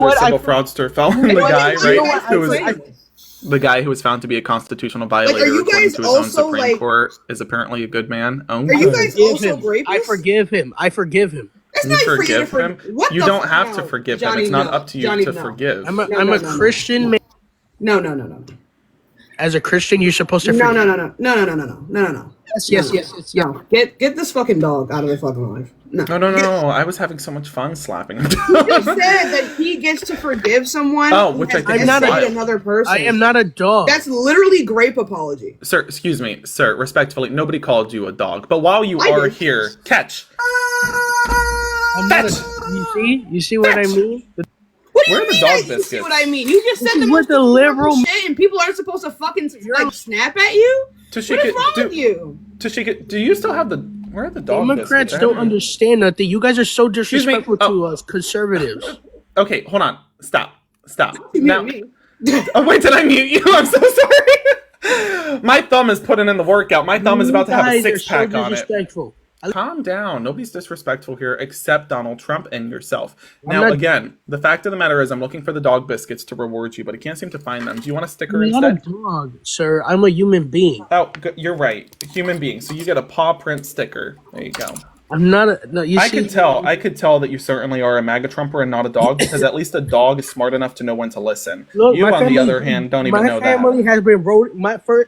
civil fraudster felon, the guy, right? The guy who was found to be a constitutional violator according to his own Supreme Court is apparently a good man. Are you guys also rapists? I forgive him. It's You not for forgive you to him? You don't have to forgive him. It's not up to you to forgive. I'm a Christian man. No. As a Christian, you're supposed to forgive. No. Yes. No. Get this fucking dog out of their fucking life. No. I was having so much fun slapping him. You just said that he gets to forgive someone. Which I think is not another person. I am not a dog. That's literally grape apology. Sir, excuse me, sir, respectfully, nobody called you a dog. But while you are here, catch. Catch. You see what I mean? What do you Where are the mean dog you biscuits? see what I mean? You just said the what most the liberal shit and people aren't supposed to fucking snap at you? Tashika, what is wrong with you? Tashika, do you still have the... Where are the dog Democrats biscuits? don't understand nothing. You guys are so disrespectful to us conservatives. Okay, hold on. Stop. You Now, me. oh, wait, did I mute you? I'm so sorry. My thumb is putting in the workout. My thumb is about to have a six-pack on it. Calm down. Nobody's disrespectful here except Donald Trump and yourself. Now, again, the fact of the matter is I'm looking for the dog biscuits to reward you, but I can't seem to find them. Do you want a sticker instead? I'm not a dog, sir. I'm a human being. Oh, you're right. A human being. So you get a paw print sticker. There you go. I'm not a... No, I could tell that you certainly are a MAGA Trumper and not a dog, because at least a dog is smart enough to know when to listen. Look, you, on the other hand, don't even know that. My family has been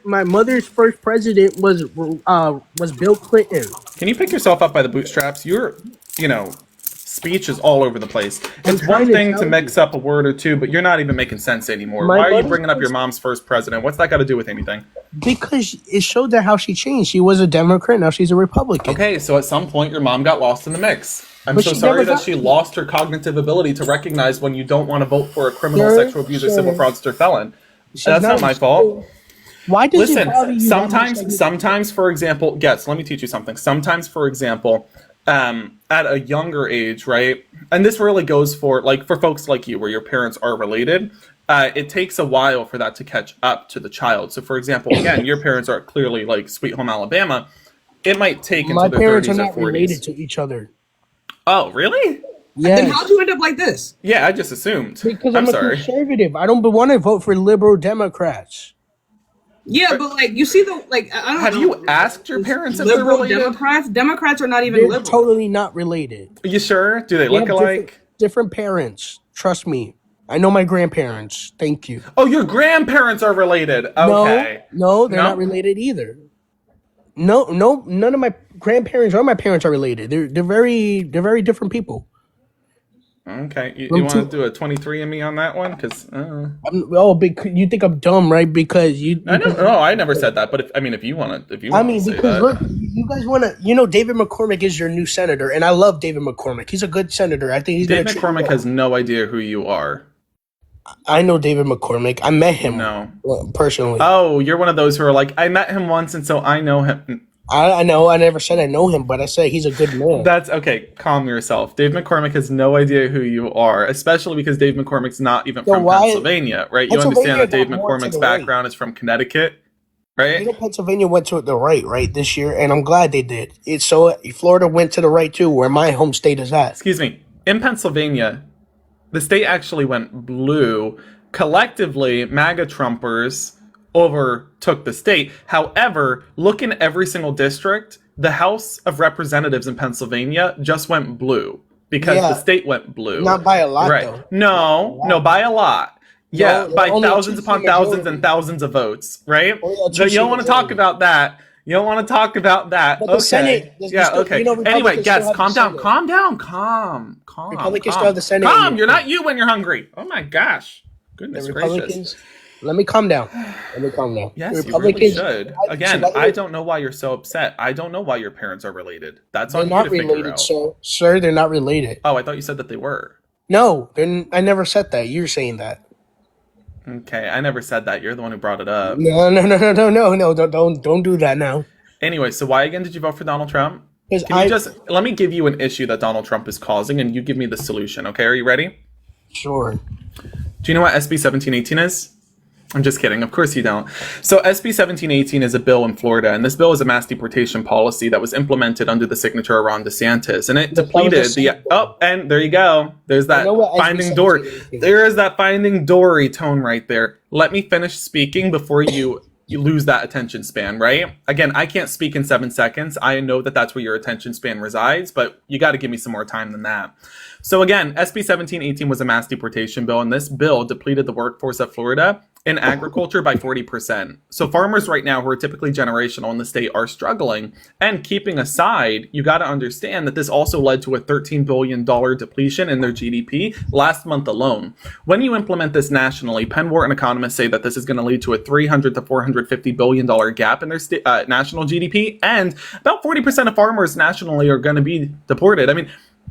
my mother's first president was Bill Clinton. Can you pick yourself up by the bootstraps? Your, speech is all over the place. It's one thing to mix up a word or two, but you're not even making sense anymore. Why are you bringing up your mom's first president? What's that got to do with anything? Because it showed that how she changed. She was a Democrat, now she's a Republican. Okay, so at some point your mom got lost in the mix. I'm so sorry that she lost her cognitive ability to recognize when you don't want to vote for a criminal, sexual abuser, civil fraudster felon. That's not my fault. Why does it bother you? Sometimes, for example, let me teach you something. Sometimes, for example, at a younger age, right? And this really goes for folks like you, where your parents are related. It takes a while for that to catch up to the child. So, for example, again, your parents are clearly like Sweet Home Alabama. It might take until their 30s or 40s. My parents are not related to each other. Oh, really? Yeah. Then how'd you end up like this? Yeah, I just assumed. Because I'm a conservative. I don't want to vote for liberal Democrats. Yeah, but you see I don't know. Have you asked your parents if liberal they're related? Democrats are not even liberal. Totally not related. Are you sure? Do they look alike? Different parents. Trust me. I know my grandparents. Thank you. Oh, your grandparents are related. Okay. No, they're not related either. No, none of my grandparents or my parents are related. They're very different people. Okay, you want to do a 23andMe on that one? Because you think I'm dumb, right? Because you. I never said that. But if you want to, look, you guys want to. David McCormick is your new senator, and I love David McCormick. He's a good senator. I think David McCormick has no idea who you are. I know David McCormick. I met him. Personally. Oh, you're one of those who are like, I met him once, and so I know him. I know. I never said I know him, but I said he's a good man. That's okay. Calm yourself. Dave McCormick has no idea who you are, especially because Dave McCormick's not even from Pennsylvania, right? You understand that Dave McCormick's background is from Connecticut, right? Pennsylvania went to the right this year, and I'm glad they did. Florida went to the right too, where my home state is at. Excuse me. In Pennsylvania, the state actually went blue. Collectively, MAGA Trumpers overtook the state. However, look in every single district, the House of Representatives in Pennsylvania just went blue because the state went blue. Not by a lot, though. No, by a lot. Yeah, by thousands upon thousands and thousands of votes, right? So you don't want to talk about that. You don't want to talk about that. But the Senate, okay. Anyway, guys, calm down. Republicans still have the Senate. Calm. You're not you when you're hungry. Oh my gosh. Goodness gracious. Let me calm down. Yes, you really should. Again, I don't know why you're so upset. I don't know why your parents are related. That's on you to figure out. Sir, they're not related. Oh, I thought you said that they were. No, I never said that. You're saying that. Okay, I never said that. You're the one who brought it up. No, don't do that now. Anyway, so why again did you vote for Donald Trump? Let me give you an issue that Donald Trump is causing, and you give me the solution, okay? Are you ready? Sure. Do you know what SB 1718 is? I'm just kidding. Of course you don't. So SB 1718 is a bill in Florida, and this bill is a mass deportation policy that was implemented under the signature of Ron DeSantis, and it depleted the. Oh, and there you go. There's that Finding Dory. There is that Finding Dory tone right there. Let me finish speaking before you lose that attention span, right? Again, I can't speak in 7 seconds. I know that that's where your attention span resides, but you got to give me some more time than that. So again, SB 1718 was a mass deportation bill, and this bill depleted the workforce of Florida in agriculture by 40%. So farmers right now, who are typically generational in the state, are struggling. And keeping aside, you got to understand that this also led to a $13 billion depletion in their GDP last month alone. When you implement this nationally, Penn Wharton economists say that this is going to lead to a $300 to $450 billion gap in their national GDP, and about 40% of farmers nationally are going to be deported. I mean,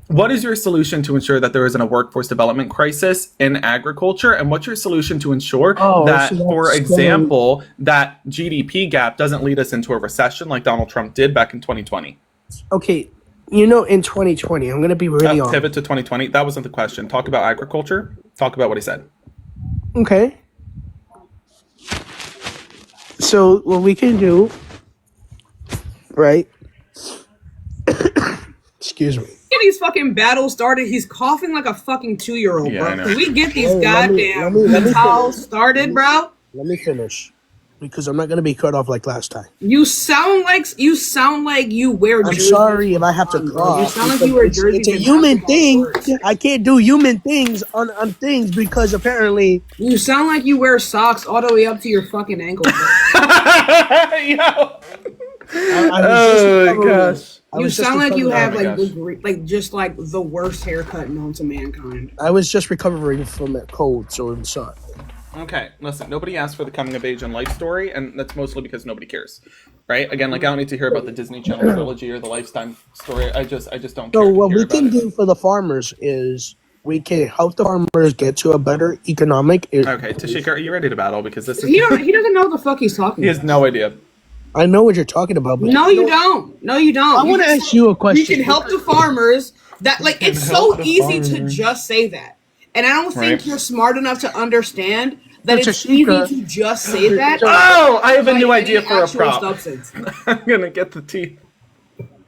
what is your solution to ensure that there isn't a workforce development crisis in agriculture? And what's your solution to ensure that, for example, that GDP gap doesn't lead us into a recession like Donald Trump did back in 2020? Okay, in 2020, I'm going to be really honest. Pivot to 2020. That wasn't the question. Talk about agriculture. Talk about what he said. Okay. So what we can do, right? Excuse me. Get these fucking battles started. He's coughing like a fucking 2-year-old, Yeah, bro. I know. Can we get these let me battles started, bro? Let me finish, because I'm not going to be cut off like last time. You sound like you wear. I'm sorry if I have to You cough. sound like you wear jerseys. It's a and human basketball thing. shorts. I can't do human things on things because apparently You sound like you wear socks all the way up to your fucking ankles. Bro. Yo. I Oh my gosh. You sound like you have Oh my like the worst haircut known to mankind. I was just recovering from that cold, so I'm sorry. Okay, listen, nobody asked for the coming of age and life story, and that's mostly because nobody cares, right? Again, like, I don't need to hear about the Disney Channel trilogy or the Lifetime story. I just don't care. So what to hear we can about it. do for the farmers is we can help the farmers get to a better economic. Okay, Tashika, are you ready to battle? Because this is... He doesn't know what the fuck he's talking He about. has no idea. I know what you're talking about, but No, you don't. No, you don't. I want to ask you a question. You can help the farmers. That it's so easy to just say that, and I don't think Right. you're smart enough to understand that So, it's Tashika- easy to just say that. Oh, I have a new without idea any for a actual prop. substance. I'm gonna get the teeth.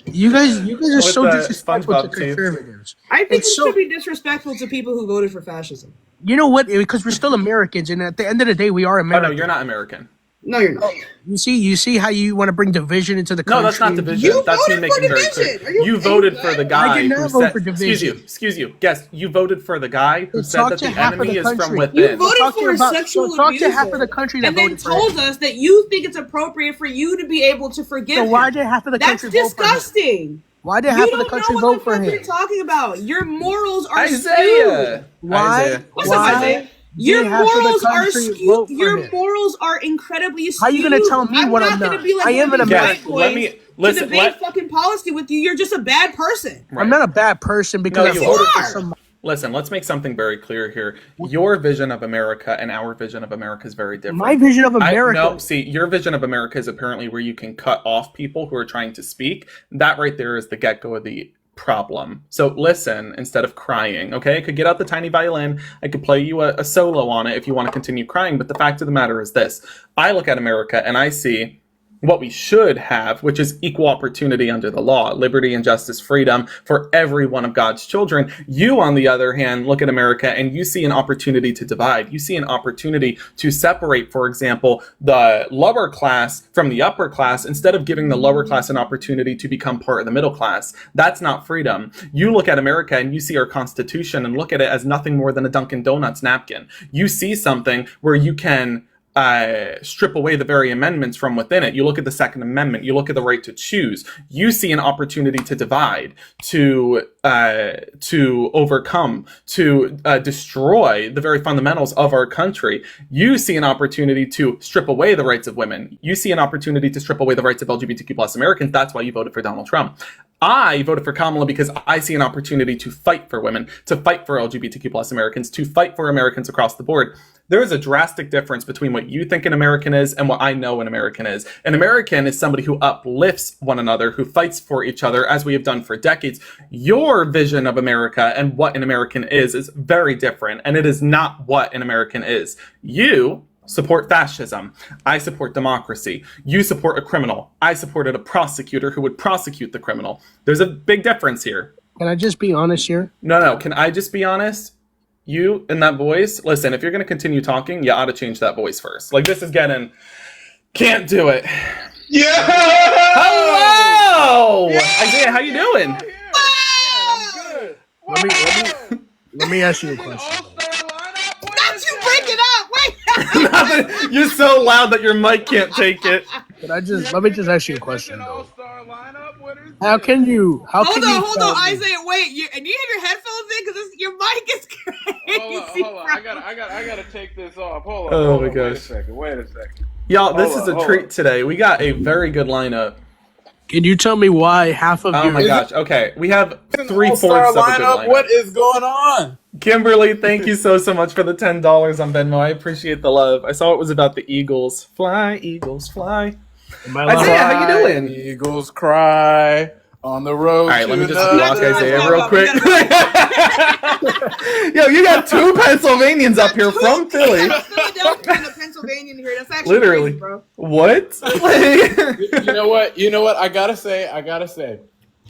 You guys are With so the disrespectful to SpongeBob teeth. conservatives. I think It's it so- should be disrespectful to people who voted for fascism. You know what? Because we're still Americans, and at the end of the day, we are Oh, Americans. no, you're not American. No, you're not. You see how you want to bring division into the country. No, that's not division. You That's me voted for making very division. clear. Are you voted for insane? the guy I did not who vote said... for division. Excuse you. Yes, you voted for the guy who said talk that to the half of enemy the is from country. within. You voted Talk to for a about- sexual so talk to abuser, half of the country that and then voted for him. told us that you think it's appropriate for you to be able to forgive So him. why did half of the That's country vote for him? disgusting. Why did You half of don't the country know vote what for the fuck him? you're talking about. Your morals are Isaiah. skewed. Why? Isaiah. What's up, Why Isaiah? Your did half of the morals are country vote skewed. for Your him? morals are incredibly skewed. How you gonna tell me what I'm gonna not? be like I am one an of these American. white Let boys me- to listen, debate let- fucking policy with you. You're just a bad person. I'm not a bad person because No, I you voted for are. somebody. Listen, let's make something very clear here. Your vision of America and our vision of America is very different. My vision of America. No, see, your vision of America is apparently where you can cut off people who are trying to speak. That right there is the get-go of the problem. So listen instead of crying, okay? I could get out the tiny violin. I could play you a solo on it if you want to continue crying. But the fact of the matter is this. I look at America and I see what we should have, which is equal opportunity under the law, liberty and justice, freedom for every one of God's children. You, on the other hand, look at America and you see an opportunity to divide. You see an opportunity to separate, for example, the lower class from the upper class instead of giving the lower class an opportunity to become part of the middle class. That's not freedom. You look at America and you see our Constitution and look at it as nothing more than a Dunkin' Donuts napkin. You see something where you can strip away the very amendments from within it. You look at the Second Amendment. You look at the right to choose. You see an opportunity to divide, to overcome, to destroy the very fundamentals of our country. You see an opportunity to strip away the rights of women. You see an opportunity to strip away the rights of LGBTQ plus Americans. That's why you voted for Donald Trump. I voted for Kamala because I see an opportunity to fight for women, to fight for LGBTQ plus Americans, to fight for Americans across the board. There is a drastic difference between what you think an American is and what I know an American is. An American is somebody who uplifts one another, who fights for each other, as we have done for decades. Your vision of America and what an American is very different, and it is not what an American is. You support fascism. I support democracy. You support a criminal. I supported a prosecutor who would prosecute the criminal. There's a big difference here. Can I just be honest here? No. Can I just be honest? You in that voice, listen, if you're going to continue talking, you ought to change that voice first. Like, this is getting... Can't do it. Yeah! Hello! Yeah! Isaiah, how you doing? Man, I'm good. Let me ask you a question. All-star lineup? What Not is you that? break it up. Wait. You're so loud that your mic can't take it. Let me just ask you a question An though. all-star lineup? What is How this? can you? How can you Hold tell on, me- Isaiah. Wait, and you have your headphones in because your mic is crazy. Hold on. I gotta take this off. Hold on. Oh hold my on. gosh. Wait a second. Y'all, this Hold is on, a treat today. We got a very good lineup. Can you tell me why half of Oh your? my gosh. Okay, we have An 3/4 all-star of a good lineup? lineup. What is going on? Kimberly, thank you so much for the $10 on Venmo. I appreciate the love. I saw it was about the Eagles. Fly, Eagles, fly. Am I allowed- Isaiah, how you doing? Eagles cry on the road. All right, let me just to block another- Isaiah real quick. Yo, you got two Pennsylvanians up here from Philly. You got a Philadelphia and a Pennsylvanian here. That's actually Literally. crazy, bro. What? You know what? I gotta say,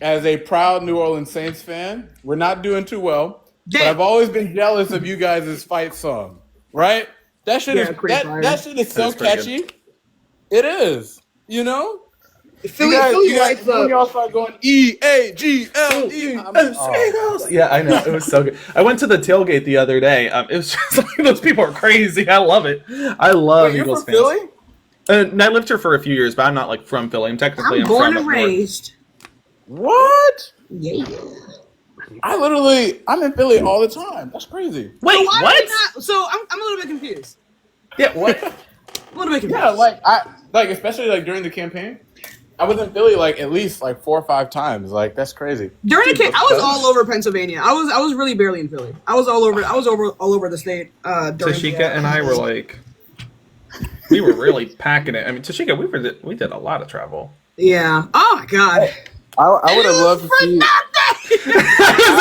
as a proud New Orleans Saints fan, we're not doing too well. But Damn. I've always been jealous of you guys' fight song, right? That shit Yeah, is pretty fire. that shit is so That's pretty catchy. It is, you know. Philly you lights guys, when up. y'all start going EAGLE. Yeah, I know. It was so good. I went to the tailgate the other day. It was just like, those people are crazy. I love it. I love You're Eagles from fans. Philly? And I lived here for a few years, but I'm not like from Philly. I'm technically I'm from born up and north. raised. What? Yeah. I'm in Philly all the time. That's crazy. Wait, Why what? did not? So I'm a little bit confused. Yeah, what? A little bit confused. Yeah, especially like during the campaign, I was in Philly like at least like 4 or 5 times. Like that's crazy. During the I was all over Pennsylvania. I was really barely in Philly. I was all over the state. During Tashika the, and I were like, we were really packing it. I mean, Tashika, we did a lot of travel. Yeah. Oh my god. I would have loved to see. I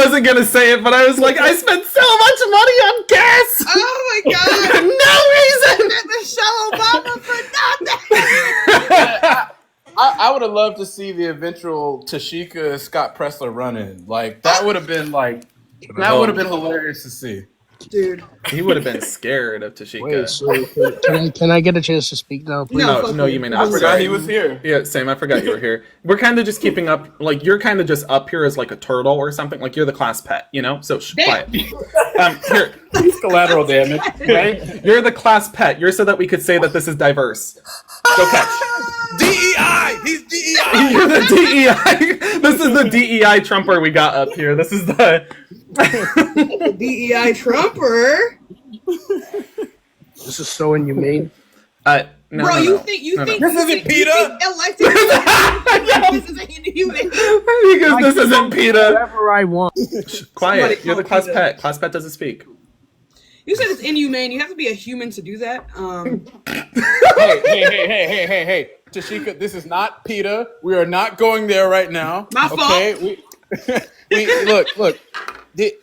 wasn't gonna say it, but I was like, I spent so much money on gas. Oh my god. No reason. Michelle Obama for nothing. I would have loved to see the eventual Tashika Scott Pressler run in. Like that would have been hilarious to see. Dude. He would have been scared of Tashika. Wait, so can I get a chance to speak now, please? No, you may not. I forgot Sorry. he was here. Yeah, same. I forgot you were here. We're kind of just keeping up. Like, you're kind of just up here as like a turtle or something. Like, you're the class pet, you know? So, quiet. Here, He's collateral damage. right? You're the class pet. You're so that we could say that this is diverse. Go catch. DEI. He's DEI. You're the DEI. This is the DEI Trumper we got up here. This is the... DEI Trumper. This is so inhumane. No, Bro, no, you no. think No, no. This isn't PETA? Elected. This is inhuman. Because this isn't PETA. Whatever I want. Quiet. Somebody You're the call class PETA. pet. Class pet doesn't speak. You said it's inhumane. You have to be a human to do that. Hey. Tashika, this is not PETA. We are not going there right now. My fault. Okay? We look.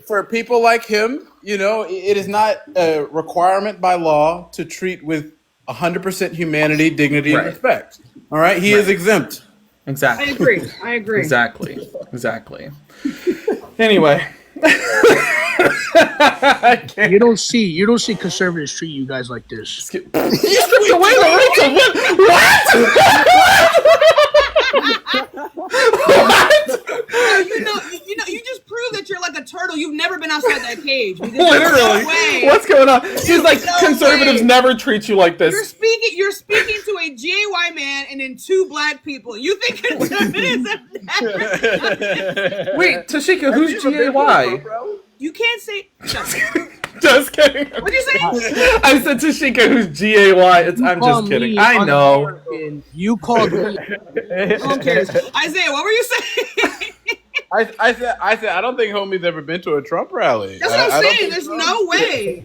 For people like him, you know, it is not a requirement by law to treat with 100% humanity, dignity, and Right. respect. All right? He is exempt. I Exactly. agree. Exactly. Anyway. I can't. You don't see conservatives treat you guys like this. You stripped away the rights of what? You just proved that you're like a turtle. You've never been outside that cage. Literally. No way. What's going on? She's like, No conservatives way. never treat you like You're this. speaking to a GAY man and then 2 black people. You think conservatives have never done this? Wait, Tashika, who's GAY? You can't say. Just kidding. What'd you say? I said Tashika, who's GAY. I'm Call just kidding. me I know. un-American. You called me. No one cares. Isaiah, what were you saying? I said I don't think homie's ever been to a Trump rally. That's what I I'm don't saying. think There's so. no way.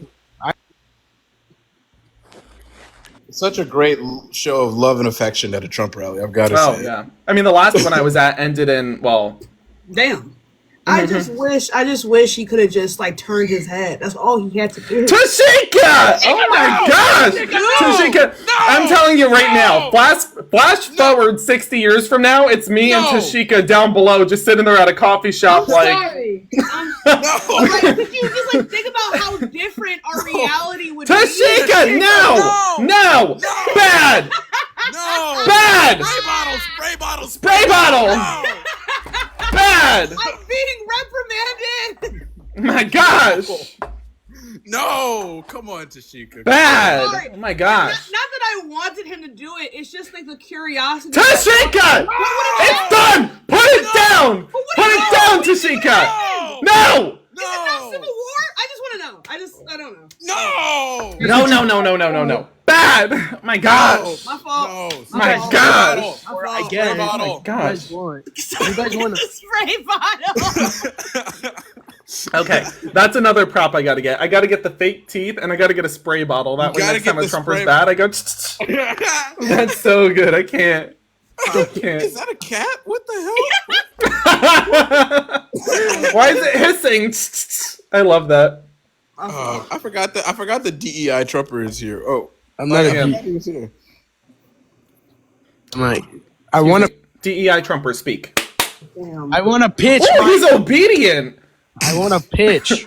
Such a great show of love and affection at a Trump rally. I've got to Oh, say. yeah. I mean, the last one I was at ended in, well, Damn. I just wish he could have just like turned his head. That's all he had to do. Tashika! Oh my gosh! Tashika, I'm telling you right now, flash forward 60 years from now, it's me and Tashika down below just sitting there at a coffee shop Sorry. Like, could you just like think about how different our reality would be? Tashika, no! Bad! No! Bad! Spray bottle! Spray bottle! No! Bad! I'm being reprimanded! My gosh! No! Come on, Tashika. Bad! Sorry. Oh my gosh. Not that I wanted him to do it, it's just like the curiosity. Tashika! It's done! Put it down! Put it down, Tashika! No! Is it not Civil War? I just want to know. I don't know. No! Bad! Oh my gosh! My fault. My gosh! I get it. Oh my gosh. You guys want to Spray bottle. Okay, that's another prop I gotta get. I gotta get the fake teeth and I gotta get a spray bottle. That way next time a Trumper's bad, I go That's so good. I can't. Is that a cat? What the hell? Why is it hissing? I love that. I forgot the DEI Trumper is here. Oh, I'm not he's here. I'm like, I want to. DEI Trumper, speak. Damn. I want to pitch. Oh, he's obedient. I want to pitch.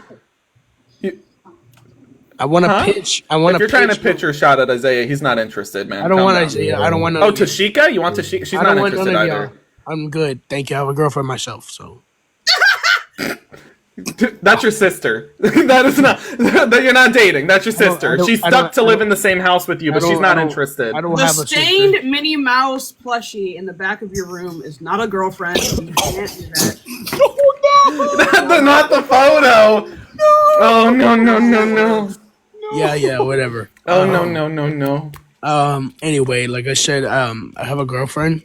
I want to pitch. I want to. If you're trying to pitch your shot at Isaiah, he's not interested, man. I don't Calm want down. Isaiah. I don't want to. Oh, Tashika? You want Tashika? She's not interested either. I'm good. Thank you. I have a girlfriend myself, so. That's your sister. That is not. That you're not dating. That's your sister. She's stuck to live in the same house with you, but she's not interested. I don't The have a stained sister. Minnie Mouse plushie in the back of your room is not a girlfriend. You can't do that. Not the photo. Oh no. Yeah, whatever. Oh no. Anyway, like I said, I have a girlfriend.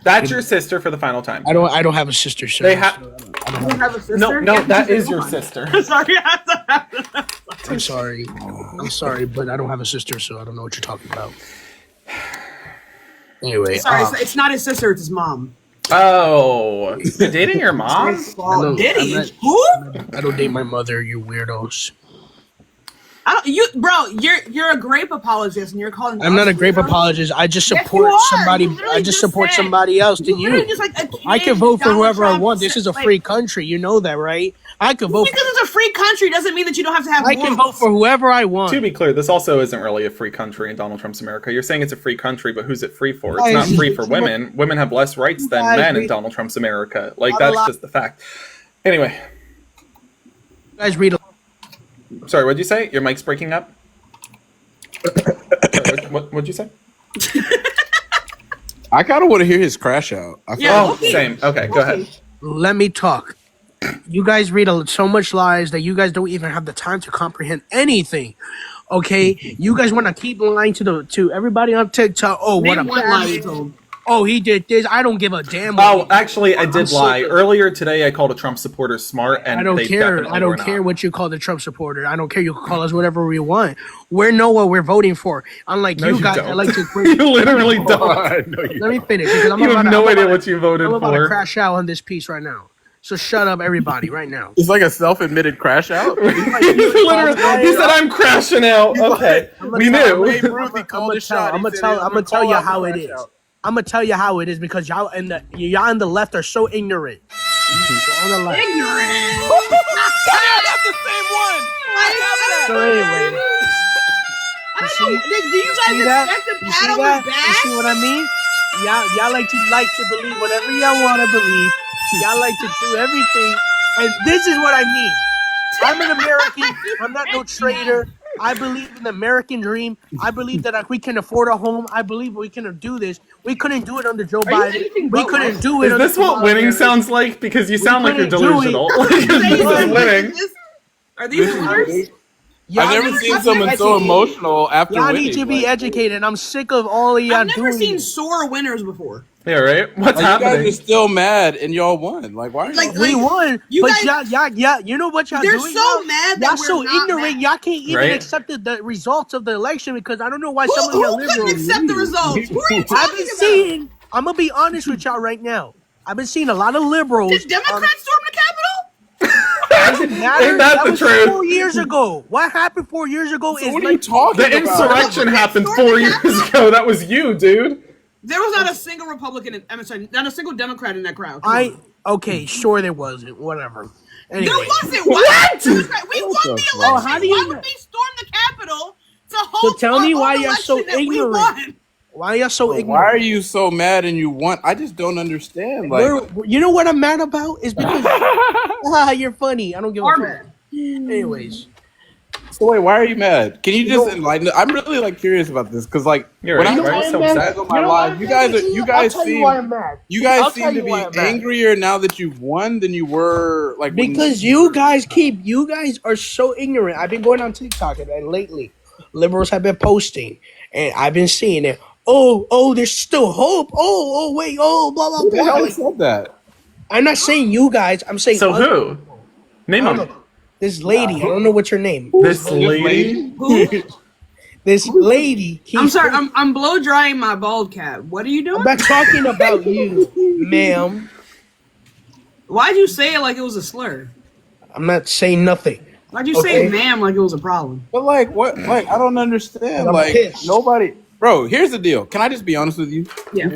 That's your sister for the final time. I don't have a sister. So They have. You don't have a sister? No, that is your sister. Sorry. I'm sorry, but I don't have a sister, so I don't know what you're talking about. Anyway, Sorry, it's not his sister, it's his mom. Oh, you're dating your mom? Did he? I'm Who? I don't date my mother. You weirdos. You're a grape apologist, and you're calling. I'm not a grape apologist. I just support somebody. I just support somebody else than you. I can vote for whoever I want. This is a free country. You know that, right? I can vote. Because it's a free country doesn't mean that you don't have to have. I can vote for whoever I want. To be clear, this also isn't really a free country in Donald Trump's America. You're saying it's a free country, but who's it free for? It's not free for women. Women have less rights than men in Donald Trump's America. Like, that's just the fact. Anyway. You guys read. Sorry, what'd you say? Your mic's breaking up? What'd you say? I kind of want to hear his crash out. Same. Okay, go ahead. Let me talk. You guys read so much lies that you guys don't even have the time to comprehend anything. Okay, you guys want to keep lying to everybody on TikTok. Oh, what a bad. Oh, he did this. I don't give a damn. Oh, actually, I did lie. Earlier today, I called a Trump supporter smart, and I don't care. I don't care what you call the Trump supporter. I don't care. You can call us whatever we want. We know what we're voting for. Unlike you guys, I like to. You literally don't. Let me finish. Because You have no idea what you voted I'm about to for. crash out on this piece right now. So shut up, everybody, right now. It's like a self-admitted crash out. He said, "I'm crashing out." Okay, we knew. I'm gonna tell you how it is. I'm gonna tell you how it is because y'all in the left are so ignorant. On the left. Ignorant. That's the same one. So anyway, Do you guys expect a pat on the back? You see what I mean? Y'all like to believe whatever y'all want to believe. Y'all like to do everything, and this is what I mean. I'm an American. I'm not no traitor. I believe in the American dream. I believe that if we can afford a home, I believe we can do this. We couldn't do it under Joe Biden. We couldn't do it. Is this what winning sounds like? Because you sound like you're delusional. This is winning. Are these winners? I've never seen someone so emotional after y'all winning. Need to be educated. I'm sick of all of y'all I've never doing seen it. sore winners before. Yeah, right? What's You happening? guys are still mad and y'all won. Like, why? We won, you but guys- y'all, you know what y'all They're doing? so now? mad that y'all we're so not ignorant. mad. Y'all can't even Right? accept the results of the election because I don't know why some of Who y'all couldn't liberals. accept the results? Who are you I've talking been about? seeing. I'm gonna be honest with y'all right now. I've been seeing a lot of liberals. Did Democrats storm the Capitol? Does it matter? Ain't that the was truth? 4 years ago. What happened 4 years ago So is what are you like talking The about? insurrection happened 4 years ago. That was you, dude. There was not a single Republican. I'm sorry, not a single Democrat in that crowd. okay, sure there wasn't. Whatever. Anyway. There wasn't. What? We won the election. Oh, how do you Why know? would they storm the Capitol to hold? So tell me our why own you're so election that we ignorant. won? Why are you so ignorant? Why are you so mad and you want? I just don't understand. Like, You know what I'm mad about? Is because you're funny. I don't give a fuck. Anyways. so wait, why are you mad? Can you just enlighten? I'm really like curious about this because like You're when right. I'm Why are you so mad? upset? on my live, you guys seem I'll seem tell to you be why I'm mad. angrier now that you've won than you were like when Because you guys are so ignorant. I've been going on TikTok and lately liberals have been posting and I've been seeing it. Oh, there's still hope. Wait, blah blah Who the hell blah. said that? I'm not saying you guys. I'm saying So other who? people. Name I him. don't know. This lady. I don't know what's her name. This lady. This lady. I'm sorry. I'm blow drying my bald cap. What are you doing? I'm not talking about you, ma'am. Why'd you say it like it was a slur? I'm not saying nothing. Why'd you say ma'am like it was a problem? But like what? Like I don't understand. I'm Like pissed. nobody, bro. Here's the deal. Can I just be honest with you? Yeah.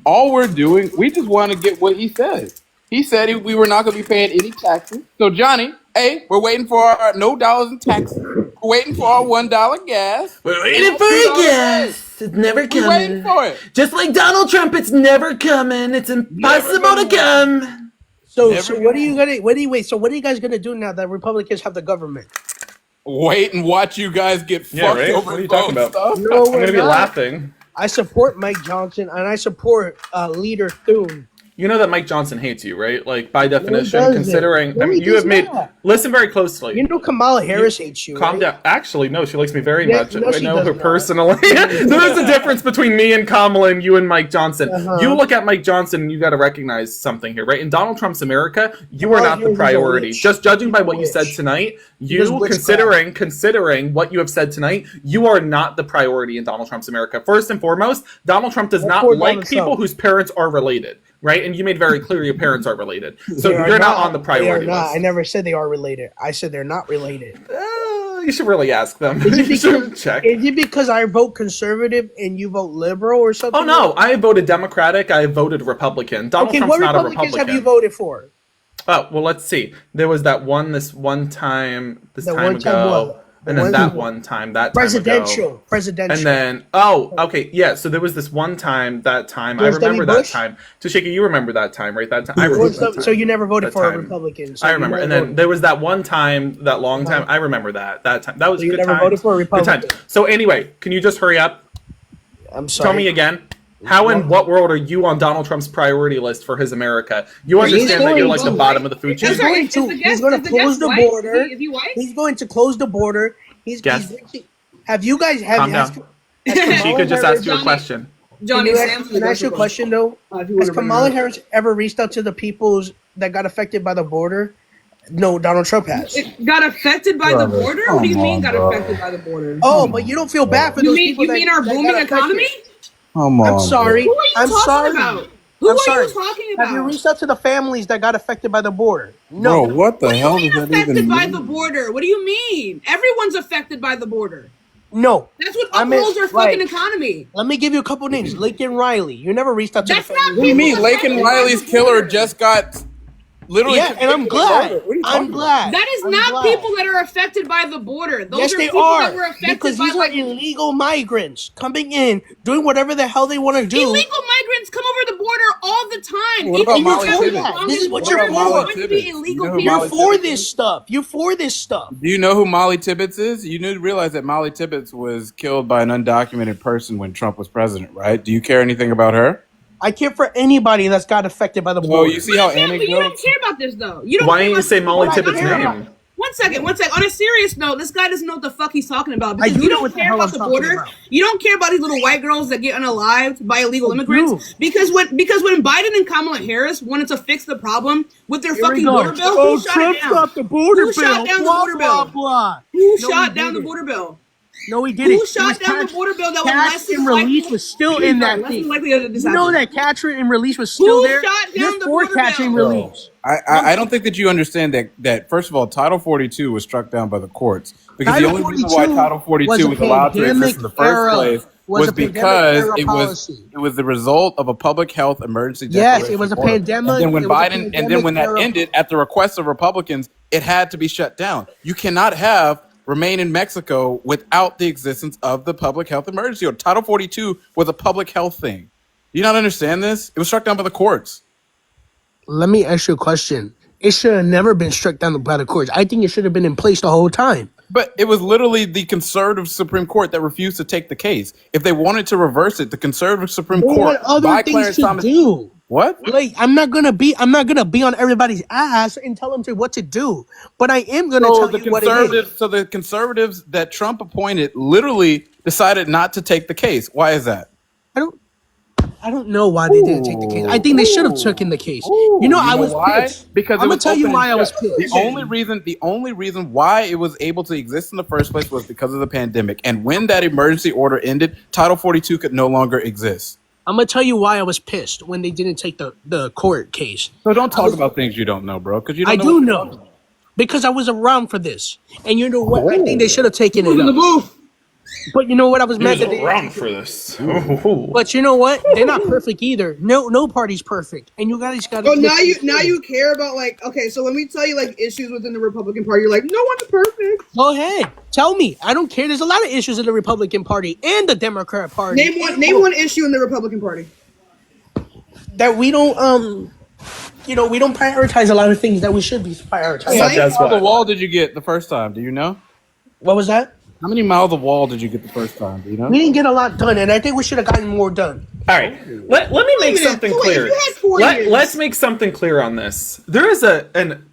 All we're doing, we just want to get what he said. He said we were not going to be paying any taxes. So Johnny, hey, we're waiting for our no dollars in taxes. We're waiting for our $1 gas. We're waiting for a gas. It's never We're waiting coming. for it. Just like Donald Trump, it's never coming. It's impossible to come. So what are you guys gonna do now that Republicans have the government? Wait and watch you guys get Yeah, fucked right? over What are you vote talking about? stuff. No, I'm we're gonna be not. laughing. I support Mike Johnson and I support Leader Thune. You know that Mike Johnson hates you, right? Like by definition, doesn't. considering No, I mean, he you does have made. not. Listen very closely. You know Kamala Harris hates you. Calm right? down. Actually, no, she likes me very Yeah, much. no, I she know does her not. personally. There's a difference between me and Kamala and you and Mike Johnson. You look at Mike Johnson and you got to recognize something here, right? In Donald Trump's America, you are not the priority. Just judging by what you said tonight, you considering what you have said tonight, you are not the priority in Donald Trump's America. First and foremost, Donald Trump does not Donald like people Trump. whose parents are related, right? And you made very clear your parents are related. So They are you're not on the They are priority not. list. I never said they are related. I said they're not related. You should really ask them. Is You it should because, check. is it because I vote conservative and you vote liberal or something? Oh no, I voted Democratic. I voted Republican. Donald Okay, Trump's what not a Republicans Republican. have you voted for? Oh well, let's see. There was that one this one time The time one time ago, what? and then one that time- one time that time Presidential. ago. Presidential. And then okay, yeah. So there was this one time that time. I George W. remember that Bush? time. Tashika, you remember that time, right? That time. I remember that time. So you never voted That for a time. Republican. So I you remember, never and then voted. there was that one time, that long time. I remember that time. That was So you good never times. voted for a Good times. Republican. So anyway, can you just hurry up? I'm sorry. Tell me again. How in what world are you on Donald Trump's priority list for his America? You He's understand that you're like the going- bottom of the food He's chain? going to close the border. Is he white? He's going to close the border. Yes. Have you guys Calm down. Tashika just asked you a question. Johnny Can Sam's I ask you a question though? Has Kamala Harris ever reached out to the peoples that got affected by the border? No, Donald Trump has. It got affected by the border? What do you mean got affected by the border? Oh, but you don't feel bad for You those mean people. you mean our that booming got affected. economy? Come on. I'm sorry. Who are you I'm talking sorry. about? Who I'm are sorry. you talking Have you about? reached out to the families that got affected by the border? Bro, No. what the What do hell you does mean that affected even by mean? the border? What do you mean? Everyone's affected by the border. No. That's what I meant, upholds our fucking economy. Let me give you a couple names. Lincoln Riley. You never reached out to That's the not families. What do you mean? People Laken affected by Riley's the killer border. just got literally. Yeah, and I'm glad. What are you I'm talking glad. That is I'm not glad. people that are affected by the border. Those Yes, are they people are. that were affected Because by these are like illegal migrants coming in, doing whatever the hell they want to do. illegal migrants come over the border all the time. What about People Molly who Tibbetts? come along This is the what border you're are for. going to be You illegal know who people. You're Molly for Tibbetts this stuff. You're for this stuff. Do you know who Molly Tibbetts is? You need to realize that Molly Tibbetts was killed by an undocumented person when Trump was president, right? Do you care anything about her? I care for anybody that's got affected by the Oh, border. you see how But you don't anecdotes. care about this though. You don't Why care didn't you about say Molly What I Tibbetts' care about. name? One second. On a serious note, this guy doesn't know what the fuck he's talking about. I Because do you know don't what the care hell about I'm the talking border. about. You don't care about these little white girls that get unalived by illegal I immigrants. do. Because when Biden and Kamala Harris wanted to fix the problem with their Here we fucking go. border bill, Oh, who shot Trump it down? stopped the border Who bill. shot down the Blah, border blah, bill? blah. Who No, shot he down the didn't. border bill? No, he didn't. Who shot down the border bill that was catch less than and release was still in that less thing. than likely to this You know happen? that catch and release was still Who there. shot You're down the for border catch and bill? release. I don't think that you understand that first of all, Title 42 was struck down by the courts because Title the only reason why 42 Title 42 was a allowed to exist in the pandemic first era. place Was was a pandemic because era it policy. was the result of a public health emergency. Yes, it was a declaration order. pandemic. And then when it was a Biden, and then when that pandemic era. ended at the request of Republicans, it had to be shut down. You cannot have remain in Mexico without the existence of the public health emergency. Or Title 42 was a public health thing. Do you not understand this? It was struck down by the courts. Let me ask you a question. It should have never been struck down by the courts. I think it should have been in place the whole time. But it was literally the conservative Supreme Court that refused to take the case. If they wanted to reverse it, the conservative Supreme They Court had other by things Clarence to Thomas. do. What? Like I'm not gonna be on everybody's ass and tell them what to do, but I am gonna So tell the you what it is. conservatives, so the conservatives that Trump appointed literally decided not to take the case. Why is that? I don't know why they didn't take the case. I think they should have taken the case. I was why? pissed. Because I'm it gonna was tell you open why and I was shut. pissed. The only reason why it was able to exist in the first place was because of the pandemic. And when that emergency order ended, Title 42 could no longer exist. I'm gonna tell you why I was pissed when they didn't take the court case. So don't talk about things you don't know, bro. Because you don't I know do what you're know talking about. because I was around for this, and you know what? I think they should have taken it In the up. booth. But you know what? I was He mad was that they. around for this. Ooh. But you know what? They're not perfect either. No party's perfect, and you guys got to. Oh, now you care about like okay. So when we tell you like issues within the Republican Party, you're like, no one's perfect. Go ahead, tell me. I don't care. There's a lot of issues in the Republican Party and the Democrat Party. Name one issue in the Republican Party. That we don't we don't prioritize a lot of things that we should be prioritizing. Such as How many miles what? of wall did you get the first time? Do you know? What was that? How many miles of wall did you get the first time? Do you know? We didn't get a lot done, and I think we should have gotten more done. All right, let me make minute. something So wait, clear. you had 4 years. Let's make something clear on this. There is an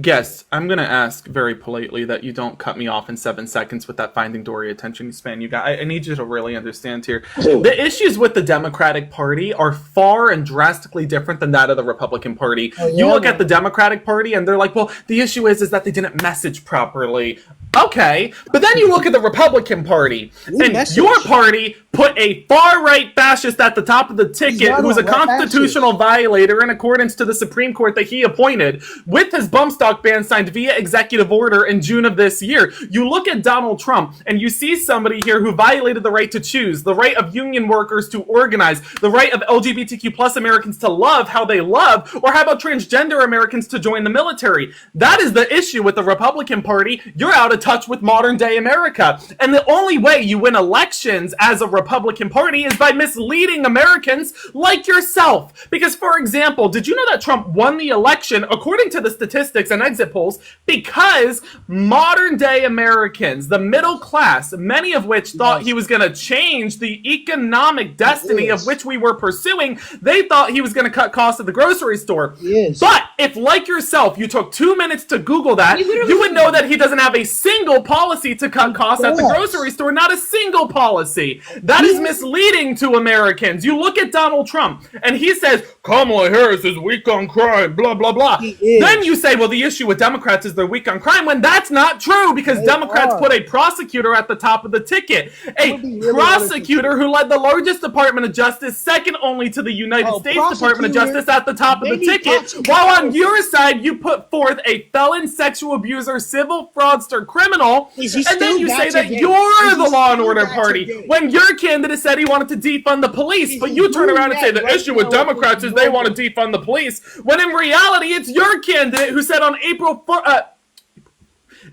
guest. I'm gonna ask very politely that you don't cut me off in 7 seconds with that Finding Dory attention span you got. I need you to really understand here. The issues with the Democratic Party are far and drastically different than that of the Republican Party. You look at the Democratic Party and they're like, well, the issue is that they didn't message properly. Okay, but then you look at the Republican Party, and message. your party put a far-right fascist at the top of the ticket not who's a a right constitutional violator in accordance to the Supreme Court that he appointed, with his bumstock ban signed via executive order in June of this year. You look at Donald Trump, and you see somebody here who violated the right to choose, the right of union workers to organize, the right of LGBTQ plus Americans to love how they love, or how about transgender Americans to join the military? That is the issue with the Republican Party. You're out of touch with modern day America. And the only way you win elections as a Republican Party is by misleading Americans like yourself. Because, for example, did you know that Trump won the election, according to the statistics and exit polls, because modern day Americans, the middle class, many of which thought he was going to change the economic destiny of which we were pursuing, they thought he was going to cut costs at the grocery store. Yes. But if, like yourself, you took 2 minutes to Google that, you would know that he doesn't have a single policy to cut costs at the grocery store. Not a single policy. That is misleading to Americans. You look at Donald Trump, and he says, Kamala Harris is weak on crime, blah, blah, blah. Then you say, well, the issue with Democrats is they're weak on crime, when that's not true, because Democrats put a prosecutor at the top of the ticket. A prosecutor who led the largest Department of Justice, second only to the United States Department of Justice, at the top of the ticket, while on your side, you put forth a felon, sexual abuser, civil fraudster, criminal, and then you say that you're the law and order party, when your candidate said he wanted to defund the police, but you turn around and say the issue with Democrats is they want to defund the police, when in reality, it's your candidate who said on April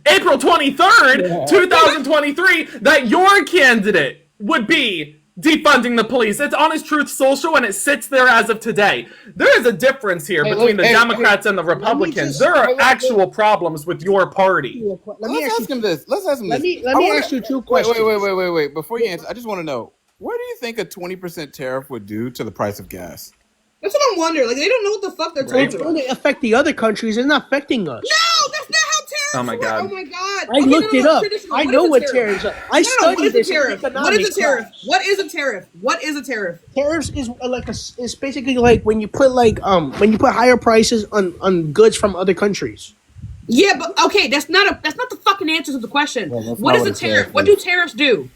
23rd, 2023, that your candidate would be defunding the police. It's Honest Truth Social, and it sits there as of today. There is a difference here between the Democrats and the Republicans. There are actual problems with your party. Let's ask him this. Let's ask him this. Let me ask you 2 questions. Wait. Before you answer, I just want to know, what do you think a 20% tariff would do to the price of gas? That's what I'm wondering. Like they don't know what the fuck they're talking It's about. going to affect the other countries. It's not affecting us. No, that's not how tariffs Oh my work. God. Oh my god. I looked it up. Traditional. I What know is a what tariff? tariffs are. I What studied is a this in tariff? What economics is a tariff? class. What is a tariff? What is a tariff? Tariffs is it's basically like when you put higher prices on goods from other countries. Yeah, but okay, that's not the fucking answer to the question. Well, that's What not is what a it says, tariff? What do tariffs do?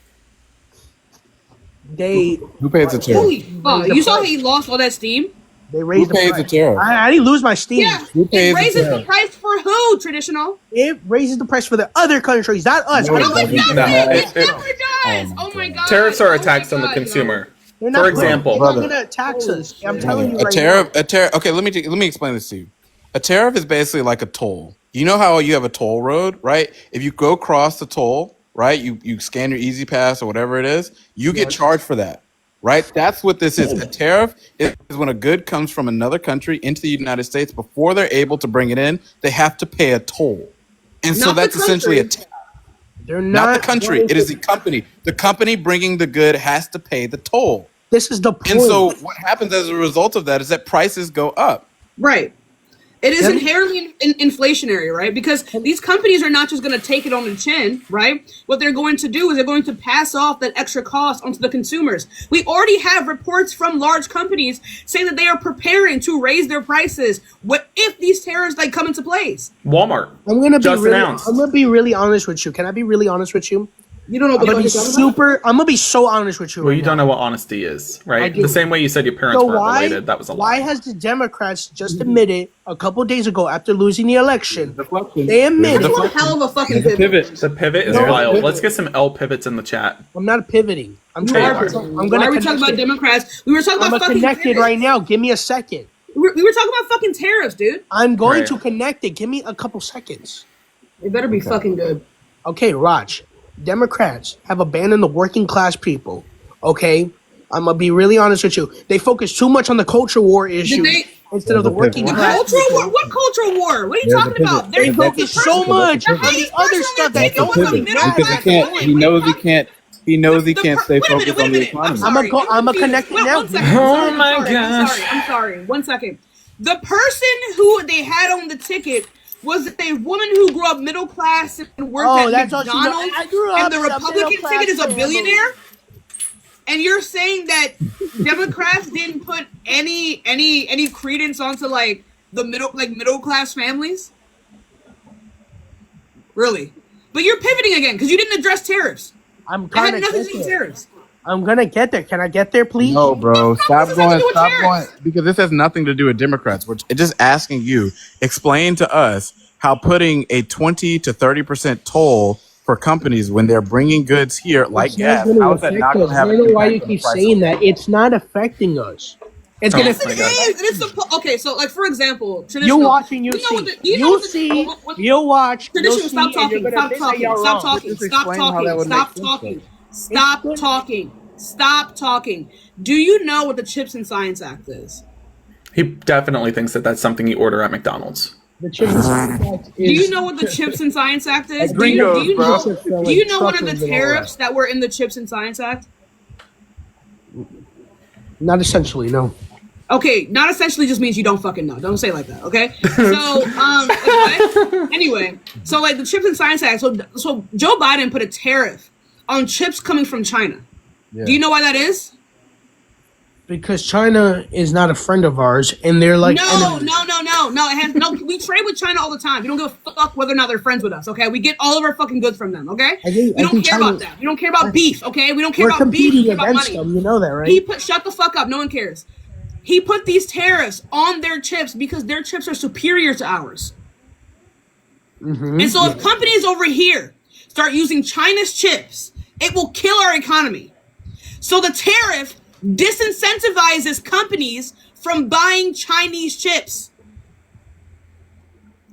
Who pays the tariff? Holy fuck! You saw how he lost all that steam? They Who raised the pays price. the tariff? I didn't lose my steam. Yeah, Who pays it the raises the tariff? price for who? Traditional? It raises the price for the other countries, not us. No, I it don't No, it doesn't. doesn't. No, It it- never does. Oh Oh my god. Tariffs are Oh a my tax on the God, consumer. They're For example, they're not brother. gonna tax us. I'm telling you A right tariff, now. a tariff. Okay, let me explain this to you. A tariff is basically like a toll. You know how you have a toll road, right? If you go across the toll, right, you scan your Easy Pass or whatever it is, you get charged for that, right? That's what this is. A tariff is when a good comes from another country into the United States. Before they're able to bring it in, they have to pay a toll, and so Not the that's essentially a country. They're not the country. going It is to- the company. The company bringing the good has to pay the toll. This is the point. And so what happens as a result of that is that prices go up. Right. It is Them- inherently inflationary, right? Because these companies are not just going to take it on the chin, right? What they're going to do is they're going to pass off that extra cost onto the consumers. We already have reports from large companies saying that they are preparing to raise their prices. What if these tariffs like come into place? Walmart I'm gonna be just really. announced. I'm gonna be really honest with you. Can I be really honest with you? You don't know I'm what gonna be the fuck you're talking about? I'm gonna be so honest with you. Well, right you don't now. know what honesty is, I right? do. The same way you said your parents So weren't why? related. That was a Why lie. has the Democrats just admitted a couple days ago after losing the election? They That's admitted. one hell of a fucking pivot. Pivot. The pivot is No, wild. pivot. Let's get some L pivots in the chat. I'm not pivoting. I'm You trying. are are. pivoting. I'm Why gonna are we talking connect about it. Democrats? We were talking I'm about fucking connected pivots. right now. Give me a second. We were talking about fucking tariffs, dude. I'm going Right. to connect it. Give me a couple seconds. It better be fucking good. Okay, Raj. Democrats have abandoned the working class people. Okay, I'm gonna be really honest with you. They focus too much on the culture war issues they- instead of the working The class. cultural people. war? What cultural war? What are you There's a talking about? pivot. There's They focus so much on the other stuff that That's a don't pivot. really Because matter. he can't- he knows he can't. He knows he can't stay Wait a minute, focused wait a on the minute. economy. I'ma connect it Wait, now. one second. Oh my gosh. I'm sorry. 1 second. The person who they had on the ticket was a woman who grew up middle class and worked Oh, at that's all she knows. McDonald's, I grew up and the in a Republican middle-class ticket is a family. billionaire. And you're saying that Democrats didn't put any credence onto like the middle class families? Really? But you're pivoting again because you didn't address tariffs. I'm It trying had to nothing get to do with there. tariffs. I'm gonna get there. Can I get there, please? No, bro. Stop does this have to going. do with Stop tariffs? going. Because this has nothing to do with Democrats. We're just asking you, explain to us how putting a 20 to 30% toll for companies when they're bringing goods here, like It's not gas, gonna how is that affect not going us. to have I an don't know why impact you on the keep price saying of that. It's not affecting us. It's Oh gonna. Yes, my it God. is. It is okay, so like for example, You traditional. watch and you know see. what the- You see. You watch. You'll Traditional, see. stop And you're talking. gonna Stop admit that talking. you're Stop wrong. talking. Just Stop explain how that talking. would Stop make sense, talking. It's Stop good. talking. Stop talking. Do you know what the Chips and Science Act is? He definitely thinks that that's something you order at McDonald's. The Chips and Science Act Do you know what the Chips and Science Act is? Gringos, bro. Do you know one of the tariffs that were in the Chips and Science Act? Not essentially, no. Okay, not essentially just means you don't fucking know. Don't say it like that, okay? So, what? Anyway, so like the Chips and Science Act. So Joe Biden put a tariff on chips coming from China. Yeah. Do you know why that is? Because China is not a friend of ours, and they're like No. It has no. We trade with China all the time. We don't give a fuck whether or not they're friends with us. Okay, we get all of our fucking goods from them. Okay, I think- we I don't think care China- about that. We don't care about beef. Okay, we don't care We're about beef. We competing care about against money. them. You know that, right? He put shut the fuck up. No one cares. He put these tariffs on their chips because their chips are superior to ours. And so if companies over here start using China's chips, it will kill our economy. So the tariff disincentivizes companies from buying Chinese chips.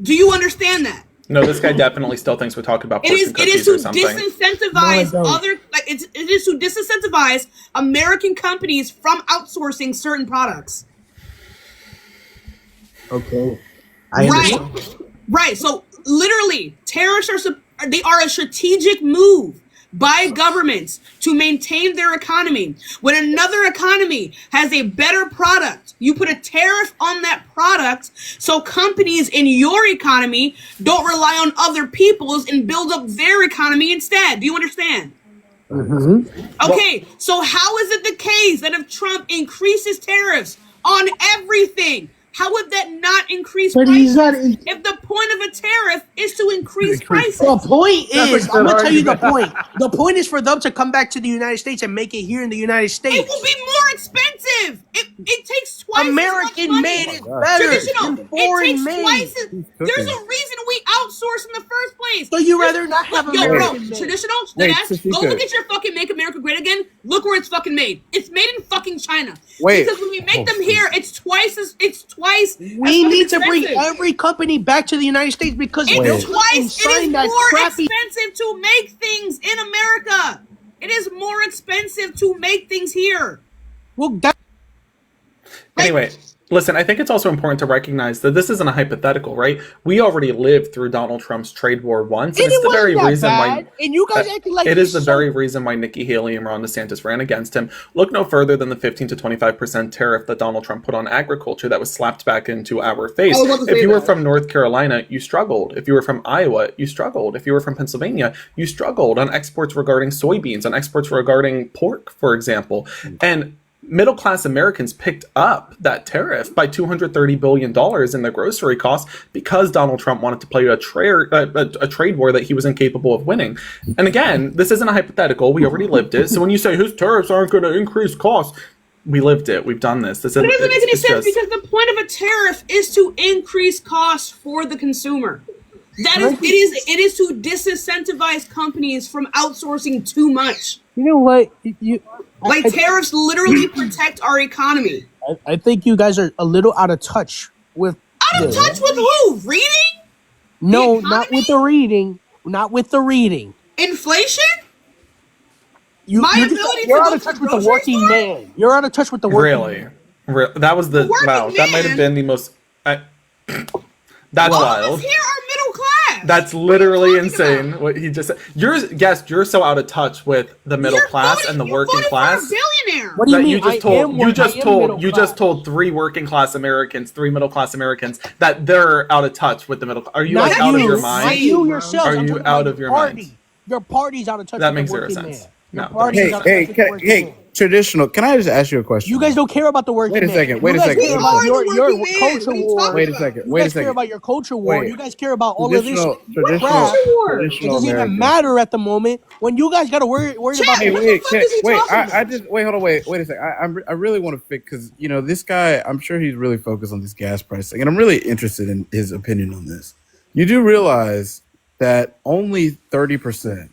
Do you understand that? No, this guy definitely still thinks we're talking about It fortune is cookies to or something. disincentivize No, I don't. other like it is to disincentivize American companies from outsourcing certain products. Okay. I understand. Right. So literally, tariffs they are a strategic move by governments to maintain their economy. When another economy has a better product, you put a tariff on that product so companies in your economy don't rely on other people's and build up their economy instead. Do you understand? Okay, so how is it the case that if Trump increases tariffs on everything, How would that not increase But prices he's not. if the point of a tariff is to increase prices? The point That's is, a good I'm gonna tell you the argument. point. The point is for them to come back to the United States and make it here in the United It States. will be more expensive. It takes twice as American much made money. is better Traditional. than It foreign takes made. twice as. There's a reason we outsource in the first place. So you rather not have Yo, bro, American made? traditional. Wait, Go Tashika. look at your fucking Make America Great Again. Look where it's fucking made. It's made in fucking China. Wait. Because when we make them here, it's twice. We need to bring every company back to the United States because It's Bill twice. Clinton It is signed that more crappy. expensive to make things in America. It is more expensive to make things here. Well, that, Anyway, listen, I think it's also important to recognize that this isn't a hypothetical, right? We already lived through Donald Trump's trade war once, and and it's it the very wasn't that reason why bad. And you guys acting like it is the so- very reason why Nikki Haley and Ron DeSantis ran against him. Look no further than the 15 to 25% tariff that Donald Trump put on agriculture that was slapped back into our face. I was about to If say you were that. from North Carolina, you struggled. If you were from Iowa, you struggled. If you were from Pennsylvania, you struggled on exports regarding soybeans, on exports regarding pork, for example. And middle-class Americans picked up that tariff by $230 billion in their grocery costs because Donald Trump wanted to play a trade war that he was incapable of winning. And again, this isn't a hypothetical. We already lived it. So when you say his tariffs aren't going to increase costs, we lived it. We've done this. But it doesn't make any sense because the point of a tariff is to increase costs for the consumer. It is to disincentivize companies from outsourcing too much. You know what? Tariffs literally protect our economy. I think you guys are a little out of touch with. Out of this. touch with who? Reading? No, the not with economy? the reading. Not with the reading. Inflation? You, My you're ability to you're go out to of touch the with the grocery working store? man. You're out of touch with the working man. Really? That was the working wow. That might have man- been the most. That's All of wild. us here are middle class. That's What are you literally talking insane. about? What he just said. You're so out of touch with the middle You're class voting- and the you working voted class. For a billionaire. What do you That mean? you just I am told middle you just class. told three working class Americans, three middle class Americans that they're out of touch with the middle. Are you Not like out of your Not mind? you yourself. Are I'm you talking out about of your party. mind? Your party's out of touch That with makes the zero working sense. man. No, Your that party's Hey, out of hey, touch with the working man. traditional. Can I just ask you a question? You guys don't care about the working Wait a man. second, wait You a guys second. care We about are the your working man. culture What are you war. talking Wait a about? second. You Wait a guys care second. about your culture war. Wait. You guys care about all of this Traditional. crap. war? It Traditional doesn't even Americans. matter at the moment when you guys got to worry about. Hey, What the wait, fuck is he talking I about? just wait. Hold on, wait a second. I really want to fix because this guy. I'm sure he's really focused on this gas price thing, and I'm really interested in his opinion on this. You do realize that only 30%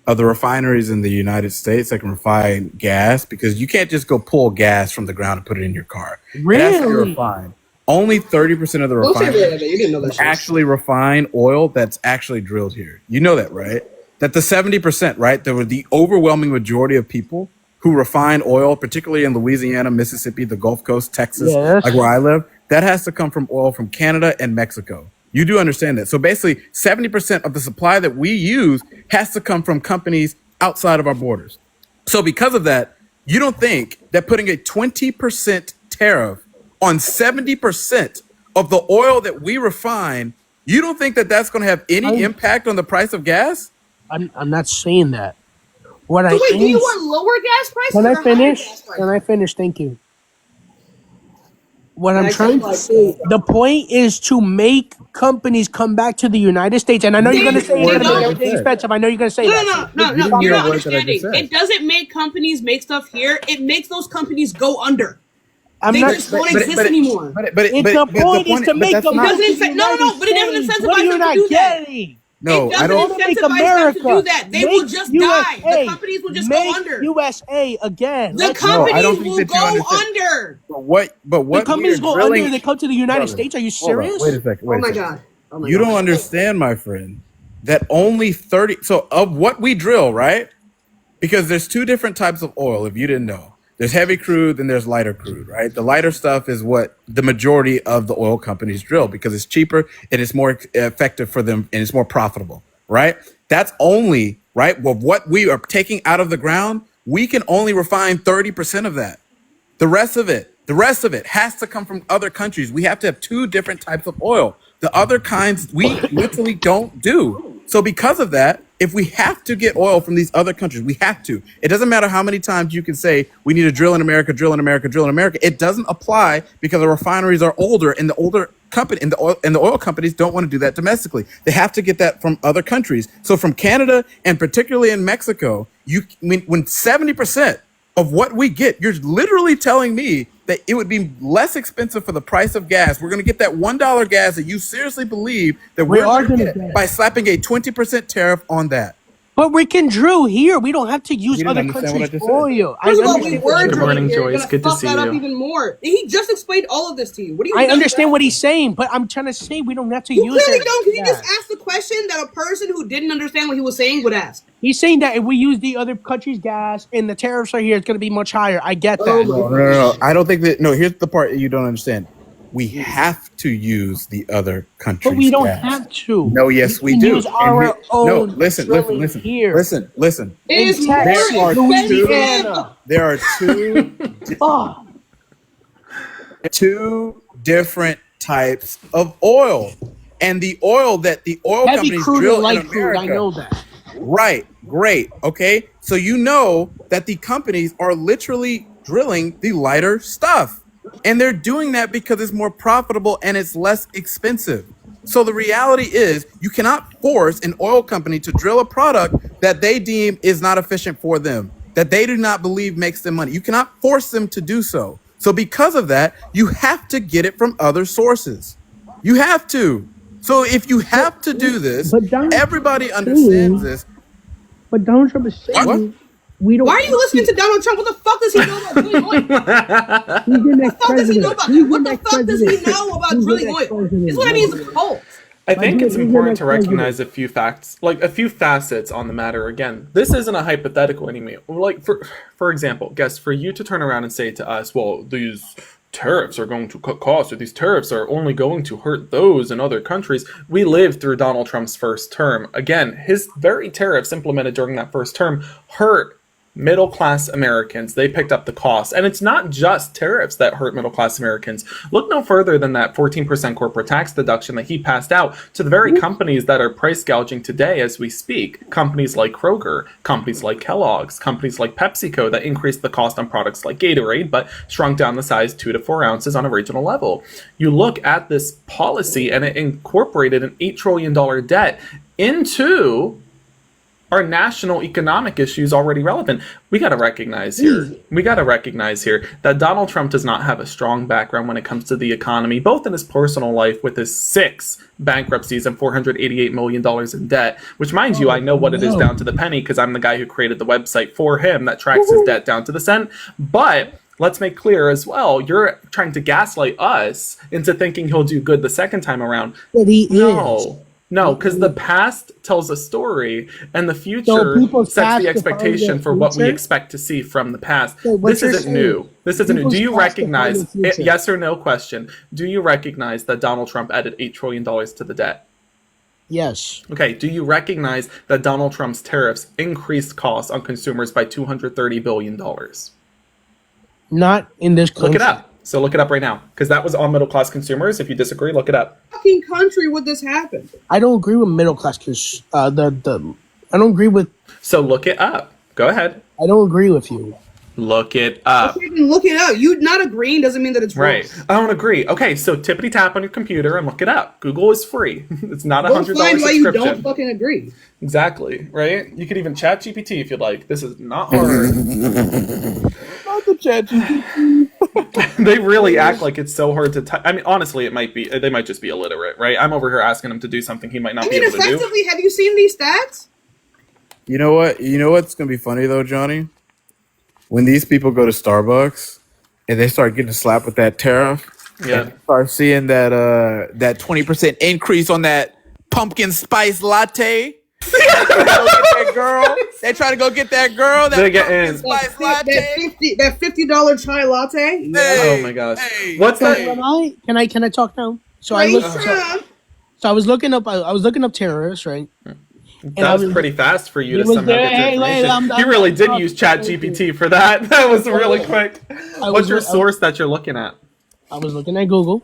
of the refineries in the United States that can refine gas, because you can't just go pull gas from the ground and put it in your car. It has to be Really? refined. Only 30% of the refineries You didn't know that shit. actually refine oil that's actually drilled here. You know that, right? That the 70%, right? There were the overwhelming majority of people who refine oil, particularly in Louisiana, Mississippi, the Gulf Coast, Texas, Yes. like where I live, that has to come from oil from Canada and Mexico. You do understand that. So basically, 70% of the supply that we use has to come from companies outside of our borders. So because of that, you don't think that putting a 20% tariff on 70% of the oil that we refine, you don't think that that's going to have any impact on the price of gas? I'm not saying that. What I So wait, do you am- want lower gas prices? Can or I higher finish? gas prices? Can I finish? Thank you. What I'm I trying to like say, the point is to make companies come back to the United States. And I know you're going to say it's They going to don't. make everything expensive. I know you're going to say No, that. no, no, You no, didn't no. hear You're a not word that I just understanding. said. It doesn't make companies make stuff here. It makes those companies go under. I'm They not. just don't exist anymore. The point is to make that's them not- come to the Doesn't say- no, United but it doesn't States. incentivize What are you them to not do that. getting? No, It I doesn't don't. Want to make incentivize them to America. do that. They will Make just USA. die. The companies will just go Make under. USA again. The Let's No, I companies don't think will that you go understand. under. But what the companies we go are drilling, under. They come to the United Brother, States. Are you hold on, serious? Wait a second. Oh Wait a my second. god. Oh my You god. don't understand, my friend, that only 30. So of what we drill, right? Because there's two different types of oil. If you didn't know, there's heavy crude and there's lighter crude, right? The lighter stuff is what the majority of the oil companies drill because it's cheaper and it's more effective for them and it's more profitable, right? That's only right. Well, what we are taking out of the ground, we can only refine 30% of that. The rest of it has to come from other countries. We have to have two different types of oil. The other kinds we literally don't do. So because of that, if we have to get oil from these other countries, we have to. It doesn't matter how many times you can say we need to drill in America, drill in America, drill in America. It doesn't apply because the refineries are older, and the older company and the oil companies don't want to do that domestically. They have to get that from other countries. So from Canada and particularly in Mexico, when 70% of what we get, you're literally telling me that it would be less expensive for the price of gas. We're going to get that $1 gas that you seriously believe that we're going to get by slapping a 20% tariff on that. But we can drill here. We don't have to use other countries' oil. First of all, we were Good morning, drilling here. Joyce. Good to Fuck see that up you. even more. He just explained all of this to you. What do you? I understand what he's saying, but I'm trying to say we don't have to You use clearly it. don't. Can you just ask the question that a person who didn't understand what he was saying would ask? He's saying that if we use the other countries' gas and the tariffs are here, it's going to be much higher. I get that. No. I don't think that. No, here's the part you don't understand. We have to use the other countries. But we don't gas. have to. No, yes, we can do. Use our own no, listen. here. Listen. It is Texas, more expensive. There are two different types of oil, and the oil that the oil Heavy companies crude drill and light in crude. America. I know that. Right, great, okay. So you know that the companies are literally drilling the lighter stuff, and they're doing that because it's more profitable and it's less expensive. So the reality is you cannot force an oil company to drill a product that they deem is not efficient for them, that they do not believe makes them money. You cannot force them to do so. So because of that, you have to get it from other sources. You have to. So if you have to do this, everybody understands this. But Donald Trump is saying What? we don't. Why are you listening to Donald Trump? What the fuck does he know about drilling oil? He's the next What the fuck does he know about? He's What the the next fuck does he president. know about He's the drilling next oil? president. This is what I mean. Is a cult. I think it's He's the important next to recognize a few facts, like a few facets on the matter. Again, this isn't a hypothetical anymore. Like, for example, guess for you to turn around and say to us, well, these tariffs are going to cut costs, or these tariffs are only going to hurt those in other countries. We lived through Donald Trump's first term. Again, his very tariffs implemented during that first term hurt middle-class Americans. They picked up the cost. And it's not just tariffs that hurt middle-class Americans. Look no further than that 14% corporate tax deduction that he passed out to the very companies that are price gouging today as we speak. Companies like Kroger, companies like Kellogg's, companies like PepsiCo that increased the cost on products like Gatorade, but shrunk down the size 2 to 4 ounces on a regional level. You look at this policy and it incorporated an $8 trillion debt into our national economic issues already relevant. We got to recognize here. That Donald Trump does not have a strong background when it comes to the economy, both in his personal life with his 6 bankruptcies and $488 million in debt, which, mind you, I know what it is down to the penny because I'm the guy who created the website for him that tracks his debt down to the cent. But let's make clear as well, you're trying to gaslight us into thinking he'll do good the second time around. But he is. No, because the past tells a story, and the future sets the expectation for what we expect to see from the past. This isn't new. Do you recognize, yes or no question, do you recognize that Donald Trump added $8 trillion to the debt? Yes. Okay, do you recognize that Donald Trump's tariffs increased costs on consumers by $230 billion? Not in this country. Look it up. So look it up right now, because that was all middle-class consumers. If you disagree, look it up. Fucking country would this happen? I don't agree with middle class because I don't agree with. So look it up. Go ahead. I don't agree with you. Look it up. Okay, then look it up. You not agreeing doesn't mean that it's wrong. Right. I don't agree. Okay, so tippity tap on your computer and look it up. Google is free. It's not a $100 Find why subscription. you don't fucking agree. Exactly. Right. You could even chat GPT if you'd like. This is not hard. Not the chat GPT. They really act like it's so hard to type. I mean, honestly, it might be. They might just be illiterate, right? I'm over here asking him to do something he might not be able to do. Effectively, have you seen these stats? You know what? You know what's gonna be funny though, Johnny? When these people go to Starbucks and they start getting slapped with that tariff, Yeah. and start seeing that that 20% increase on that pumpkin spice latte. They try to go get that girl. That They get pumpkin in. spice latte. That $50 chai latte. Oh my gosh. What's that? Can I talk now? So I was looking up. I was looking up terrorists, right? That was pretty fast for you to somehow get the Hey, information. You really did use Chat GPT for that. That was really quick. What's your source that you're looking at? I was looking at Google.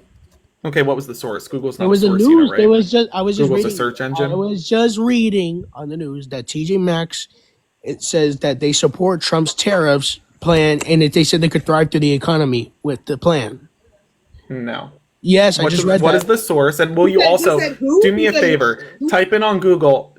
Okay, what was the source? Google's not It was a a source, news. right? It was just. I was just Google's a reading. search engine? I was just reading on the news that TJ Maxx. It says that they support Trump's tariffs plan, and they said they could thrive through the economy with the plan. No. Yes, I just read What that. is the source? And will you said- also he said who? do me He a said favor? who? Type in on Google.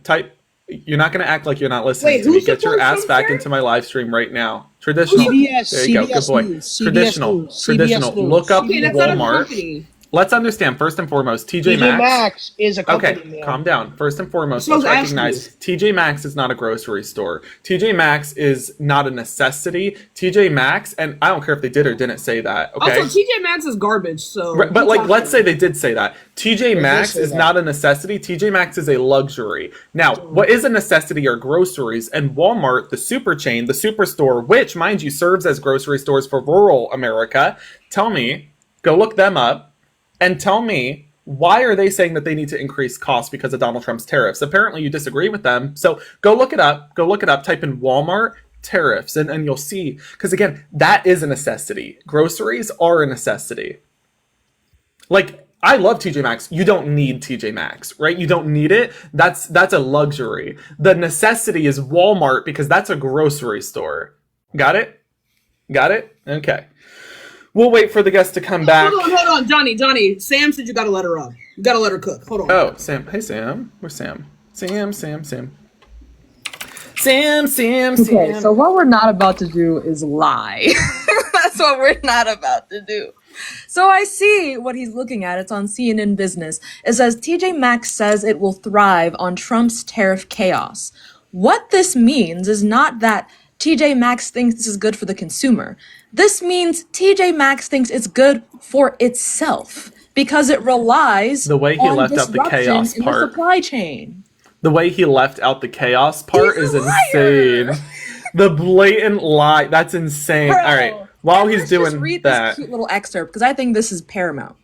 You're not going to act like you're not listening Wait, to who me. Get your supports ass Trump's back tariffs? into my live stream right now. Traditional. CBS, There you go. Good CBS boy. News, CBS Traditional. News, CBS Traditional. News. Look up Okay, that's not a Walmart. company. Let's understand first and foremost, TJ TJ Maxx. Maxx is a company. Okay, man. calm down. First and foremost, So let's is recognize TJ Maxx is not a grocery store. TJ Maxx is not a necessity. TJ Maxx, and I don't care if they did or didn't say that. Okay. Also, TJ Maxx is garbage. So, Right, but like, let's say they did say that. TJ Maxx say is that. not a necessity. TJ Maxx is a luxury. Now, what is a necessity are groceries, and Walmart, the super chain, the superstore, which, mind you, serves as grocery stores for rural America. Tell me, go look them up, and tell me, why are they saying that they need to increase costs because of Donald Trump's tariffs? Apparently, you disagree with them. So go look it up. Go look it up. Type in Walmart tariffs, and you'll see. Because again, that is a necessity. Groceries are a necessity. Like, I love TJ Maxx. You don't need TJ Maxx, right? You don't need it. That's a luxury. The necessity is Walmart because that's a grocery store. Got it? Got it? Okay. We'll wait for the guest to come back. hold on, Johnny. Sam said you gotta let her up. You gotta let her cook. Hold on. Oh, Sam. Hey, Sam. Where's Sam? Sam. Okay, so what we're not about to do is lie. That's what we're not about to do. So I see what he's looking at. It's on CNN Business. It says TJ Maxx says it will thrive on Trump's tariff chaos. What this means is not that TJ Maxx thinks this is good for the consumer. This means TJ Maxx thinks it's good for itself because it relies The way he on left out the disruption chaos in part. the supply chain. The way he left out the chaos part He's is a liar. insane. The blatant lie. That's insane. Bro, All right. While and he's let's just doing read that. this cute little excerpt because I think this is paramount.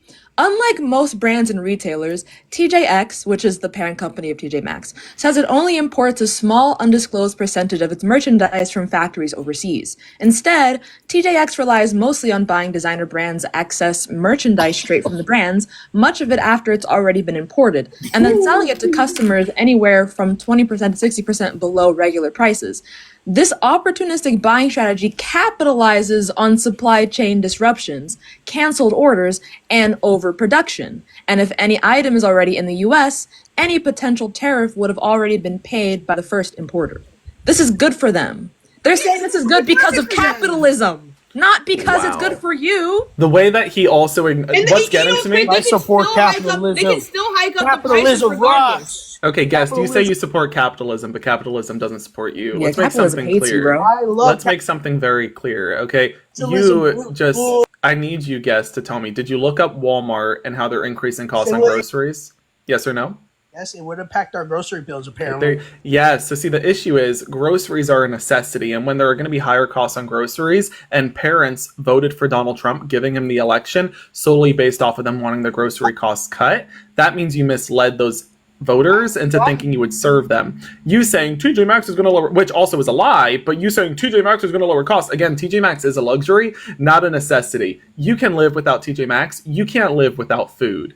Unlike most brands and retailers, TJX, which is the parent company of TJ Maxx, says it only imports a small, undisclosed percentage of its merchandise from factories overseas. Instead, TJX relies mostly on buying designer brands' excess merchandise straight from the brands, much of it after it's already been imported, and then selling it to customers anywhere from 20% to 60% below regular prices. This opportunistic buying strategy capitalizes on supply chain disruptions, canceled orders, and overproduction. And if any item is already in the US, any potential tariff would have already been paid by the first importer. This is good for them. They're saying this is good because of capitalism, not because it's Wow. good for you. The way that he also. And What's getting to me? I support They capitalism. can still hike up the Capitalism prices regardless. rocks. Okay, guest, you say Capitalism. you support capitalism, but capitalism doesn't support you. Yeah, Let's make capitalism something hates you, clear. bro. I love Let's make something very clear, okay? Capitalism. I need you guys to tell me, did you look up Walmart and how they're increasing costs on Say what? groceries? Yes or no? Yes, it would impact our grocery bills apparently. Yes. So see, the issue is groceries are a necessity, and when there are going to be higher costs on groceries, and parents voted for Donald Trump, giving him the election solely based off of them wanting their grocery costs cut, that means you misled those voters into thinking you would serve them. You saying TJ Maxx is going to lower, which also is a lie, but you saying TJ Maxx is going to lower costs. Again, TJ Maxx is a luxury, not a necessity. You can live without TJ Maxx. You can't live without food.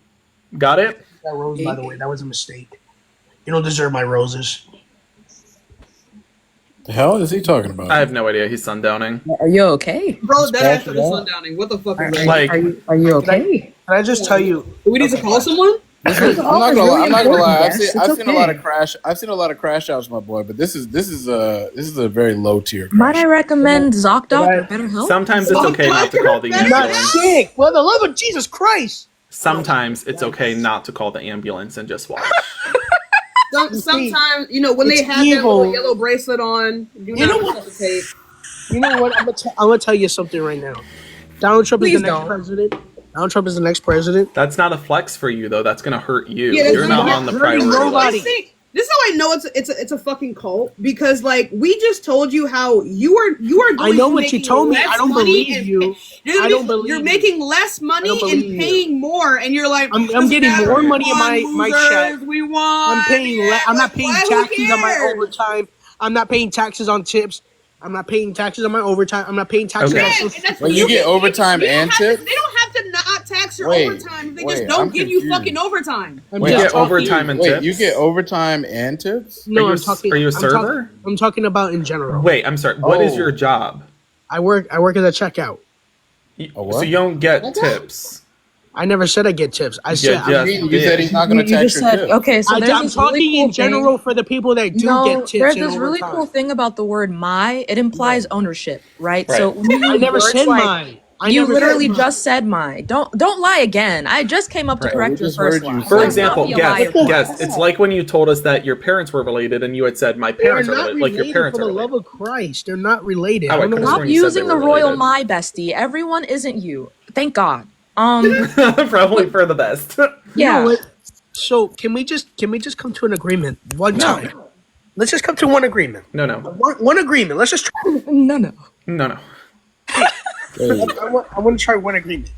Got it? That rose, by the way, that was a mistake. You don't deserve my roses. The hell is he talking about? I have no idea. He's sundowning. Are you okay? Bro, that Scratch after it the out. sundowning. What the fuck is that? Like, Are you okay? Can I just tell you? Do we need to call someone? I'm not gonna lie. I'm not gonna lie. I've Yes, seen it's a lot okay. of crash. I've seen a lot of crash outs, my boy. But this is a very low tier. Might I recommend ZocDoc Right. or BetterHelp? Sometimes it's okay not to call the I'm not ambulance. sick. For the love of Jesus Christ. Sometimes it's okay not to call the ambulance and just watch. Sometimes, when they it's have that evil. little yellow bracelet on, do You know not what? hesitate. You know what? I'm gonna tell you something right now. Donald Trump Please is the next don't. president. Donald Trump is the next president. That's not a flex for you, though. That's going to hurt you. Yeah, that's You're not not on the hurting priority nobody. list. See, this is how I know it's a fucking cult because we just told you how you are going I know to what you making told me. less I don't money believe and- you. You're I don't believe you're you. making less money I don't and believe you. paying more, and you're like, I'm "Doesn't getting matter, more we money in won, my losers, check. We won. I'm paying. I'm not paying Who taxes on my cares? overtime. I'm not paying taxes on tips. I'm not paying taxes on my overtime. I'm not paying taxes Okay. on Yeah, social. and that's- Well, you get overtime they don't and have to- tips? They don't have to not tax extra Wait, overtime if they wait, just don't I'm give you confused. fucking overtime? I'm You just get talking- overtime and Wait, tips. you get overtime and tips? No, Are you I'm talking. are you a I'm talking- server? I'm talking about in general. Wait, I'm sorry. What is Oh. your job? I work as a checkout. A what? So you don't get tips. I never said I get tips. I said just- You said he's not going to You tax just your said tips. okay. So there's I'm this really talking cool in general thing. for the people that do No, get tips. there's and this really overtime. cool thing about the word "my." It implies ownership, right? So Right. when you I use never words said like- mine. I You never literally said just said "my." Don't lie again. I just came up to Right. correct We your just first heard you lie. say For that. example, Don't be a liar. guest, it's like when you told us that your parents were related and you had said, my They're parents are not related. related Like your parents for are the related. love of Christ. They're not related. Oh, I don't know I could've why- Stop sworn you said using they the were royal related. "my," bestie. Everyone isn't you. Thank God. Probably for the best. You know Yeah. what? So can we just come to an agreement one time? Let's just come to one agreement. No. One agreement. Let's just try. No. No. I want to try one agreement.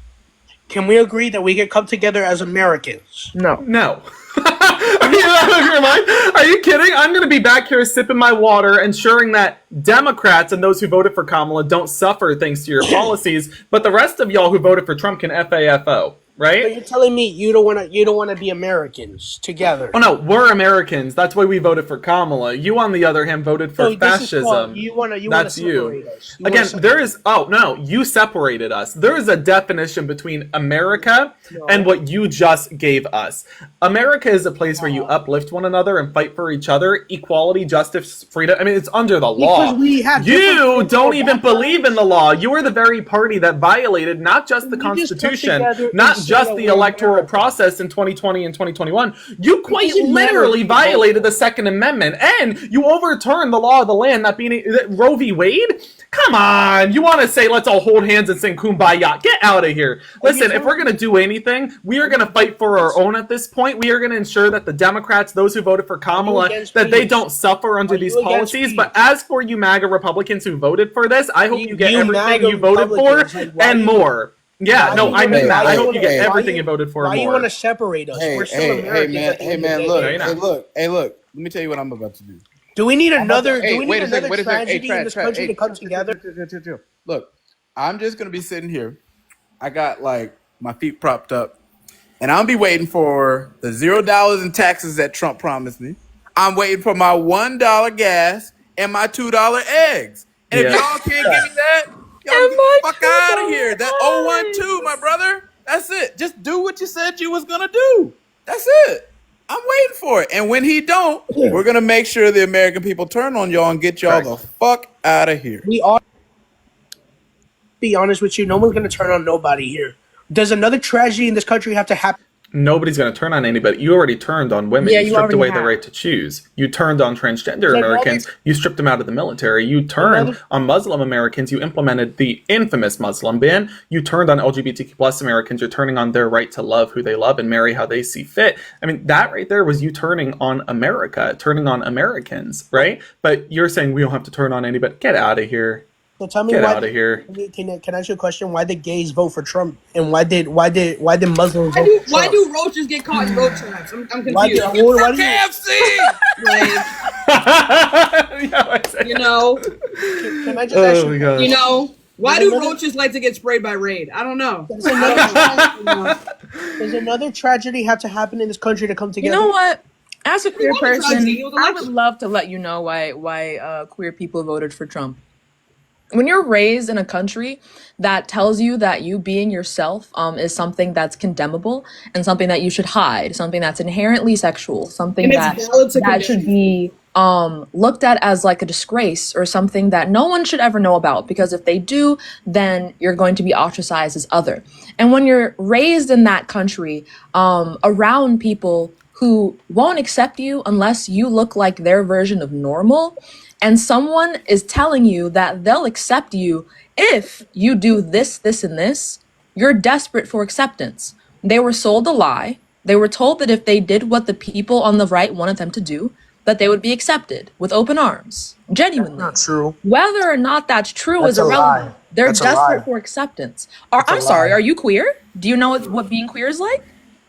Can we agree that we can come together as Americans? No. No. Are you out of your mind? Are you kidding? I'm going to be back here sipping my water, ensuring that Democrats and those who voted for Kamala don't suffer thanks to your policies, but the rest of y'all who voted for Trump can FAFO, But right? you're telling me you don't want to be Americans together. Oh no, we're Americans. That's why we voted for Kamala. You, on the other hand, voted for So this is called- fascism. you want to That's separate you. us. You wanna Again, separate there is. Oh no, you separated us. There is a definition between America and what you just gave us. America is a place where you uplift one another and fight for each other, equality, justice, freedom. I mean, it's under the law. Because we have You different don't political even believe in the law. You are the very party that violated not just the We just come Constitution, together not and just say the that we're electoral America. process in 2020 and 2021. You quite doesn't matter literally if you vote. violated the Second Amendment, and you overturned the law of the land, that being that Roe v. Wade. Come on, you want to say let's all hold hands and sing Kumbaya? Get out of here! Listen, if we're gonna do anything, we are gonna fight for our own. At this point, we are gonna ensure that the Democrats, those who voted for Kamala, against that they peace? don't suffer under Are these you against policies. peace? But as for you MAGA Republicans who voted for this, I hope you get You everything MAGA you voted for Republicans, like, why and you- more. Yeah, why no, you I wanna- mean that. why I you hope wanna- you get why everything you- you voted for Why and you more. want to separate us? We're still Americans. at the end of the day. No, you're not. look. Let me tell you what I'm about to do. Do we need another? Hey, Do we wait need a second, another wait a second. tragedy Hey, in this Trad, country hey, to come together? Look, I'm just gonna be sitting here. I got like my feet propped up, and I'll be waiting for the $0 in taxes that Trump promised me. I'm waiting for my $1 gas and my $2 eggs. And if Yeah. y'all can't give me that, y'all And get my the fuck out of $2 here. That 012, my brother. That's it. Just do what you said you was gonna do. That's it. I'm waiting for it. And when he don't, we're gonna make sure the American people turn on y'all and get y'all Correct. the fuck out of here. We are. Be honest with you, no one's going to turn on nobody here. Does another tragedy in this country have to happen? Nobody's going to turn on anybody. You already turned on women. Yeah, you you stripped already away the have. right to choose. You turned on transgender Another- Americans. You stripped them out of the military. You turned Another- on Muslim Americans. You implemented the infamous Muslim ban. You turned on LGBTQ plus Americans. You're turning on their right to love who they love and marry how they see fit. I mean, that right there was you turning on America, turning on Americans, right? But you're saying we don't have to turn on anybody. Get out of here. So tell me Get why. out of here. Can I ask you a question? Why did gays vote for Trump, and why did Muslims Why vote do, for why Trump? do roaches get caught in road traps? I'm Why confused. do, why do you, KFC! Like, Yeah, I said- you know, can I just ask Oh my you? god. you know. Why There's do another- roaches like to get sprayed by Raid? I don't know. Does another, does another tragedy have to happen in this country to come You together? know what? As a queer want a person, tragedy. It was I would election. love to let you know why queer people voted for Trump. When you're raised in a country that tells you that you being yourself is something that's condemnable and something that you should hide, something that's inherently sexual, something And it's that valid to that should condemn. be looked at as like a disgrace or something that no one should ever know about, because if they do, then you're going to be ostracized as other. And when you're raised in that country around people who won't accept you unless you look like their version of normal, and someone is telling you that they'll accept you if you do this, this, and this, you're desperate for acceptance. They were sold a lie. They were told that if they did what the people on the right wanted them to do, that they would be accepted with open arms, genuinely. Not true. Whether or not that's true That's is a irrelevant. lie. They're That's a desperate lie. for acceptance. a I'm sorry, lie. are you queer? Do you know what being queer is like?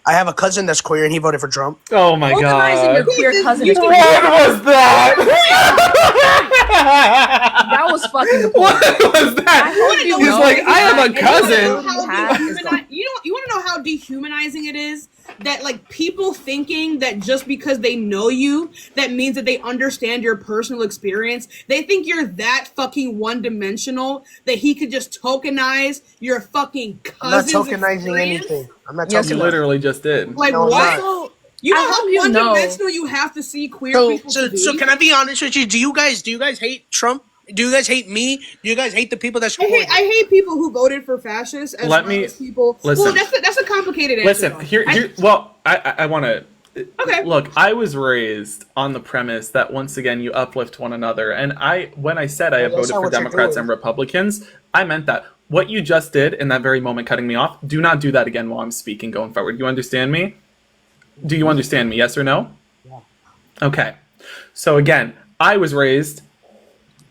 I have a cousin that's queer and he voted for Trump. Oh my Organizing your god. queer cousin is What was that? that was fucking the point. What was that? I hope you He's know like, I have a that cousin. anyone who has is gone. You want to know how dehumanizing it is that like people thinking that just because they know you, that means that they understand your personal experience. They think you're that fucking one-dimensional that he could just tokenize your fucking cousin's I'm not tokenizing experience. anything. I'm not Yes, You tokenizing. literally just did. Like No, I'm what? not. You know I how hope you know. one-dimensional you have to see queer people to be? So can I be honest with you? Do you guys hate Trump? Do you guys hate me? Do you guys hate the people that support him? I hate people who voted for fascists as Let well me- as people. listen. Well, that's a complicated answer. Listen, though. here. Well, I want to. Okay. Look, I was raised on the premise that once again you uplift one another, and when I said I have that's voted not for what you're Democrats doing. and Republicans, I meant that. What you just did in that very moment, cutting me off, do not do that again while I'm speaking going forward. You understand me? Do you understand me? Yes or no? Yeah. Okay. So again, I was raised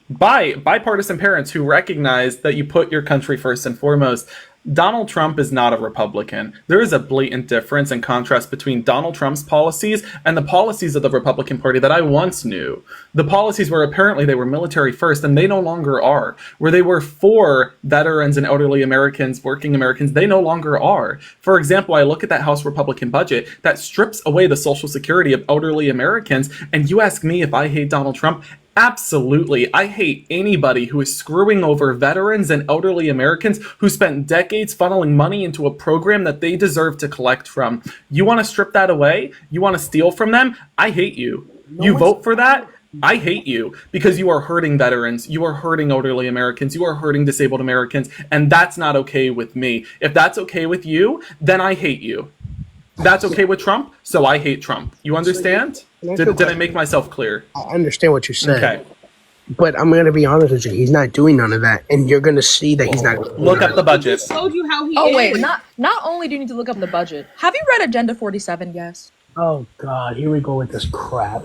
by bipartisan parents who recognize that you put your country first and foremost. Donald Trump is not a Republican. There is a blatant difference and contrast between Donald Trump's policies and the policies of the Republican Party that I once knew. The policies where apparently they were military first, and they no longer are. Where they were for veterans and elderly Americans, working Americans, they no longer are. For example, I look at that House Republican budget that strips away the Social Security of elderly Americans, and you ask me if I hate Donald Trump? Absolutely. I hate anybody who is screwing over veterans and elderly Americans who spent decades funneling money into a program that they deserve to collect from. You want to strip that away? You want to steal from them? I hate you. You vote for that? I hate you because you are hurting veterans, you are hurting elderly Americans, you are hurting disabled Americans, and that's not okay with me. If that's okay with you, then I hate you. That's okay with Trump, so I hate Trump. You understand? Did I make myself clear? I understand what you're saying. Okay. But I'm going to be honest with you. He's not doing none of that. And you're going to see that he's not. Look up the budget. I showed you how he Oh is. wait, not only do you need to look up the budget. Have you read Agenda 47? Yes. Oh, God. Here we go with this crap.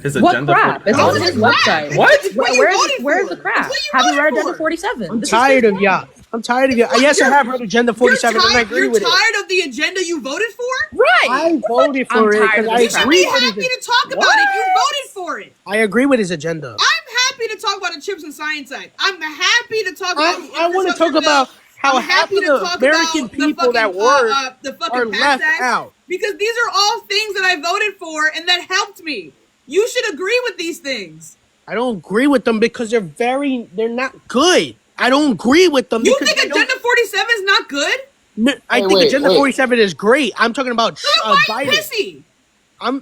His What agenda. crap? It's on his website. What? It's what you voted Where's for. the crap? It's what you Have you voted read for. Agenda 47? I'm This is tired of straightforward. y'all. I'm tired of y'all. Yes, I have heard Agenda 47, and I agree with You're it. tired of the agenda you voted for? Right. I voted I'm for it tired because of I this You should agree be with happy his. to talk about it. You voted for it. I agree with his agenda. I'm happy to talk about the Chips and Science Act. I'm happy to talk about the I want to infrastructure talk about bill. how I'm half happy of to the talk American about people the that fucking, work the fucking are PACT left Act, out. because these are all things that I voted for and that helped me. You should agree with these things. I don't agree with them because they're not good. I don't agree with them. You because think they don't- Agenda 47 is not good? No, I think Agenda 47 is great. I'm talking about So then why are you Biden. pissy?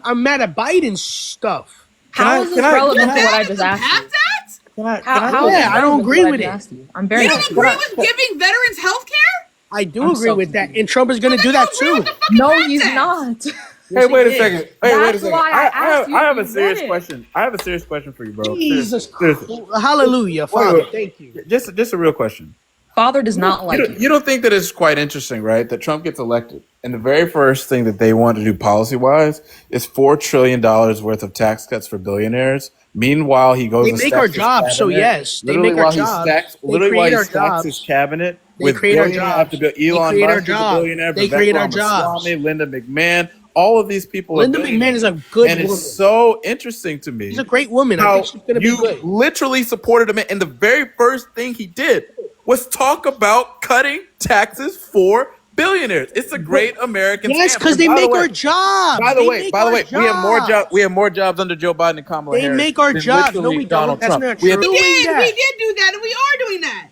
I'm mad at Biden's stuff. How is this can I- relevant You're to what mad I at just the asked you? PACT Act? How is Yeah, this I don't relevant to agree what I with just it. asked you? I'm very You don't confused. agree with giving veterans health care? I do I'm agree so with that, confused. and Trump is going to do that too. No, he's not. Hey, wait a is. second. Hey, wait a That's second. why I asked you I have if a you serious voted. question. I have a serious question for you, bro. Jesus Seriously. Christ. Hallelujah, Father. wait. Thank you. Just a real question. Father does not like you. You don't think that it's quite interesting, right? That Trump gets elected, and the very first thing that they want to do policy-wise is $4 trillion worth of tax cuts for billionaires. Meanwhile, he goes. They and make stacks our his jobs, so cabinet. yes, they Literally make our while jobs. he stacks, They literally while create he our stacks his jobs. cabinet They with create our billionaire jobs. after Elon create our Musk is a jobs. billionaire. They Vivek create our Ramaswamy, jobs. Linda McMahon. All of these people. Linda are billionaires. McMahon is a good and woman. it's so interesting to me. She's a great woman. I How think she's going to be you good. literally supported him, and the very first thing he did was talk about cutting taxes for billionaires. It's a great American. Yes, scam. because And they by the make way- our jobs. By the They way, make by the our way, we have more jobs. jobs. We have more jobs under Joe Biden and Kamala They Harris. make our than jobs. No, literally we Donald don't. That's Trump. not We have true. We Doing did. that. We did do that, and we are doing that.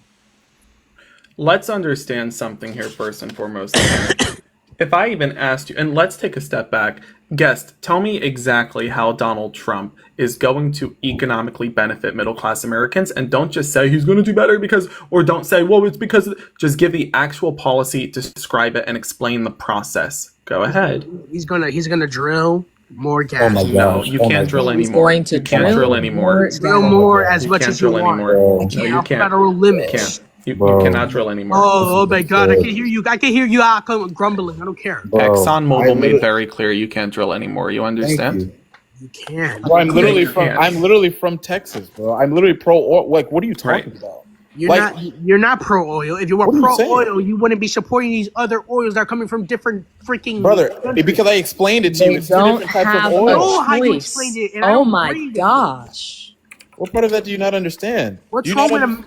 Let's understand something here first and foremost. If I even asked you, and let's take a step back, guest, tell me exactly how Donald Trump is going to economically benefit middle class Americans, and don't just say he's going to do better because, or don't say, well, it's because. Just give the actual policy, describe it, and explain the process. Go ahead. He's gonna drill more gas. my No, gosh. you Oh can't my drill God. He's anymore. going to You can't drill anymore. Drill more as You much can't as you drill want. anymore. I can't. No, you Off can't. federal You limits. can't. You Bro. cannot drill anymore. Oh my God! I can hear you. I can hear you grumbling. I don't care. ExxonMobil made very clear you can't drill anymore. You understand? you. You can. Bro, I'm literally You from. can't. I'm literally from Texas, bro. I'm literally pro oil. Like, what are you talking Right. about? You're Like- not. You're not pro oil. If you were What are you pro saying? oil, you wouldn't be supporting these other oils that are coming from different freaking Brother, countries. because I explained it to you. They It's two don't different types have of a oil. know how you choice. explained it, and I Oh don't my agree with gosh. What part of that do you not understand? What's Do you wrong not with un- him?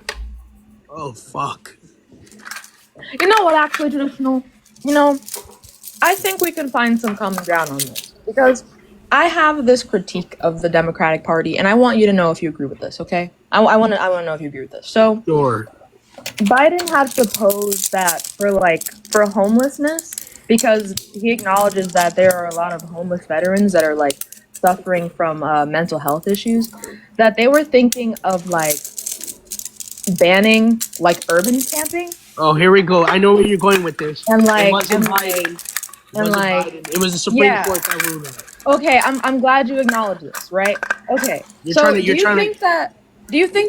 Oh fuck! You know what, actually, traditional? You know, I think we can find some common ground on this because I have this critique of the Democratic Party, and I want you to know if you agree with this. Okay, I want to know if you agree with this. So Sure. Biden had proposed that for homelessness because he acknowledges that there are a lot of homeless veterans that are like suffering from mental health issues. That they were thinking of like banning like urban camping Oh, here we go. I know where you're going with this. and like it wasn't and like Biden. It and wasn't like Biden. It was the Supreme yeah. Court that ruled it. Okay, I'm glad you acknowledge this, right? Okay. You're So trying to- do you're you trying to- think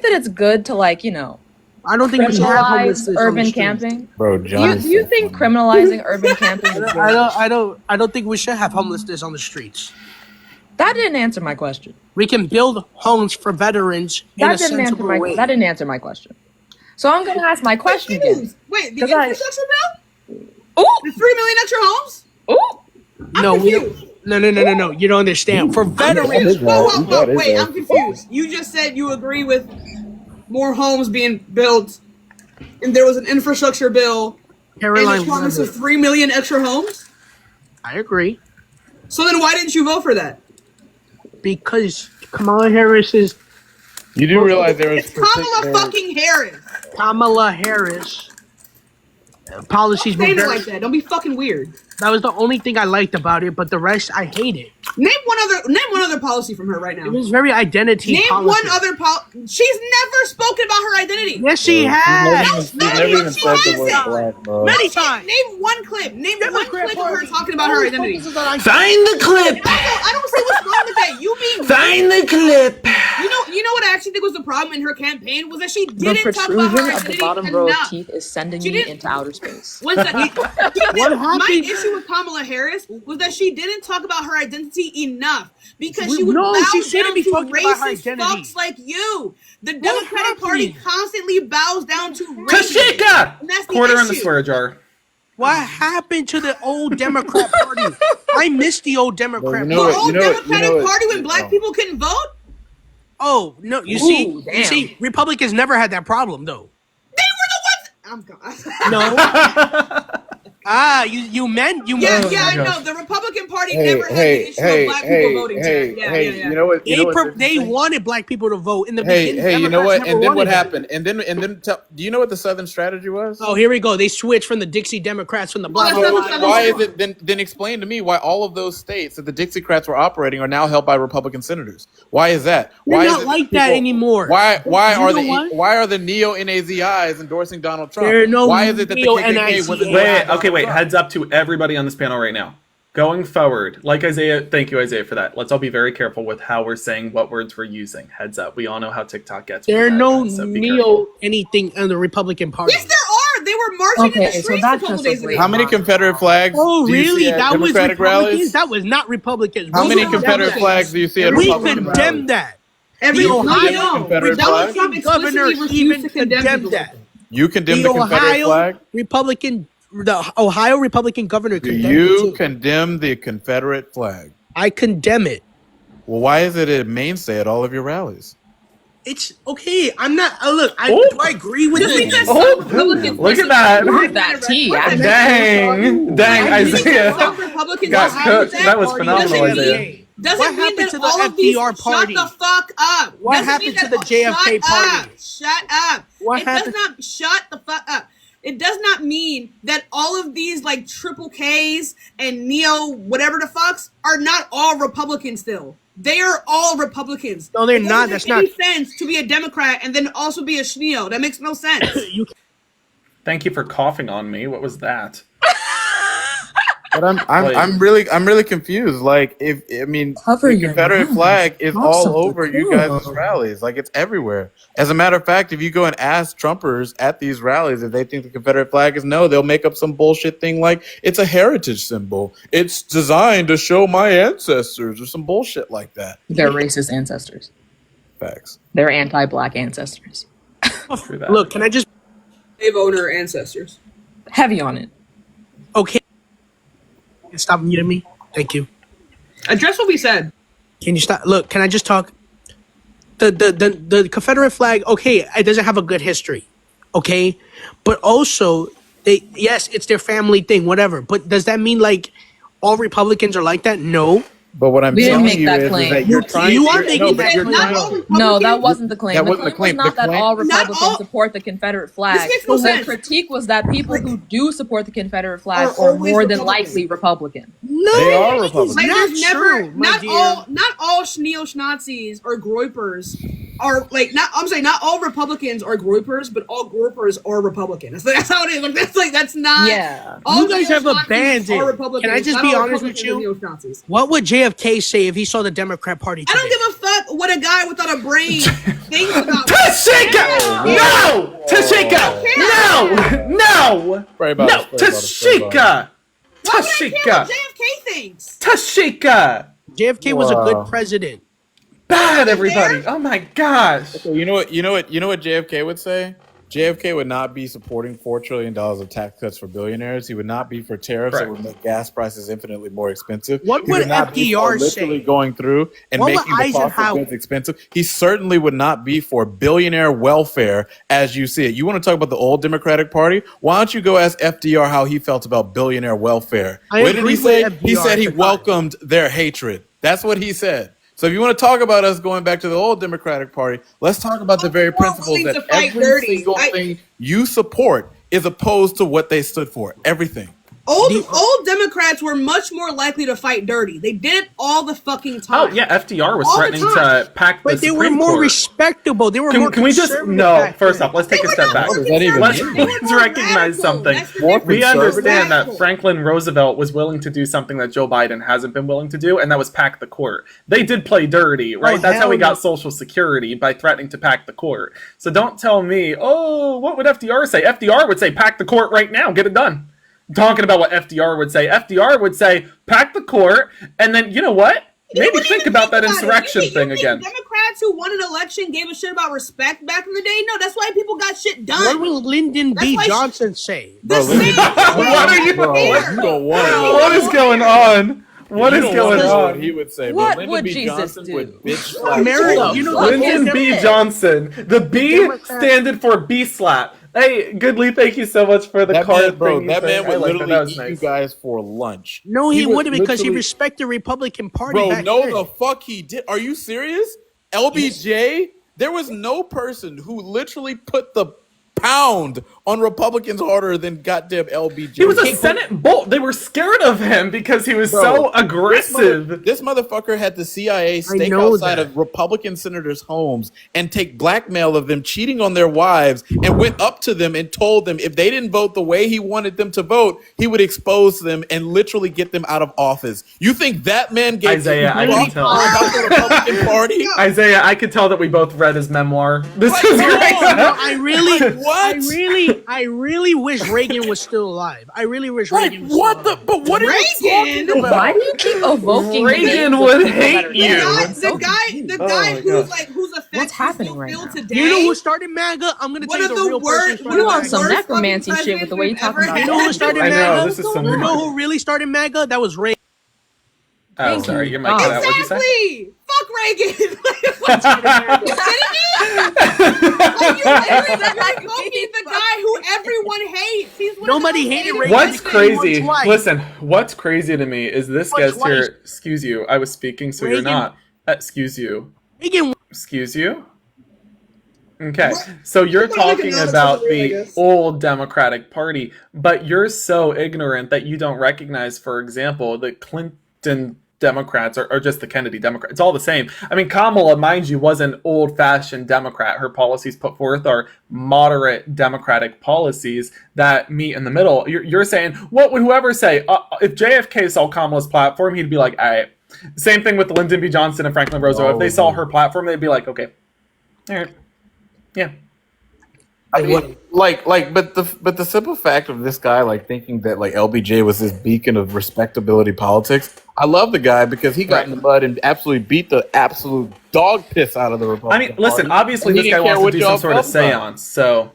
that it's good to like, you know, I don't think we should have criminalize homelessness on the urban streets. camping? Bro, Do you think criminalizing urban camping is good? I don't think we should have homelessness on the streets. That didn't answer my question. We can build homes for veterans in a sensible way. That didn't answer my question. So I'm gonna ask my question again. Wait, the 'Cause I- infrastructure bill? Ooh, The 3 million extra homes? ooh. No, confused. no. You don't understand. For I'm veterans, confused. Whoa, That is wait, that. I'm confused. You just said you agree with more homes being built, and there was an infrastructure bill, and Caroline, it promised us 3 million extra homes? I agree. So then why didn't you vote for that? Because Kamala Harris is You do realize there was It's Kamala fucking Harris. Kamala Harris. Policies were Say it very, like that. Don't be fucking weird. that was the only thing I liked about it, but the rest I hated. Name one other policy from her right now. It was very identity Name policy. one other She's never spoken about her identity. Yes, she has. You've never even said the word black, bro. Many times. Name one clip. Name one Democrat clip of her Party talking about her always identity. focuses on Find the clip. I don't see what's wrong with that. You being Find the clip. You know what I actually think was the problem in her campaign was that she The didn't talk about her protrusion of identity the bottom row of enough. teeth is sending She me didn't- into outer space. One second. What My happened? issue with Kamala Harris was that she didn't talk about her identity enough because she No, would bow she shouldn't down be to talking about her racist identity. fucks like you. The Democratic Party happened? constantly bows down to racists. Tashika! And that's the Quarter in the issue. swear jar. What happened to the old Democrat Party? I miss the old Democrat No, The you Party. old know what- Democratic what- Party when black people couldn't vote? Oh no! You see, Republicans never had that problem though. They were the ones. I'm gone. No. You meant. Yeah, I gosh. know. The Republican Party Hey, never had the issue of black people voting. Jared. Yeah. You know what? You know what's They interesting? wanted black people to vote in the Hey, beginning. you know what? Democrats And never then what wanted that. happened? And then do you know what the Southern strategy was? Oh, here we go. They switched from the Dixie Democrats from the black. that's not So the why Southern is it then explain to me why all of those states that the Dixiecrats were operating are now held by Republican senators? Why is that? They're Why not is it like that anymore. Why You are know the neo NAZIs endorsing Donald Trump? There are no Why is it that the KKK wasn't Wait, heads up to everybody on this panel right now. Going forward, like Isaiah, thank you, Isaiah, for that. Let's all be very careful with how we're saying what words we're using. Heads up. We all know how TikTok gets. with There are that, no so be neo careful. anything in the Republican Party. Yes, there are. They were marching in Okay, the so streets that's a couple just a days ago. great- How many Confederate flags? Oh, do you really? see at That was Democratic Republicans? rallies? That was not Republicans. How We many condemn Confederate that. flags do you see at We Republican condemn rallies? that. Every The Ohio Confederate Donald flag? Trump explicitly Governor refused even to condemn condemned people. that. You condemn The the Confederate Ohio flag? Republican, the Ohio Republican governor Do condemned it you too. condemn the Confederate flag? I condemn it. Well, why is it a mainstay at all of your rallies? It's okay. I'm not. Look, Oh. do I agree with Just it? because Oh, some Republicans look at that. Look at that tea. Dang, Isaiah. Some Republicans Got don't cooked. have That was party phenomenal, doesn't Isaiah. mean- Doesn't What mean happened that to the all of these FDR party? Shut the fuck up. What Doesn't happened mean to that- the JFK shut party? Up. Shut up. What it happened- does not shut the fuck up. It does not mean that all of these like triple Ks and neo whatever the fucks are not all Republicans still. They are all Republicans. No, they're It doesn't not. make That's any not- sense to be a Democrat and then also be a schneo. That makes no sense. You Thank you for coughing on me. What was that? But Like- I'm really confused. Like Cover the your Confederate mouth. flag is Talk all something over you cool. guys' rallies. Like it's everywhere. As a matter of fact, if you go and ask Trumpers at these rallies if they think the Confederate flag is no, they'll make up some bullshit thing like it's a heritage symbol. It's designed to show my ancestors or some bullshit like that. They're racist ancestors. Facts. They're anti-black ancestors. True that. look. Can I just? Slave owner ancestors. Heavy on it. Okay. Stop muting me. Thank you. Address what we said. Can you stop? Look, can I just talk? The Confederate flag, okay, it doesn't have a good history, okay? But also, Yes, it's their family thing, whatever. But does that mean like all Republicans are like that? No. But what I'm We didn't telling make you that is claim. that you're trying. You are you're- making no, that but you're claim. Not trying. all No, Republicans. that wasn't the claim. That The wasn't the claim was claim. not The that claim- all Not Republicans all- support the Confederate flag. This makes no The sense. critique was that people who do support the Confederate flag Are are always more than Republican. likely Republican. No, They are it's Republicans. Like, not there's never, true, my dear. not all neo-Nazis or groypers are like not all Republicans are groypers, but all groypers are Republican. That's how it is. That's not. Yeah. All You guys have neo-Nazis abandoned. are Republicans. Can I just Not be all honest with Republicans you? are neo-Nazis. What would JFK say if he saw the Democrat Party I today? don't give a fuck what a guy without a brain thinks about. Tashika! No! Tashika! No! No! Pray about No! it, pray about it, pray about Tashika! Why would I care Tashika! what JFK thinks? Tashika! JFK was a Wow. good president. Bad, everybody! Oh my gosh! So you know what JFK would say? JFK would not be supporting $4 trillion of tax cuts for billionaires. He would not be for tariffs that Correct. would make gas prices infinitely more expensive. What He would not be FDR for literally say? going through and What would making the cost of Eisenhower- goods expensive. He certainly would not be for billionaire welfare as you see it. You want to talk about the old Democratic Party? Why don't you go ask FDR how he felt about billionaire welfare? I What did agree he say? with He FDR said at he the time. welcomed their hatred. That's what he said. So if you want to talk about us going back to the old Democratic Party, let's talk about the very I'm more principles willing that to fight every dirty. single thing you support is opposed to what they stood for. Everything. Old Democrats were much more likely to fight dirty. They did it all the fucking time. Oh yeah, FDR was All the threatening time. to pack the But they were Supreme more Court. respectable. They were more Can we just conservative no? back First then. off, let's take a They were step not back. What does that even Let's mean? They were more recognize radical. something. That's the More difference. We understand that Radical. Franklin Roosevelt was willing to do something that Joe Biden hasn't been willing to do, and that was pack the court. They did play dirty, right? That's how hell we got no. Social Security, by threatening to pack the court. So don't tell me, oh, what would FDR say? FDR would say, pack the court right now, get it done. Talking about what FDR would say. FDR would say, pack the court, and then, you know what? You Maybe wouldn't think even about that it. insurrection You thing think again. Democrats who won an election gave a shit about respect back in the day? No, that's why people got shit done. What will Lyndon That's B. why Johnson say? The same What are you- Bro, You don't want to know. What is going on? What You is don't going wanna know what on? he would say. What but Lyndon would B. Jesus Johnson do? would bitch slap America, you know the Lyndon whole B. Democrat. Johnson. The B Democrat. standed for B slap. Hey, Goodly, thank you so much for the That card. man, bro, thingy that thing. man I would like literally that. That was eat nice. you guys for lunch. No, he would wouldn't because he literally- respected the Republican Party Bro, back no, then. the fuck he did. Are you serious? LBJ? There was no person who literally put the pound on Republicans harder than goddamn LBJ. He was a Senate bolt. They were scared of him because he was Bro, so aggressive. This motherfucker had the CIA stake know outside that. of Republican senators' homes and take blackmail of them cheating on their wives and went up to them and told them if they didn't vote the way he wanted them to vote, he would expose them and literally get them out of office. You think that man gave Isaiah, I can fuck tell. about the Republican Party? Isaiah, I could tell that we both read his memoir. This is No, great. no, What? I really wish Reagan was still alive. I really wish Like, Reagan was what still the? But what are you Reagan? talking about? Why do you keep evoking Reagan names of would people hate that are you. dead? The Oh guy my who's God. whose effects happening still right feel now? today. You know who started MAGA? I'm gonna One tell you of the the real worst- person who started You on MAGA. some worst necromancy fucking shit with the way you presidents talking we've about You know that. who started I know, MAGA? this is some- You know who really started MAGA? That was Reagan. Oh, Thank sorry, you. your mic cut out. What'd you say? Exactly. Fuck Reagan. What, you kidding me? Like, you're invoking the guy who everyone hates. He's one of the Nobody most hated hated Reagan. What's because he won crazy? twice. Listen, what's crazy to me is this Won guy's twice. here. Excuse you. I was speaking, so you're Reagan- not. Excuse you. Reagan. Excuse you. Okay, so you're People are talking looking at about us over here, I the guess. old Democratic Party, but you're so ignorant that you don't recognize, for example, the Clinton Democrats or just the Kennedy Democrats. It's all the same. I mean, Kamala, mind you, was an old-fashioned Democrat. Her policies put forth are moderate Democratic policies that meet in the middle. You're saying, what would whoever say? If JFK saw Kamala's platform, he'd be like, all right. Same thing with Lyndon B. Johnson and Franklin Roosevelt. If they saw her platform, they'd be like, okay, all right. Yeah. I mean, but the simple fact of this guy thinking that LBJ was this beacon of respectability politics. I love the guy because he got in the mud and absolutely beat the absolute dog piss out of the I Republican mean, listen, Party. obviously And he this guy didn't care wants to what do y'all some sort of felt about it. seance, so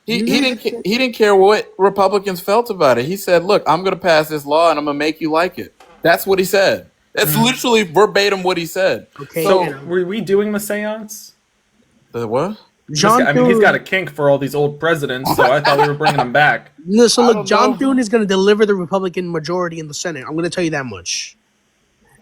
He didn't care what Republicans felt about it. He said, "Look, I'm going to pass this law and I'm going to make you like it." That's what he said. That's literally verbatim what he said. Okay. so were we doing the seance? The what? John I mean, he's Thune. got a kink for all these old presidents, so I thought we were bringing him back. No, so I look, don't John know. Thune is going to deliver the Republican majority in the Senate. I'm going to tell you that much.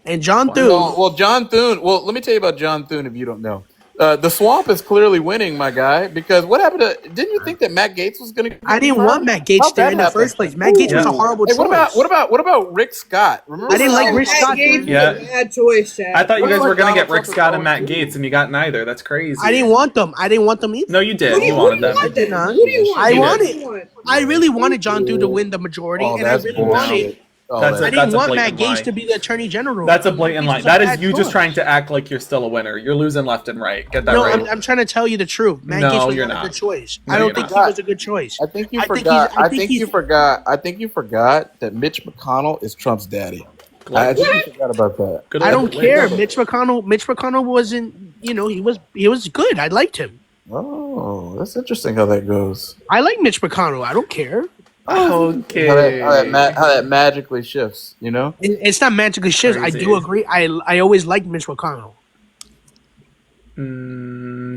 And John Thune, Well, John Thune. Well, let me tell you about John Thune if you don't know. The swamp is clearly winning, my guy. Because what happened to? Didn't you think that Matt Gaetz was going to? I didn't want Matt Gaetz there in the first place. Matt Gaetz was a horrible choice. What about Rick Scott? Remember? I didn't like Rick Matt Scott. Gaetz Yeah. was a bad choice, Chad. I thought you guys were going to get Donald Rick Trump Scott is and Matt going to. Gaetz, and you got neither. That's crazy. I didn't want them. I didn't want them either. No, you did. Who do You you wanted them. want then? not. Who do you want? I You wanted. I really wanted John Thune to win the majority, Oh, and I that's really bullshit. wanted. Oh, That's I a didn't want blatant Matt Gaetz lie. to be the attorney general. That's a blatant lie. Gaetz was That is bad you just choice. trying to act like you're still a winner. You're losing left and right. Get that No, right. I'm trying to tell you the truth. Matt No, Gaetz was you're not a not. good choice. No, I don't you're think not. he was a good choice. I think you I think forgot. he's- I I think think he's- you forgot. I think you forgot that Mitch McConnell is Trump's daddy. I think you forgot about that. Good I old don't way. care. Mitch McConnell wasn't. You know, he was good. I liked him. Oh, that's interesting how that goes. I like Mitch McConnell. I don't care. Okay. How that magically shifts, you know? It's not magically shifts. I Crazy. do agree. I always liked Mitch McConnell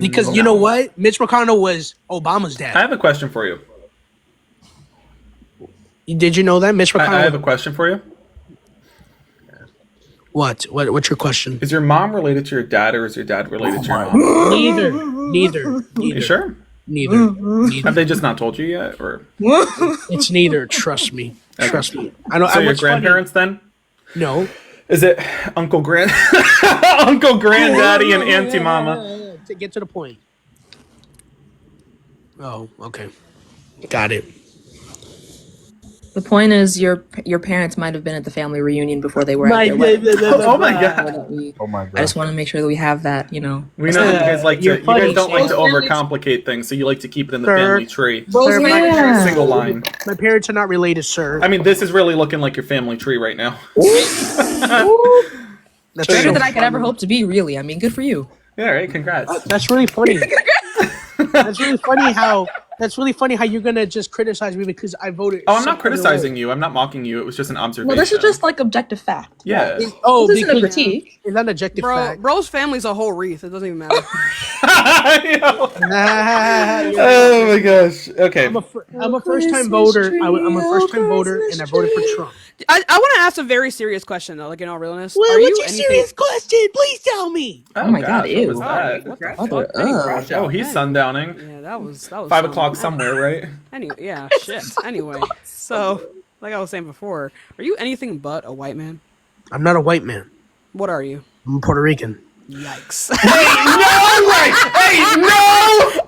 because you know what? Mitch McConnell was Obama's I dad. have a question for you. Did you know that Mitch McConnell? I have a question for you. What's your question? Is your mom related to your dad, or is your dad related to your mom? Neither. You sure? Neither. Have they just not told you yet, or It's neither. Trust me. Trust me. I know. so your what's funny- grandparents then? No. Is it Uncle Uncle Granddaddy and Auntie Mama? To get to the point. Oh, okay. Got it. The point is, your parents might have been at the family reunion before they were at their wedding. Oh my god! Oh my I god. just want to make sure that we have that, you know. We know that you guys like to. You're You guys funny, don't like to Shane. overcomplicate things, so you like to keep it in the Sir. family tree. Sir, my, Single line. my parents are not related, sir. I mean, this is really looking like your family tree right now. That's Better so than I could ever funny. hope to be, really. I mean, good for you. Yeah, right. Congrats. That's really funny. That's really funny how. That's really funny how you're gonna just criticize me because I voted. Oh, I'm some not other criticizing way. you. I'm not mocking you. It was just an observation. Well, this is just like objective fact. yeah. Oh, This isn't a because critique. it's not an objective fact. Bro's family's a whole wreath. It doesn't even matter. Oh my gosh. Okay. I'm a first time voter. I'm a first time voter, and I voted for Trump. I want to ask a very serious question though, like in all realness. Well, Are what's you your anything? serious question? Please tell me. Oh my God, gosh, ew. what was that? What the Mother fuck? Oh, he's sundowning. Yeah, that was 5 some- o'clock somewhere, right? Anyway, yeah, shit. Anyway, so like I was saying before, are you anything but a white man? I'm not a white man. What are you? I'm Puerto Rican. Yikes. No way! Ain't no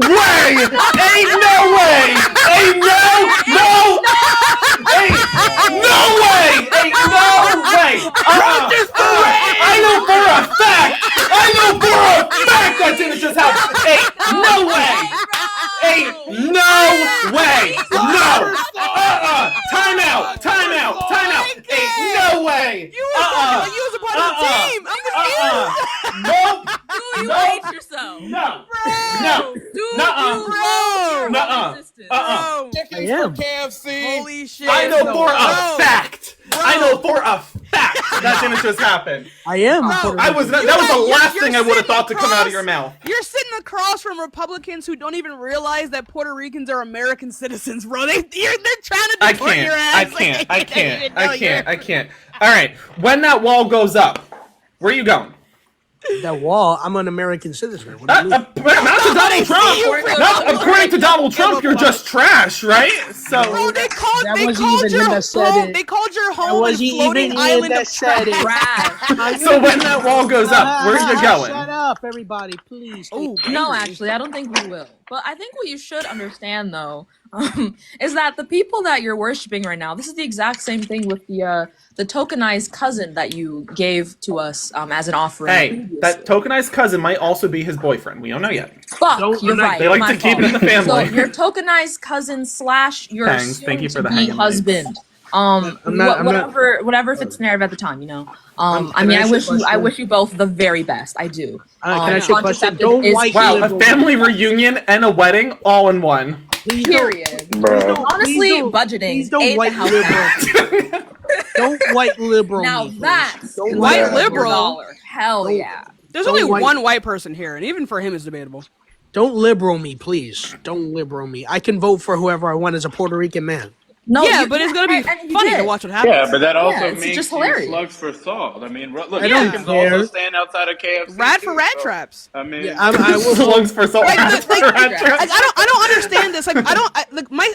way! Ain't no way! Ain't no way! Ain't no way! I know for a fact! That didn't just happen! Ain't no way! Ain't no way! No! Time out! Ain't no way! You was a part of the team. I'm confused. Nope! Do you No. hate yourself? No! Do Nuh-uh. you love Nuh-uh. your existence? Bro, I am. KFC. holy shit. I know for a Bro. fact. I know for a fact that didn't just happen. I am. Bro, Puerto I Rican. was. That You was the guys- last you're thing I would have sitting thought to come out of across- your mouth. You're sitting across from Republicans who don't even realize that Puerto Ricans are American citizens, bro. They're trying to I deport your ass. can't. Like, they don't even know I can't. All right. When that wall goes up, where are you going? That wall. I'm an American citizen. What do you mean? Not to Donald Trump. Not according to Donald Trump. You're just trash, right? So. Bro, they called, That they wasn't called even your him that said home. it. They called your That home a wasn't floating even him island that of said it. Trash. So when that wall goes up, where are you going? Shut up, everybody, please. Ooh, No, angry. actually, I don't think we will. But I think what you should understand, though, is that the people that you're worshiping right now, this is the exact same thing with the tokenized cousin that you gave to us as an offering. Hey, previously. that tokenized cousin might also be his boyfriend. We don't know yet. Fuck, Don't- you're I'm not- right. They like my to keep it in the fault. family. So your tokenized cousin / your Thanks, thank you for the soon-to-be hanging husband. I'm not- Whatever fits narrative at the time, you know. I can mean, I I ask you a wish you question? wish you both the very best. I do. Can I ask you a question? Contraceptive Don't is white Wow, key. a family reunion and a wedding all in one. Please don't- Period. Bro. Honestly, please don't- budgeting. Please don't ain't the white house liberal. now. Don't white liberal. Now me, please. that's Don't White white liberal? $1 Hell Don't- yeah. There's Don't only white- one white person here, and even for him, it's debatable. Don't liberal me, please. Don't liberal me. I can vote for whoever I want as a Puerto Rican man. No, Yeah, you- but it's gonna be and you funny to did. watch what happens. Yeah, but that also it's makes just you hilarious. slugs for salt. I mean, look, I don't Mexicans care. also stand outside of KFC. Rat for too, rat so, traps. I mean, Yeah, I will vote. Slugs for salt. Like, Rats for like, rat traps. I don't understand this. Like,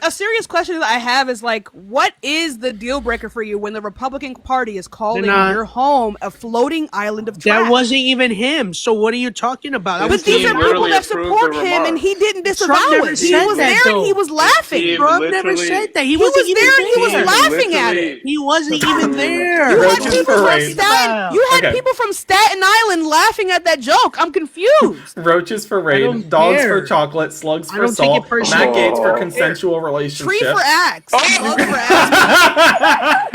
a serious question that I have is like, what is the deal breaker for you when the Republican Party is calling your home a floating island of trash? That wasn't even him. So what are you talking about? That But was But these Steve are people literally that approved support the him, and remark. he didn't disavow Trump never it. He said was that, there and though. he was laughing. Steve Trump never literally- said that. He was there and he was laughing at it. He wasn't even there. You had Roaches people from Parade. Staten. You had Okay. people from Staten Island laughing at that joke. I'm confused. Roaches for I don't raid, dogs care. for chocolate, slugs I for don't take salt, it personally. Matt Gates for Oh. consensual Tree relationships. for axe. Slug for axe.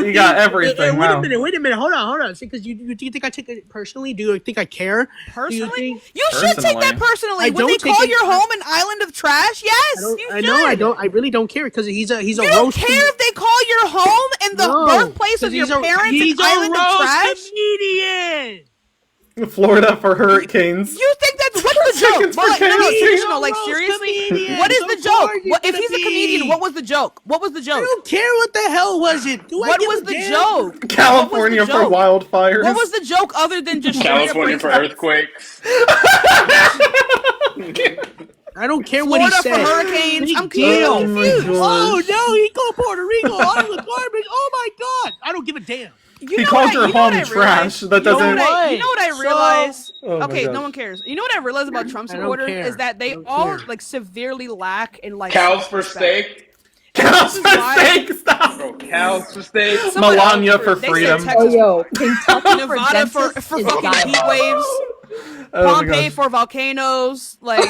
you got everything. Wait Wow. a minute. Hold on. See, because do you think I take it personally? Do you think I care? Personally, think- you should take that personally. I When they don't take call it your per- home an island of trash, yes, I don't. you I should. know. I don't. I really don't care because he's a You don't roast. care if they call your home and the No, birthplace 'cause of your he's a- parents he's an a island of roast trash. comedian. Florida for hurricanes. You think that's what's the joke? Chickens for But, like, no, KFC. seriously, no, like Roast seriously, comedian. what is So the joke? far, What if gonna he's a be. comedian? What was the joke? What was the I joke? don't care what the hell was it. Do I What give was a the damn? joke? California What for was the joke? wildfires. What was the joke other than just straight up California for racist? earthquakes. I don't care what he Florida said. for hurricanes. Big I'm deal. confused. Oh no, he called Puerto Rico out of the garbage. Oh my god, I don't give a damn. You He know called what I- your you know what home I trash. realized? That You know doesn't. what you know what I So- realized? Oh my Okay, no gosh. one cares. You know what I realized about Trump I don't supporters care. is that I they don't all care. like severely lack in like Cows for self-respect. steak. Cows This for is why- steak. Stop. Bro, cows for steak. Someone- Melania for they said freedom. Texas Oh, yo, Kentucky for Nevada for dentists for is fucking heat diabolical. waves. Oh my Pompeii gosh. for volcanoes. Like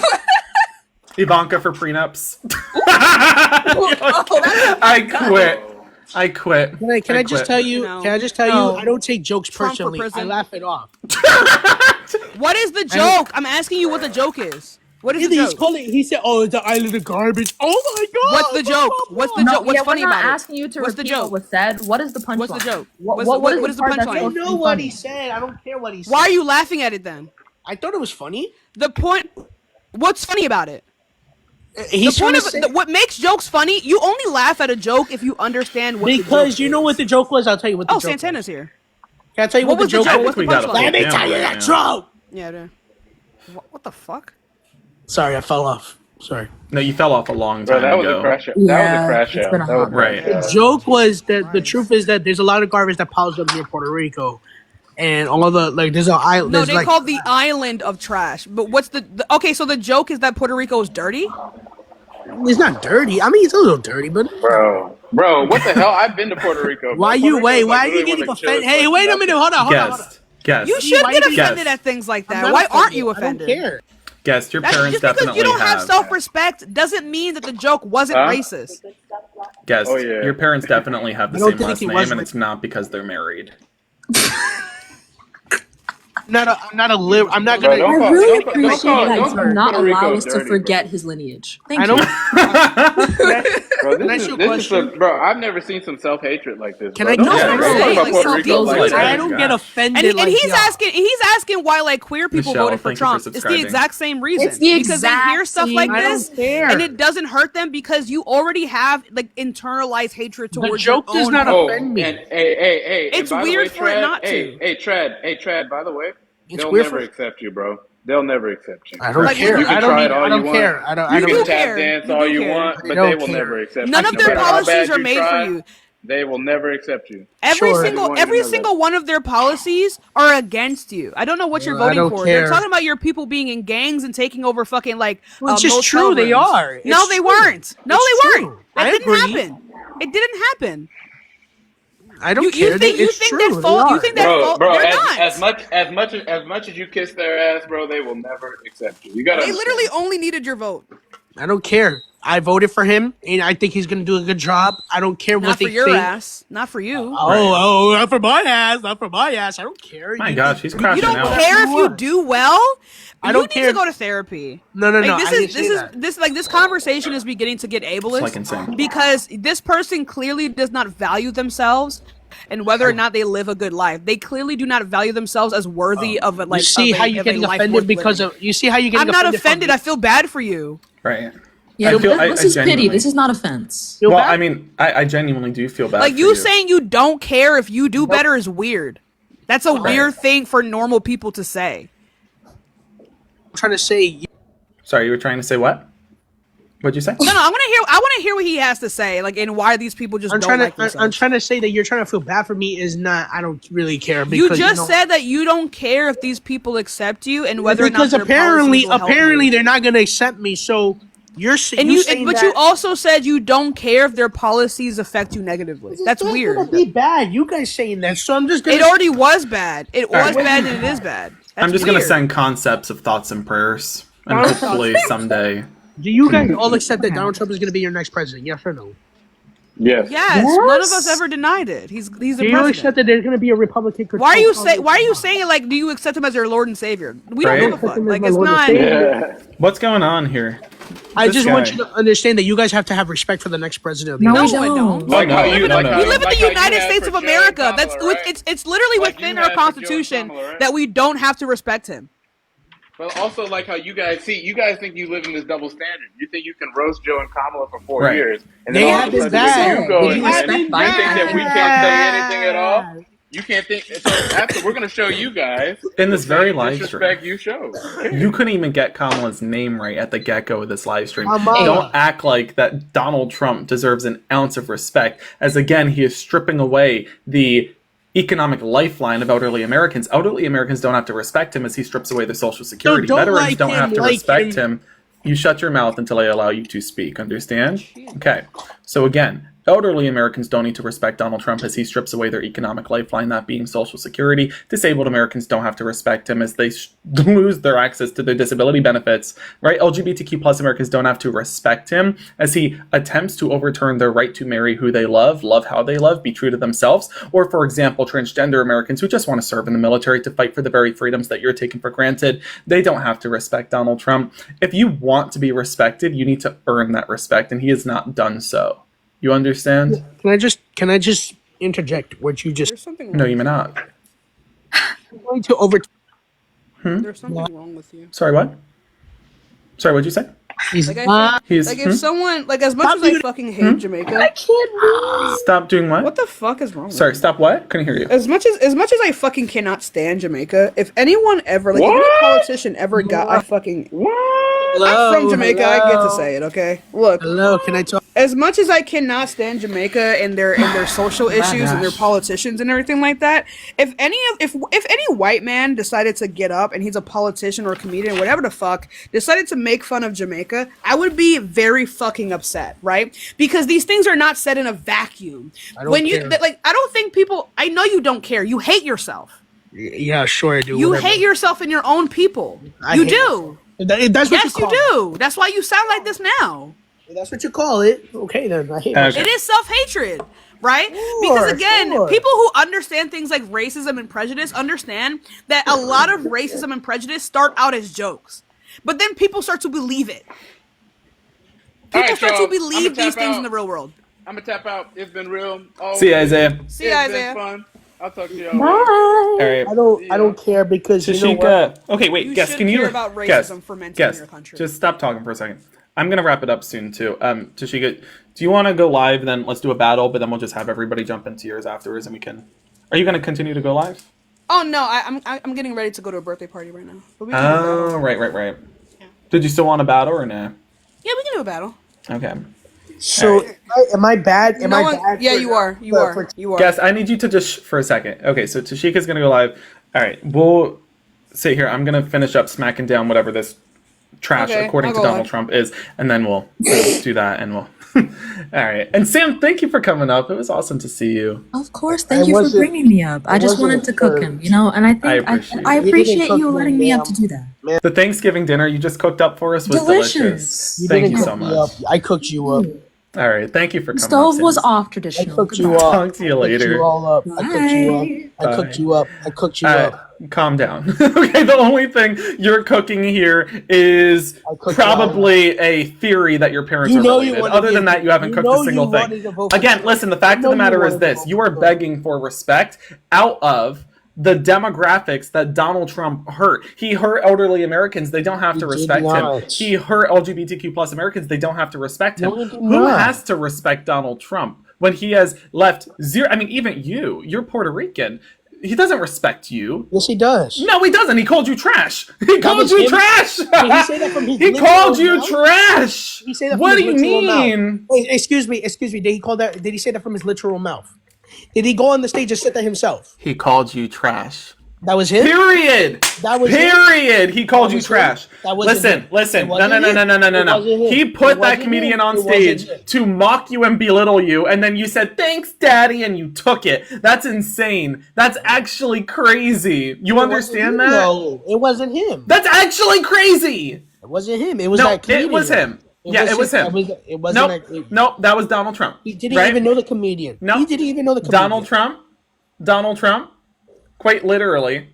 Ivanka for prenups. Oh, that's I quit. I quit. Can I just quit. tell you? No. Can I just tell No. you? I don't take jokes Trump for personally. I prison. laugh it off. what is the joke? I'm asking you what the joke is. What is the He's joke? calling. He said, "Oh, it's an island of garbage." Oh my god! What's the joke? What's the no, joke? What's yeah, funny we're not about asking you to What's the repeat joke? what was said. What is the punchline? What's the joke? What What is is the part that's punchline? I supposed don't to know be what funny? he said. I don't care what he said. Why are you laughing at it then? I thought it was funny. The point. What's funny about it? He's The trying point to of say what makes jokes funny. You only laugh at a joke if you understand what. because the you joke know is. what the joke was. I'll tell you what the Oh, joke Santana's was. here. Can I tell you What what, was the the joke? joke What's was? the we gotta punchline? play Let me down tell you right the now. joke. Yeah. What the fuck? Sorry, I fell off. Sorry. No, you fell off a long Bro, time that was ago. a crash out. Yeah, That was a crash it's out. been a That was hot Right. crash out. The joke was that the truth is that there's a lot of garbage that piles up near Puerto Rico, and all the like. There's an island. No, there's they like, called the island of trash. But what's the okay? So the joke is that Puerto Rico is dirty. It's not dirty. I mean, it's a little dirty, but Bro, what the hell? I've been to Puerto Rico. why Puerto you Rico wait? is, like, Why are you literally one getting of the chillest offended? Hey, places wait a I've minute. been. Hold on. Guest. Guest. You should why get did you- offended Yes. at things like I'm that. not Why aren't you offended. offended? I don't care. Guest. Your That's parents just because definitely you don't have have. self-respect doesn't mean that the joke wasn't Huh? racist. Guest. Oh, yeah. Your parents definitely have the I don't same think last it name, was and it's not because they're married. I'm not a live. I'm not Bro, gonna. don't I call- really don't call- appreciate don't that call you do not Puerto Rico allow us to dirty, forget bro. his lineage. Thank I you. don't. Bro, Can I this ask you a is question? bro. I've never seen some self hatred like this. Can bro. I- Don't No, talk I'm about saying, Puerto like, Rico self-dealing like like I that. don't Yeah. get offended. And like he's y'all. asking why like queer people Michelle, voted for thank you for Trump. It's the subscribing. exact same reason. It's the because they hear exact stuff like same- I this don't care. and it doesn't hurt them because you already have like internalized hatred The towards joke your does own not Oh, offend me. and hey. It's and by the weird way, for it Trad, not hey, to. Hey, Trad. By the way, It's they'll weird never for- accept you, bro. They'll never accept you. I don't Like, care. you can I don't try need. it all I don't you care. want. I don't. You I You do can don't. tap care. dance You all do you care. want, I but don't they will care. never accept None you. of No their matter how policies bad are you made try, for you. They will never accept you. Every Sure. single Everyone every knows single that. one of their policies are against you. I don't know what you're I voting don't for. care. They're talking about your people being in gangs and taking over fucking like. Well, it's just motel true. They rooms. are. No, It's they true. weren't. No, It's they true. weren't. That I didn't agree. happen. It didn't happen. I don't You care. think It's think true. that fault? They You are. think that Bro, fault? bro, They're as not. much as you kiss their ass, bro, they will never accept you. You gotta. They understand. literally only needed your vote. I don't care. I voted for him, and I think he's gonna do a good job. I don't care Not what for they your think. ass. Not for you. Not for my ass. Not for my ass. I don't care. My gosh, he's crashing You don't out. care if you do well. I don't you need care. to go to therapy. No. Like, I didn't say that. this conversation is beginning to get ableist like insane. because this person clearly does not value themselves and whether or not they live a good life. They clearly do not value themselves as worthy of a like. You see how you're getting offended because of. You see how you're getting. I'm not offended. I feel bad for you. Right. Yeah, this is pity. genuinely- This is not offense. Well, I mean, I genuinely do feel bad. Like for you saying you don't care if you do better is weird. That's a Right. weird thing for normal people to say. I'm trying to say. Sorry, you were trying to say what? What'd you say? No, I want to hear what he has to say, like, and why these people just don't like themselves. I'm trying to say that you're trying to feel bad for me is not. I don't really care. Because, You just said that you don't care if these people accept you and whether or not because their policies will help apparently you. they're not going to accept me. So you're saying But you also said you don't care if their policies affect you negatively. That's weird. Gonna be bad. You guys saying that, so I'm just gonna. It already was bad. It was right. bad and it is bad. That's I'm just going to weird. send concepts of thoughts and prayers, and hopefully someday. Do you guys all accept that Donald Trump is going to be your next president? Yes or no? Yes. Yes, none of us ever denied it. He's the Do you president. accept that there's going to be a Republican? Why are you saying it like? Do you accept him as your Lord and Savior? We don't Right. give a fuck. Accept him as Like my it's Lord and not. Savior. Yeah. What's going on here? I This just want guy. you to understand that you guys have to have respect for the next president of the No, United we States. I don't. don't. Like No, how no, you, no, like no. how We you- live in like the how you United had States for of Joe America. and That's Kamala, right? it's literally Like within you our had for Joe and Constitution Kamala, right? that we don't have to respect him. But also, like how you guys think you live in this double standard. You think you can roast Joe and Kamala for 4 Right. years, and They then all have of a been sudden bad. you go Would in you there respect and you Biden? think that we I can't say anything at all. You can't think. So after we're gonna show you guys In this the very same live stream. disrespect you show. You couldn't even get Kamala's name right at the get-go of this live stream. Kamala. Don't act like that Donald Trump deserves an ounce of respect, as again, he is stripping away the economic lifeline of elderly Americans. Elderly Americans don't have to respect him as he strips away their Social Security. don't Veterans like don't him, have to like respect him. him. You shut your mouth until I allow you to speak. Understand? Okay. So again, elderly Americans don't need to respect Donald Trump as he strips away their economic lifeline, that being Social Security. Disabled Americans don't have to respect him as they lose their access to their disability benefits, right? LGBTQ plus Americans don't have to respect him as he attempts to overturn their right to marry who they love how they love, be true to themselves. Or, for example, transgender Americans who just want to serve in the military to fight for the very freedoms that you're taking for granted. They don't have to respect Donald Trump. If you want to be respected, you need to earn that respect, and he has not done so. You understand? Can I just interject what you just There's something No, wrong. you may not. going to over? There's something wrong with you. Sorry, what? Sorry, what'd you say? He's Like, I not. He's Like if someone, like as much Stop as I doing- fucking hate Jamaica, Stop doing what? what the fuck is wrong with Sorry, you? stop what? Couldn't hear you. As much as I fucking cannot stand Jamaica, if anyone ever, like, if any What? politician ever got, I fucking. What? Hello, I'm from Jamaica. I get to hello. say it. Okay, look. Hello, can I talk? As much as I cannot stand Jamaica and their social issues and their politicians and everything like that, if any white man decided to get up and he's a politician or a comedian, whatever the fuck, decided to make fun of Jamaica, I would be very fucking upset, right? Because these things are not said in a vacuum. I don't care. I don't think people. I know you don't care. You hate yourself. Yeah, sure I do. You whatever. hate yourself and your own people. I You hate do. That's what Yes, you you call do. That's why you sound like this now. it. That's what you call it. Okay, then. I hate Okay. myself. It is self-hatred, right? Sure, Because again, sure. people who understand things like racism and prejudice understand that a lot of racism and prejudice start out as jokes. But then people start to believe it. People Alright, start y'all, to believe I'ma tap these things out. in the real world. I'm gonna tap out. It's been real. Oh, See you, Isaiah. See you, it's Isaiah. been fun. I'll talk to y'all. All right. I don't care because you know what? Tashika. Okay, wait, You guess. should Can you care about racism guess? fermenting in Guess. your country. Just stop talking for a second. I'm gonna wrap it up soon too. Tashika, do you want to go live? Then let's do a battle, but then we'll just have everybody jump into yours afterwards, and we can. Are you gonna continue to go live? Oh no, I'm getting ready to go to a birthday party right now. But we can do a Oh, battle. right. Did you still want a battle or no? Yeah, we can do a battle. Okay. So am I bad? Am No I one- bad? yeah, for- you are. You for- are. for- You are. Guess. I need you to just for a second. Okay, so Tashika's gonna go live. All right, we'll sit here. I'm gonna finish up smacking down whatever this trash Okay, according I'll to go Donald live. Trump is, and then we'll do that, and we'll. All right, and Sam, thank you for coming up. It was awesome to see you. Of course, thank you for wasn't- bringing me up. I just wasn't wanted to cook hurt. him, you know, and I think I appreciate I it. You didn't appreciate cook you me, letting me up ma'am. to do that. The Thanksgiving dinner you just cooked up for us was delicious. Delicious. You Thank didn't you cook so me much. up. I cooked you up. All right, thank you for The coming. stove up, was Sam. off I traditional. cooked you Goodbye. up. Talk to you I cooked later. you all up. I cooked you up. I cooked you up. I cooked you All up. right. Calm down. Okay, the only thing you're cooking here is probably a theory that your parents are related. Other than that, you haven't cooked a single thing. Again, listen, the fact of the matter is this. You are begging for respect out of the demographics that Donald Trump hurt. He hurt elderly Americans. They don't have to respect him. He hurt LGBTQ plus Americans. They don't have to respect him. Who has to respect Donald Trump when he has left zero? I mean, even you're Puerto Rican. He doesn't respect you. Yes, he does. No, he doesn't. He called you trash. He called you trash. Did he say that from his He called you trash. Did he say that from What do his you literal mean? mouth? Wait, excuse me. Did he call that? Did he say that from his literal mouth? Did he go on the stage and say that himself? He called you trash. That was him. Period. That was Period. He called you trash. Listen. No. He put that comedian on stage to mock you and belittle you, and then you said, "Thanks, Daddy," and you took it. That's insane. That's actually crazy. You understand that? No, it wasn't him. That's actually crazy. It wasn't him. It was that comedian. It was him. It was him. It wasn't. Nope, that was Donald Trump. He didn't even know the comedian. No, he didn't even know the comedian. Donald Trump, quite literally,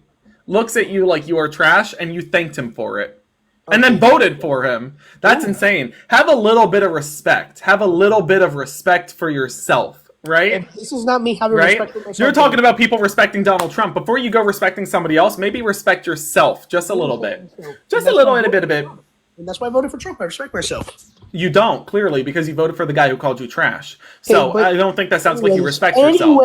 looks at you like you are trash, and you thanked him for it. And then voted for him. That's insane. Have a little bit of respect. Have a little bit of respect for yourself, right? And this is not me having respect for myself. You're talking about people respecting Donald Trump. Before you go respecting somebody else, maybe respect yourself just a little bit. Just a little bit. And that's why I voted for Trump. I respect myself. You don't, clearly, because you voted for the guy who called you trash. So I don't think that sounds like you respect yourself.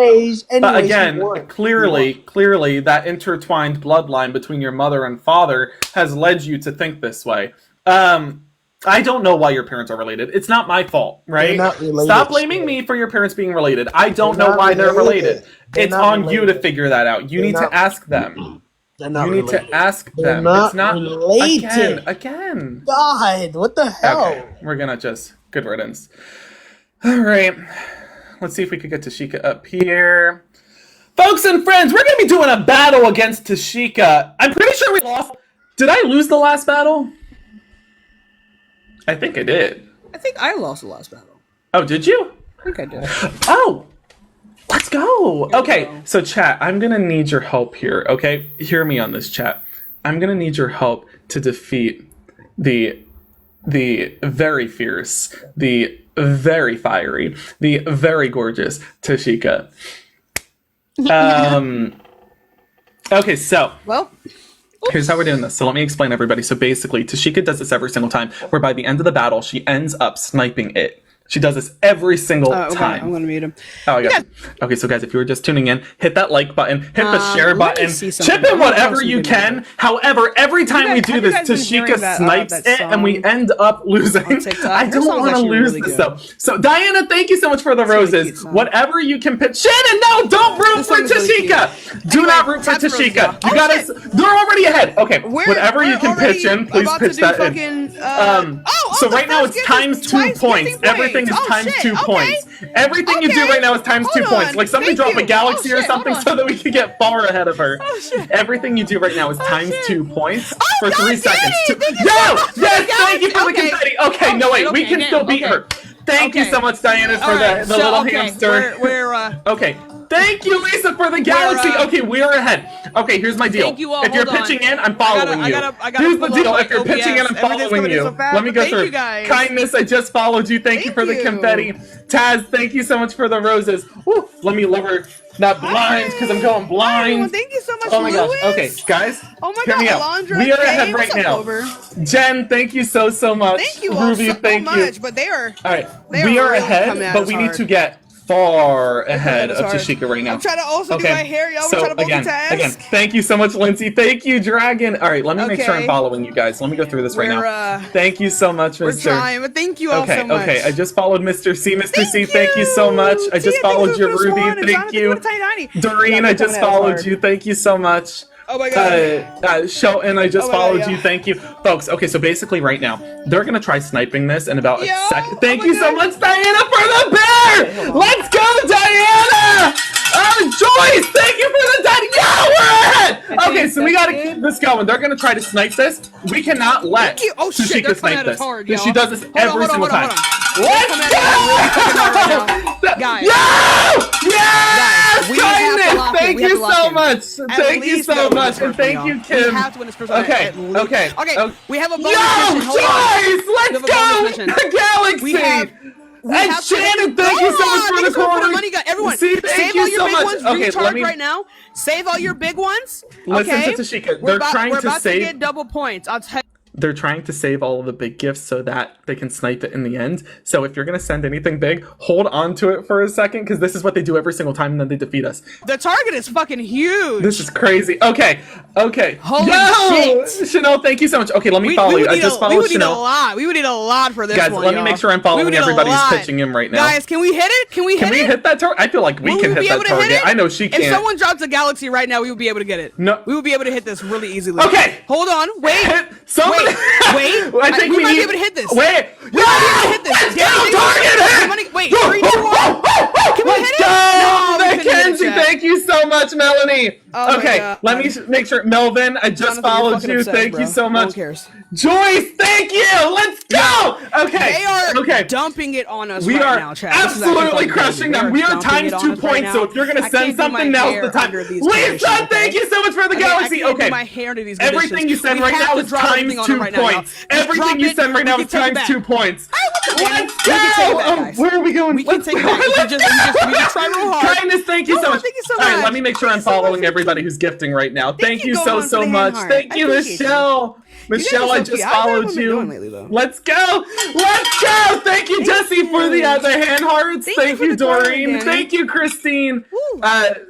But again, clearly, that intertwined bloodline between your mother and father has led you to think this way. I don't know why your parents are related. It's not my fault, right? Stop blaming me for your parents being related. I don't know why they're related. It's on you to figure that out. You need to ask them. You need to ask them. It's not related. Again. God, what the hell? Okay, we're gonna just good riddance. All right, let's see if we could get Tashika up here, folks and friends. We're gonna be doing a battle against Tashika. I'm pretty sure we lost. Did I lose the last battle? I think I did. I think I lost the last battle. Oh, did you? I think I did. Oh. Let's go. Okay, so chat, I'm going to need your help here, okay? Hear me on this, chat. I'm going to need your help to defeat the very fierce, the very fiery, the very gorgeous Tashika. Okay, so. Well. Here's how we're doing this. So let me explain, everybody. So basically, Tashika does this every single time, where by the end of the battle, she ends up sniping it. She does this every single time. I'm going to mute him. Oh, I got you. Okay, so guys, if you were just tuning in, hit that like button, hit the share button, chip in whatever you can. However, every time we do this, Tashika snipes it, and we end up losing. I don't want to lose this, though. So, Diana, thank you so much for the roses. Whatever you can pitch. Shannon, no, don't root for Tashika. Do not root for Tashika. You got us. They're already ahead. Okay, whatever you can pitch in, please pitch that in. So right now it's times 2 points. Everything is times 2 points. Everything you do right now is times 2 points. Like somebody drop a galaxy or something so that we can get far ahead of her. Everything you do right now is times 2 points for 3 seconds. Yes, thank you for the confetti. Okay, no wait, we can still beat her. Thank you so much, Diana, for the little hamster. Okay. Thank you, Lisa, for the galaxy. Okay, we're ahead. Okay, here's my deal. If you're pitching in, I'm following you. Here's the deal. If you're pitching in, I'm following you. Let me go through. Kindness, I just followed you. Thank you for the confetti. Taz, thank you so much for the roses. Woo, let me lower that blind because I'm going blind. Thank you so much, Oh my gosh. Okay, guys, hear me out. We are ahead right now. Jen, thank you so much. Thank you all Ruby, so thank much. you. But they are. All right, we are ahead, but we need to get far ahead of Tashika right now. I'm trying to also do my hair, y'all. So We're trying to multitask. again, thank you so much, Lindsay. Thank you, Dragon. All right, let me make sure I'm following you guys. Let me go through this right now. Thank you so much, Mr. We're trying, but thank you all so much. Okay, I just followed Mr. C. Mr. C, thank you so much. I just followed you, Ruby. Thank you. Doreen, I just followed you. Thank you so much. Oh my god. Shelton, I just followed you. Thank you. Folks, okay, so basically right now, they're going to try sniping this in about a second. Thank you so much, Diana, for the bear! Let's go, Diana! Joyce, thank you for the Diana! Yeah, we're ahead! Okay, so we got to keep this going. They're going to try to snipe this. We cannot let Tashika snipe this. She does this every single time. Let's go! Guys. No! Yes! We have to lock it. thank We have you to lock so in. much. At Thank you least we so have to win much. this And first one, thank you, y'all. Kim. We have to win this first one. Okay, at least. okay. Okay, we have a bonus Yo, mission. Hold on. Joyce, We let's have a go. bonus mission. The Galaxy. We have And Shannon, thank you so much for the quarter. money. Everyone, See, thank save you all your so big much. ones. Okay, Recharge let me right now. Save all your big ones. listen Okay? to Tashika. We're They're trying to about save. to get double points. I'll tell you. They're trying to save all of the big gifts so that they can snipe it in the end. So if you're going to send anything big, hold on to it for a second, because this is what they do every single time, and then they defeat us. The target is fucking huge. This is crazy. Okay. Holy shit. Chanel, thank you so much. Okay, let me follow you. I just followed We would need a Chanel. lot. We would need a lot for this Guys, one, let me y'all. make sure I'm We following would need a everybody who's lot. pitching in right now. Guys, can we hit it? Can we hit Can we it? hit that target? I feel like we Will can we hit be that able to hit target. it? I know she If can't. someone drops a galaxy right now, we would be able to get it. No. We would be able to hit this really easily. Okay. Hold on. Wait. Somebody. Wait. I think we might need... be able to hit this. Wait. We might be able to hit this. Let's Danny, go, target hit. Wait. 3, 2, 1. Can we hit it? No, we couldn't hit it, Mackenzie, chat. thank you so much, Melanie. Oh my okay, God. let me make sure. Melvin, I just Jonathan, you're followed fucking you. obsessed, Thank bro. you so No much. one cares. Joyce, thank you. Let's go. Okay. They are okay. dumping it on us We right are now, chat. This is actually absolutely fucking crushing crazy. them. We are dumping times it on 2 us right points, now. so if you're going I to send can't do something, my now's hair the time. under these Lisa, conditions, thank you so much for the Okay, I galaxy. can't Okay. do my hair under these conditions. Everything you send We right have now to is drop times everything on 2 it right now, y'all. points. Just Everything drop you it. send right now We is can take it times back. 2 points. Let's We can take it back, go. guys. Where are we going? We can take it back. We just try real hard. Kindness, thank you so much. Thank you so All right, much. let me make sure I'm following everybody who's gifting right now. Thank you so, Gohan, so for the much. hand heart. Thank I you, appreciate Michelle. Michelle, so I cute. just How have followed been you. doing lately, though? Let's go. Let's go. Thank you, Jesse, for the hand hearts. Thank you, for the card, Doreen. Danny. Thank you, Christine. Woo.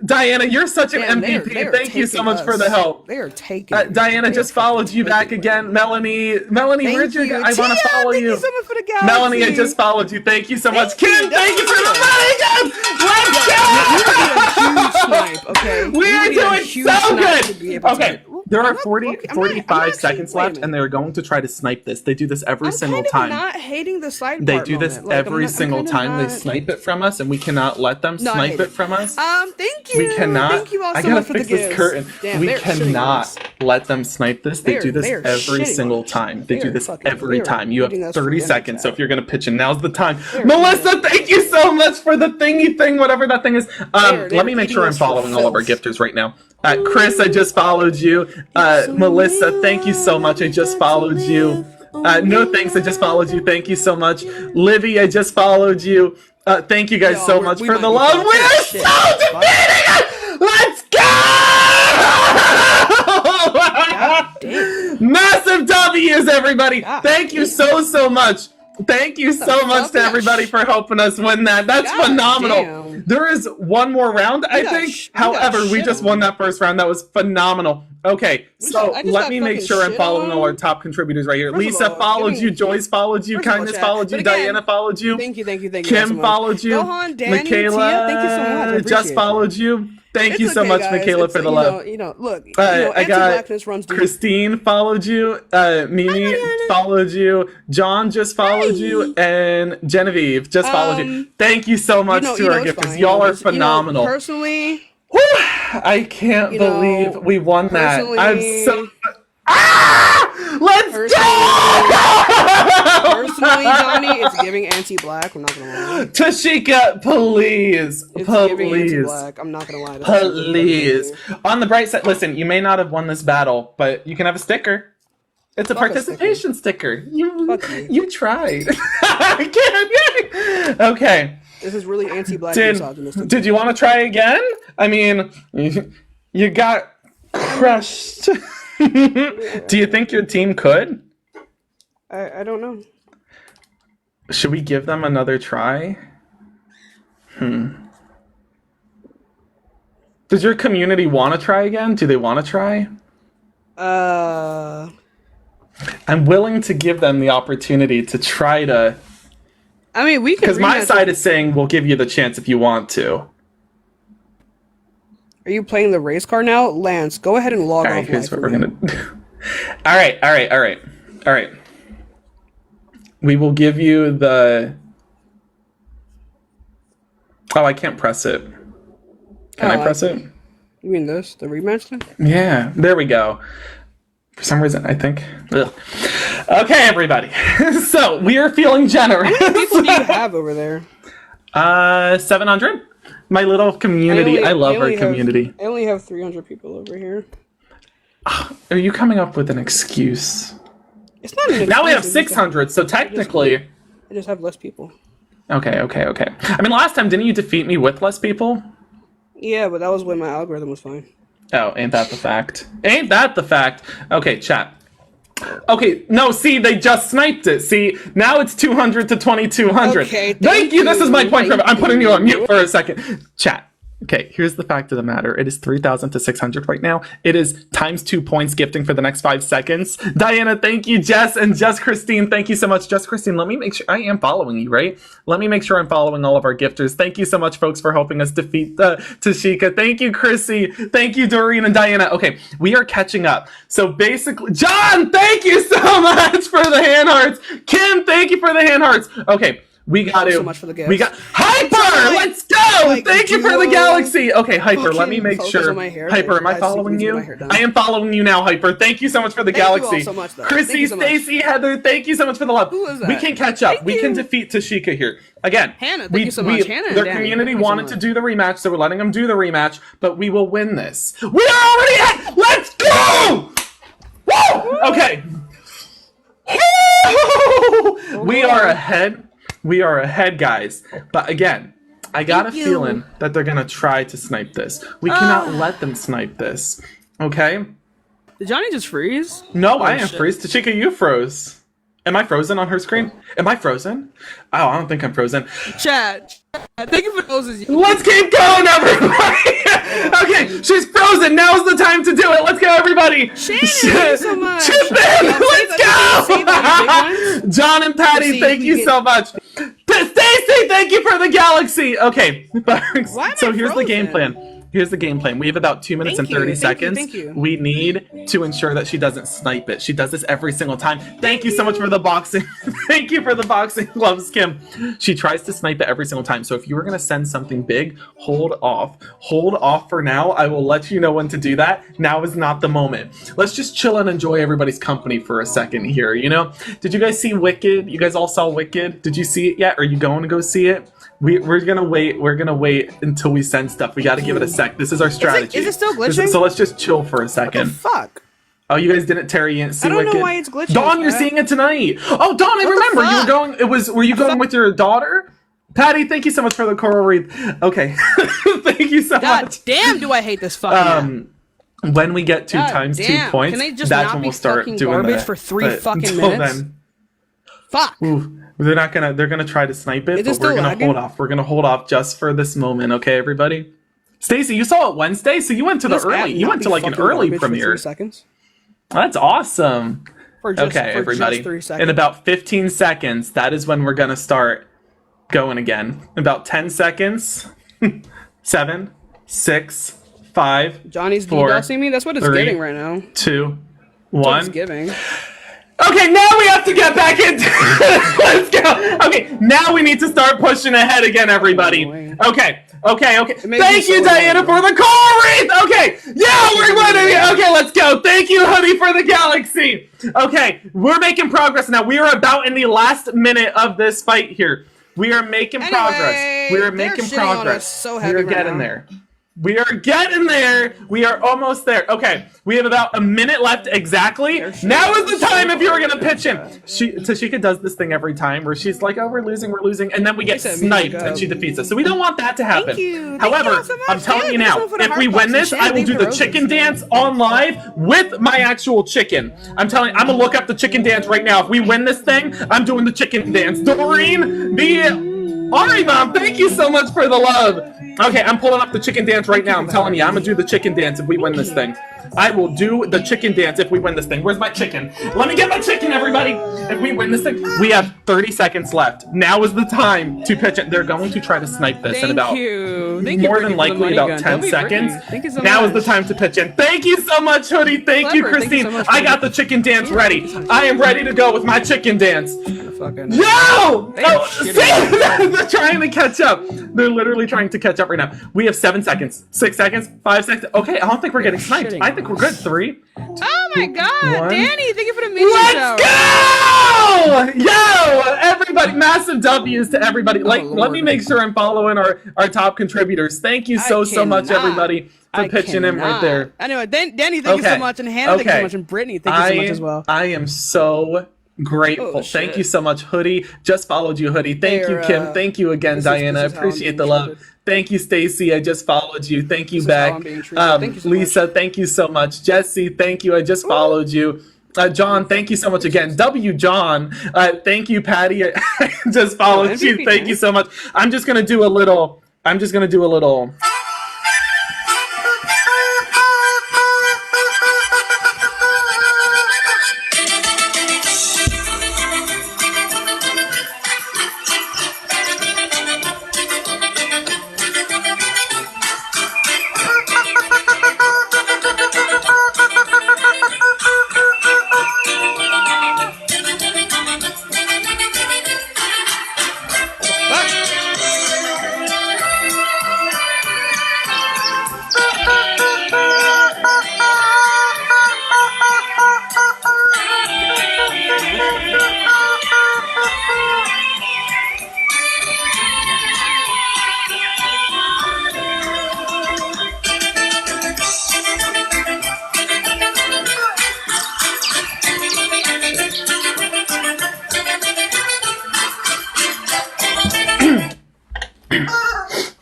Diana, you're such an Damn, MVP. they are Thank you so taking much for the us. help. They are taking. Diana just followed you back again. Melanie, where'd you go? I want to follow you. Thank you so much for the galaxy. Melanie, I just followed you. Thank you so much. Kim, thank you for the money. Let's go. We are doing so good. Okay, there are 45 seconds left, and they're going to try to snipe this. They do this every single time. I'm not hating the side They part do this moment. Like, every single time. They not... snipe it from us, and we cannot let them No, I snipe hate it from us. Thank you. We cannot. Thank you all so I gotta much for fix the this gifts. curtain. Damn, We they're shitting on cannot us. let them snipe this. They do this They are every shitting single on us. time. They They do are this fucking- every they are time. You eating have us for 30 dinner, seconds. So chat. if you're gonna pitch in, now's the time. They're Melissa, eating us. thank you so much for the thingy thing, whatever that thing is. Let me make eating sure I'm us for following all of our filth. gifters right now. Chris, I just followed you. Melissa, thank you so much. I just followed you. No thanks, I just followed you. Thank you so much. Livy, I just followed you. Thank you guys so much for the love. We are so defeating! Let's go! Massive W's, everybody. Thank you so much. Thank you so much to everybody for helping us win that. That's phenomenal. Damn. There is one more round, I think. However, we just won that first round. That was phenomenal. Okay, so I just let got me make fucking sure I'm shit following on. all our top contributors right here. First of Lisa all, followed give you, me- Joyce followed you, First of all, Kindness chat, followed you, but again, Diana followed you. Thank you guys Kim so much. followed you. Gohan, Danny, Michaela Tia, thank you so much. I appreciate just it. followed you. Thank It's you so okay, much, guys. Michaela, It's, for the love. Look, I got anti-blackness runs deep. Christine followed you, Mimi followed you, John just followed you, and Genevieve just followed you. Thank you so much to our gifters. Y'all are phenomenal. Personally, Whew, I can't believe we won that. I'm so... Let's go! Personally, Johnny, it's giving anti-black. I'm not gonna lie. Tashika, please. It's giving Please. anti-black. I'm not gonna lie. This is Please. On the bright side, listen, you may not have won this battle, but you can have a sticker. It's a Fuck a participation sticker. Fuck you. You tried. I can't. Okay. This is really anti-black misogynistic. Did you want to try again? I mean, you got crushed. Do you think your team could? I don't know. Should we give them another try? Does your community want to try again? Do they want to try? I'm willing to give them the opportunity to try to... I mean, we can. Because my side is saying we'll give you the chance if you want to. Are you playing the race car now? Lance, go ahead and log All right, off. here's what we're going to do. All right. We will give you the... Oh, I can't press it. Can I press it? You mean this? The rematch thing? Yeah, there we go. For some reason, I think... Ugh. Okay, everybody. So, we are feeling generous. How many people do you have over there? 700. My little community. I love our have- community. I only have 300 people over here. Are you coming up with an excuse? It's not an Now we have excuse, 600, so technically... I just have less people. Okay. I mean, last time, didn't you defeat me with less people? Yeah, but that was when my algorithm was fine. Oh, ain't that the fact? Ain't that the fact? Okay, chat. Okay, no, see, they just sniped it. See, now it's 200 to 2200. Okay, thank you. This is my point. thank I'm putting you on you. mute for a second. Chat. Okay, here's the fact of the matter. It is 3,000 to 600 right now. It is times 2 points gifting for the next 5 seconds. Diana, thank you. Jess and Jess Christine, thank you so much. Jess Christine, let me make sure I am following you, right? Let me make sure I'm following all of our gifters. Thank you so much, folks, for helping us defeat Tashika. Thank you, Chrissy. Thank you, Doreen and Diana. Okay, we are catching up. So basically, John, thank you so much for the hand hearts. Kim, thank you for the hand hearts. Okay. We got to. So much for the gifts. We got Hyper. Let's go. Like, Thank you for the duo. galaxy. Okay, Hyper. Let me Fucking make focus sure. on my hair. Hyper, am I Guys, following you you? can get my hair done. I am following you now, Hyper. Thank you so much for the Thank you all galaxy. so much, though. Thank Chrissy, you so much. Stacy, Heather. Thank you so much for the love. Who is that? We can catch up. Thank We can you. defeat Tashika here again. Hannah, thank you so much. Hannah and Their Danny, community thank you so wanted to much. do the rematch, so we're letting them do the rematch. But we will win this. We are already at. Let's go. Woo! Okay. We are ahead. We are ahead, guys. But again, I got a feeling that they're gonna try to snipe this. We cannot let them snipe this. Okay? Did Johnny just freeze? No, I am freeze. Tashika, you froze. Am I frozen on her screen? Am I frozen? Oh, I don't think I'm frozen. Chat. Thank you for those. Let's keep going, everybody! Okay, she's frozen. Now's the time to do it. Let's go, everybody! Shannon, thank you so much. Chip in! Let's go! John and Patty, thank you so much. Stacy, thank you for the galaxy! Okay, so here's the game plan. Here's the game plan. We have about 2 minutes and 30 seconds. Thank you. We need to ensure that she doesn't snipe it. She does this every single time. Thank you so much for the boxing. Thank you for the boxing gloves, Kim. She tries to snipe it every single time. So if you were going to send something big, hold off. Hold off for now. I will let you know when to do that. Now is not the moment. Let's just chill and enjoy everybody's company for a second here, you know? Did you guys see Wicked? You guys all saw Wicked? Did you see it yet? Are you going to go see it? We're gonna wait. We're gonna wait until we send stuff. We gotta give it a sec. This is our strategy. Is it still glitching? So let's just chill for a second. Fuck. Oh, you guys didn't see I don't Wicked? know why it's glitching. Dawn, you're seeing it tonight. Oh, Dawn, I remember you were going. Were you going with your daughter? Patty, thank you so much for the coral wreath. Okay, thank you so God much. damn, do I hate this fucking app. When we get to God times damn. 2 points, Can they just that's not when be we'll start fucking doing garbage that. for 3 But fucking until minutes? then, Fuck. they're gonna try to snipe it, Is it but we're still gonna lagging? hold off. We're gonna hold off just for this moment, okay, everybody? Stacy, you saw it Wednesday, so you went to the This app early. You not went be to like an fucking early garbage for 3 premiere. seconds? That's awesome. For just, Okay, for everybody. Just 3 seconds. In about 15 seconds, that is when we're gonna start going again. About 10 seconds. 7, 6, 5, Johnny's 4, DDoSing me? That's what it's 3, giving right now. 2, That's what it's 1. giving. Okay, now we have to get back into Let's go. Okay, now we need to start pushing ahead again, everybody. Okay. made me Thank you, so Diana, angry. for the coral wreath. Okay, yeah, we're winning. Okay, let's go. Thank you, Hoodie, for the galaxy. Okay, we're making progress now. We are about in the last minute of this fight here. We are making progress. We are they're making shitting on progress. us so We heavy are right getting now. there. We are getting there. We are almost there. Okay, we have about a minute left exactly. Now is the time if you were gonna pitch in. Tashika does this thing every time where she's like, "Oh, we're losing," and then we get said sniped music and she defeats us. So we don't want that to happen. Thank you. Thank However, you all so much. I'm telling you Yeah, now, thanks so much for if the we heart win box this, and I will shit. do Thank the you for chicken roses. dance on live with my actual chicken. I'm gonna look up the chicken dance right now. If we win this thing, I'm doing the chicken dance. Doreen, Ari Mom, thank you so much for the love. Okay, I'm pulling up the chicken dance right now. I'm telling you, I'm gonna do the chicken dance if we win this thing. I will do the chicken dance if we win this thing. Where's my chicken? Let me get my chicken, everybody. If we win this thing, we have 30 seconds left. Now is the time to pitch it. They're going to try to snipe this in about more than likely about 10 seconds. Thank you so Now much. is the time to pitch in. Thank you so much, Hoodie. Thank you, Clever. Thank you Christine. so much, I got the chicken dance ready. I am ready to go with my chicken dance. Fucking... No! They are No! shitting See? They're trying to catch up. They're literally trying to catch up right now. We have 7 seconds, 6 seconds, 5 seconds. Okay, I don't think we're getting sniped. shitting I think we're good. 3. Oh my god, One. Danny, thank you for the media Let's shower. go! Yo! everybody, massive W's to everybody. Like, let me make sure I'm following our top contributors. Thank you so much, cannot. everybody, for pitching in right there. Anyway, Danny, thank you so much, and Hannah, thank you so much, and Brittany, thank you so much as well. I am so grateful. Oh, thank you so much, Hoodie. Just followed you, Hoodie. Thank you, Kim. Thank you again, Diana. I appreciate the love. Thank you, Stacy. I just followed you. Thank you, Beck. Thank you so Lisa, thank you so much. Jesse, thank you. I just followed you. John, thank you so much again. W. John, thank you, Patty. I just followed you. Thank you so much. I'm just gonna do a little.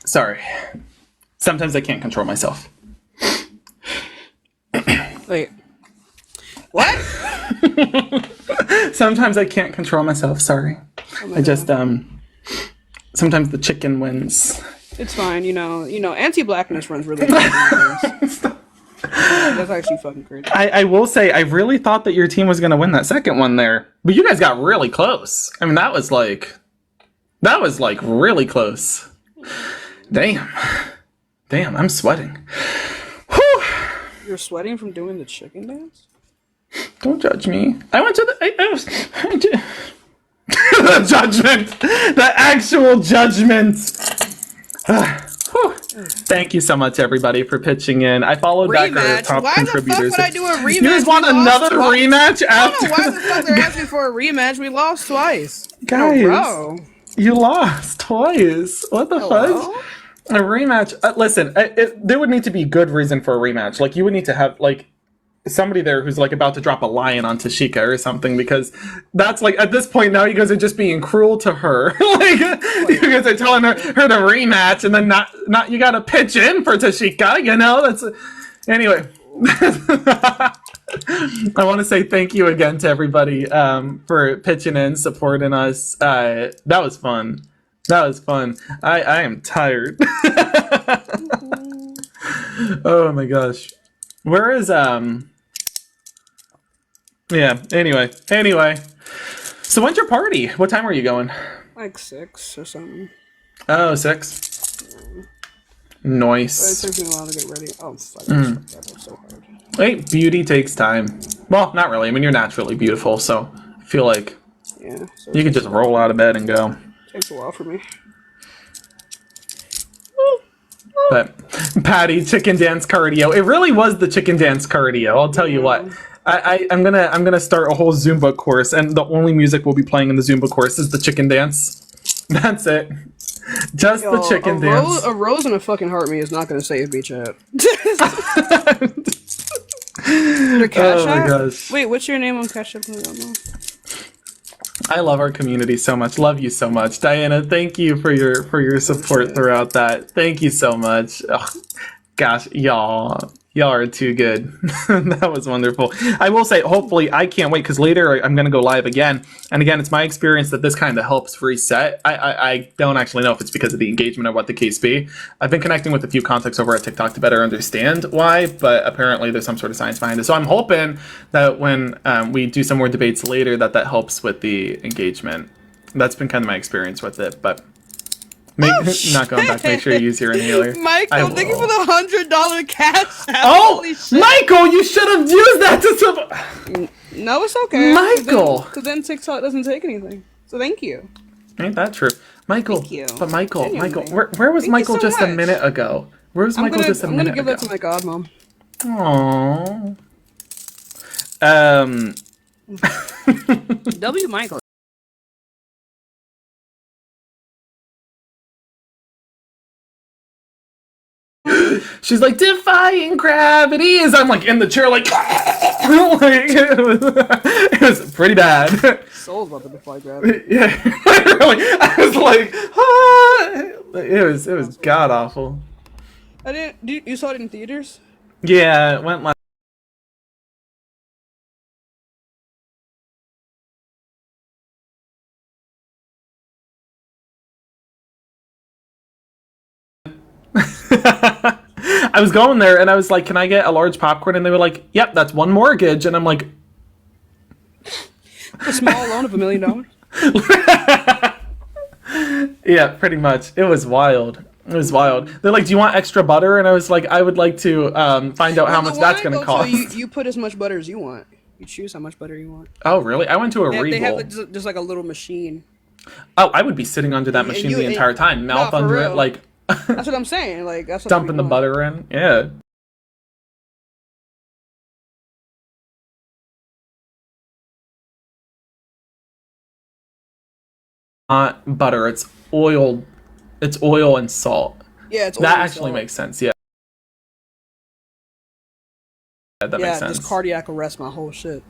Sorry. Sometimes I can't control myself. Wait. What? Sometimes I can't control myself. Sorry. I just sometimes the chicken wins. It's fine, you know, anti-blackness runs really good. That's actually fucking crazy. I will say, I really thought that your team was going to win that second one there. But you guys got really close. I mean, that was like really close. Damn, I'm sweating. Whew. You're sweating from doing the chicken dance? Don't judge me. I went to the the judgment. The actual judgment. Thank you so much, everybody, for pitching in. I followed back our top contributors. Why the fuck would I do a rematch? You guys want another rematch after? I don't know why the fuck they're asking for a rematch. We lost twice. Guys, bro. You lost twice. What the fuck? A rematch. Listen, there would need to be good reason for a rematch. Like, you would need to have, like, somebody there who's, like, about to drop a lion on Tashika or something, because that's, like, at this point now you guys are just being cruel to her. Like, you guys are telling her to rematch, and then not you gotta pitch in for Tashika, you know? That's... Anyway. I want to say thank you again to everybody for pitching in, supporting us. That was fun. I am tired. Oh my gosh. Where is yeah, anyway. So when's your party? What time are you going? Like 6 or something. Oh, 6? Nice. But it takes me a while to get ready. Oh, fuck. That was so hard. Wait, beauty takes time. Well, not really. I mean, you're naturally beautiful, so I feel like so you could just roll out of bed and go. Takes a while for me. But Patty, chicken dance cardio. It really was the chicken dance cardio. I'll tell you what. I'm gonna start a whole Zumba course, and the only music we'll be playing in the Zumba course is the chicken dance. That's it. Just the chicken dance. A rose and a fucking heart me is not gonna save me, chat. Oh my gosh. Wait, what's your name on Cash App? I love our community so much. Love you so much. Diana, thank you for your support throughout that. Thank you so much. Oh, gosh, y'all are too good. That was wonderful. I will say, hopefully, I can't wait, because later I'm going to go live again. And again, it's my experience that this kind of helps reset. I don't actually know if it's because of the engagement or what the case be. I've been connecting with a few contacts over at TikTok to better understand why, but apparently there's some sort of science behind it. So I'm hoping that when we do some more debates later, that helps with the engagement. That's been kind of my experience with it, but... not going back. Make sure you use your inhaler. Michael, thank you for the $100 cash app. Oh, Michael, you should have used that to No, it's okay. Michael, because then TikTok doesn't take anything. So thank you. Ain't that true, Michael? Thank you. But Michael, Genuinely. Michael, where was Thank Michael you so just a much. minute ago? Where was Michael just a minute ago? I'm gonna give that to my godmom. Aww. W. Michael. She's like, defying gravity. As I'm like in the chair, like, it was pretty bad. Soul's about to defy gravity. Yeah, literally. I was like, ah. It was god awful. I didn't. You saw it in theaters? Yeah, it went like. I was going there and I was like, can I get a large popcorn? And they were like, yep, that's one mortgage. And I'm like, A small loan of $1 million. yeah, pretty much. It was wild. It was wild. They're like, do you want extra butter? And I was like, I would like to find out how much that's going to cost. You put as much butter as you want. You choose how much butter you want. Oh, really? I went to a They Regal. have like, just like a little machine. Oh, I would be sitting under that machine the entire time. Mouth for under real. it, like That's what I'm saying. Like that's what dumping the butter in. Yeah. Not butter, it's oil. It's oil and salt. Yeah, it's that actually makes sense. Yeah. That makes sense. Just cardiac arrest my whole shit.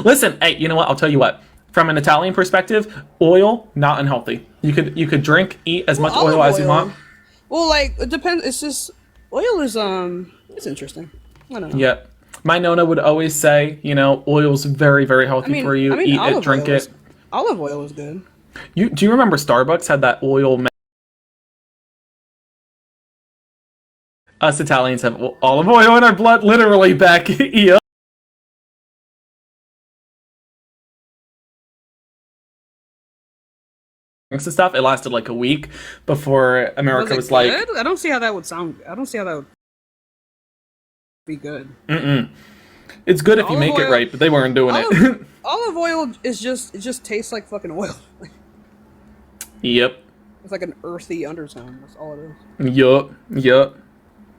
Listen, hey, you know what? I'll tell you what. From an Italian perspective, oil not unhealthy. You could drink, eat as much oil as you want. Well, like it depends. It's just oil is it's interesting. I don't know. Yeah, my nonna would always say, you know, oil's very very healthy for you. Eat it, drink it. Olive oil is good. Do you remember Starbucks had that oil? Us Italians have olive oil in our blood, literally back. Yeah. And stuff. It lasted like a week before America was like. I don't see how that would sound. I don't see how that would be good. It's good if you make it right, but they weren't doing it. Olive oil is it just tastes like fucking oil. Yep. It's like an earthy undertone. That's all it is. Yup.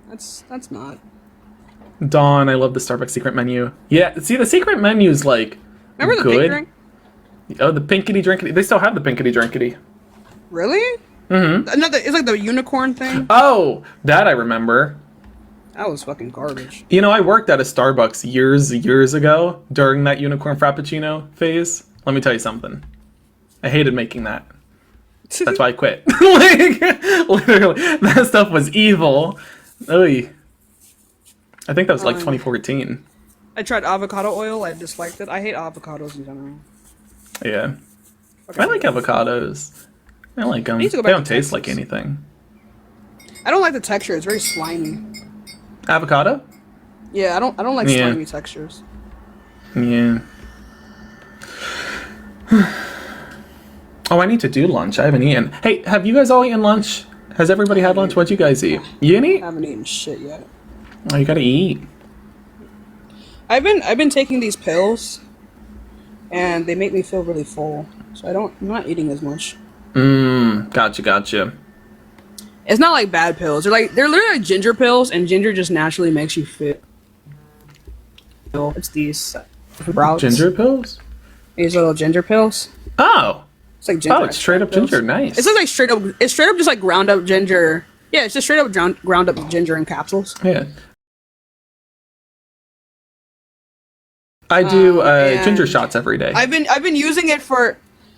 That's not. Dawn, I love the Starbucks secret menu. Yeah, see, the secret menu is like Remember the good. pink drink? Oh, the pinkity drinkity. They still have the pinkity drinkity. Really? Mm-hmm. Another. It's like the unicorn thing. Oh, that I remember. That was fucking garbage. You know, I worked at a Starbucks years ago during that unicorn frappuccino phase. Let me tell you something. I hated making that. That's why I quit. Like, literally, that stuff was evil. Oy. I think that was like 2014. I tried avocado oil. I disliked it. I hate avocados in general. Yeah. I like avocados. I like them. They don't taste like anything. I don't like the texture. It's very slimy. Avocado? Yeah, I don't like slimy textures. Yeah. Oh, I need to do lunch. I haven't eaten. Hey, have you guys all eaten lunch? Has everybody had lunch? What'd you guys eat? You didn't eat? I haven't eaten shit yet. Oh, you gotta eat. I've been taking these pills, and they make me feel really full. So I'm not eating as much. Gotcha. It's not like bad pills. They're literally like ginger pills, and ginger just naturally makes you fit. It's these sprouts. Ginger pills? These little ginger pills. Oh. It's like ginger. Oh, it's straight up pills. ginger. Nice. It's like straight up. It's straight up just like ground up ginger. Yeah, it's just straight up ground up ginger in capsules. Yeah. I do ginger shots every day. I've been using it for.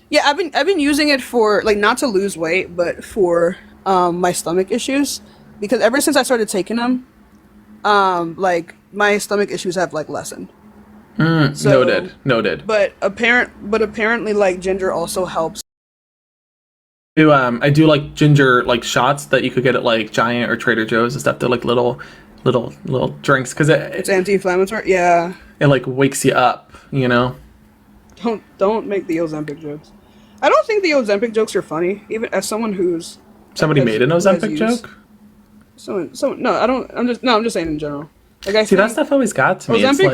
Yeah, I've been using it for like not to lose weight, but for my stomach issues, because ever since I started taking them, like my stomach issues have like lessened. Noted. But apparently, like ginger also helps. I do like ginger like shots that you could get at like Giant or Trader Joe's and stuff. They're like little drinks because It's anti-inflammatory. Yeah. It like wakes you up, you know. Don't make the Ozempic jokes. I don't think the Ozempic jokes are funny, even as someone who's. Somebody made an Ozempic joke. I'm just saying in general. Like I see that stuff always got to me. Ozempic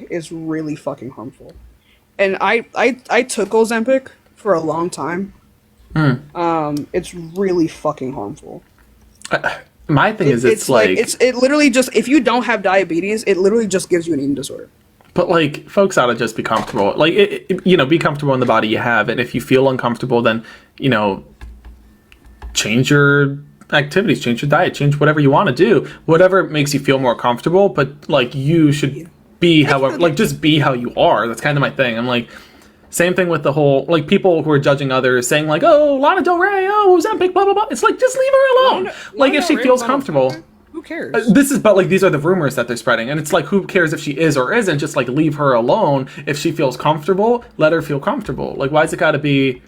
is really fucking harmful, and I took Ozempic for a long time. It's really fucking harmful. My thing is, it's like it literally just, if you don't have diabetes, it literally just gives you an eating disorder. But like, folks ought to just be comfortable. Like, be comfortable in the body you have, and if you feel uncomfortable, then change your activities, change your diet, change whatever you want to do, whatever makes you feel more comfortable. But like, you should be however, like, just be how you are. That's kind of my thing. I'm like, same thing with the whole, like, people who are judging others, saying like, oh, Lana Del Rey, oh, Ozempic, blah blah blah. It's like, just leave her alone. Like, if she feels comfortable. Who cares? But like, these are the rumors that they're spreading, and it's like, who cares if she is or isn't? Just like, leave her alone. If she feels comfortable, let her feel comfortable. Like, why's it got to be,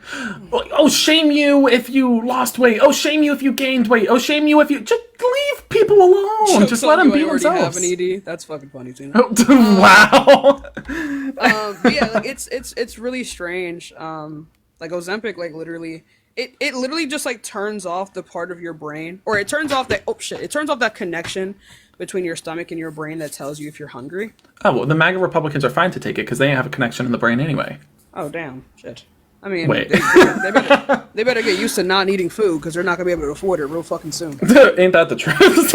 like, oh, shame you if you lost weight. Oh, shame you if you gained weight. Oh, shame you if you just leave people alone. Just let them be themselves. Have an ED. That's fucking funny too. Wow. But yeah, like, it's really strange. Like Ozempic, like literally. It literally just like turns off the part of your brain, or it turns off it turns off that connection between your stomach and your brain that tells you if you're hungry. Oh, well, the MAGA Republicans are fine to take it because they have a connection in the brain anyway. Oh, damn. Shit. I mean, Wait. they better get used to not eating food because they're not going to be able to afford it real fucking soon. Ain't that the truth?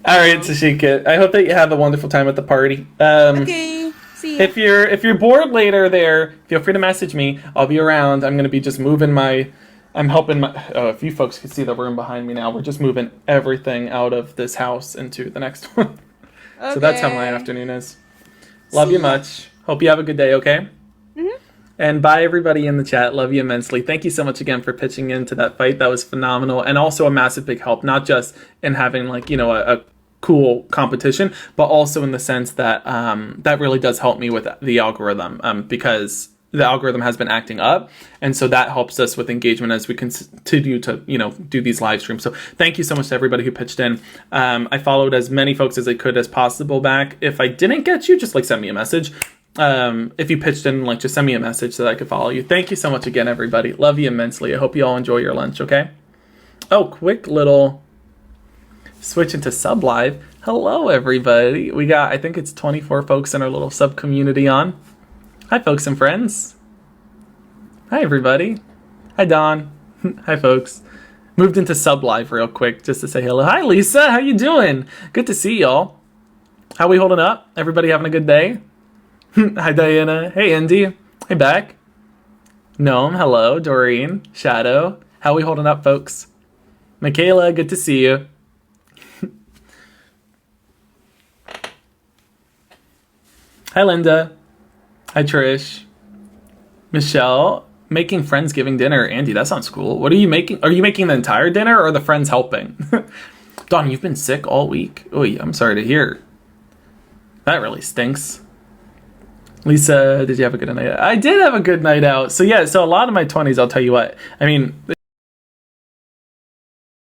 All right, Tashika, I hope that you have a wonderful time at the party. Okay. See ya. If you're bored later there, feel free to message me. I'll be around. I'm going to be just moving I'm helping if you folks can see the room behind me now, we're just moving everything out of this house into the next one. Okay. So that's how my afternoon is. Love you much. Hope you have a good day, okay? Mm-hmm. And bye, everybody in the chat. Love you immensely. Thank you so much again for pitching into that fight. That was phenomenal. And also a massive big help, not just in having, like, a cool competition, but also in the sense that that really does help me with the algorithm, because the algorithm has been acting up, and so that helps us with engagement as we continue to do these live streams. So thank you so much to everybody who pitched in. I followed as many folks as I could as possible back. If I didn't get you, just like send me a message. If you pitched in, like, just send me a message so that I could follow you. Thank you so much again, everybody. Love you immensely. I hope you all enjoy your lunch, okay? Oh, quick little switch into sub live. Hello, everybody. We got, I think it's 24 folks in our little sub community on. Hi, folks and friends. Hi, everybody. Hi, Don. Hi, folks. Moved into sub live real quick just to say hello. Hi, Lisa. How you doing? Good to see y'all. How we holding up? Everybody having a good day? Hi, Diana. Hey, Indy. Hey, Beck. Gnome. Hello. Doreen. Shadow. How we holding up, folks? Michaela. Good to see you. Hi, Linda. Hi, Trish. Michelle. Making Friendsgiving dinner. Andy, that sounds cool. What are you making? Are you making the entire dinner, or are the friends helping? Dawn, you've been sick all week. Oy, I'm sorry to hear. That really stinks. Lisa, did you have a good night out? I did have a good night out. So yeah, so a lot of my 20s, I'll tell you what. I mean...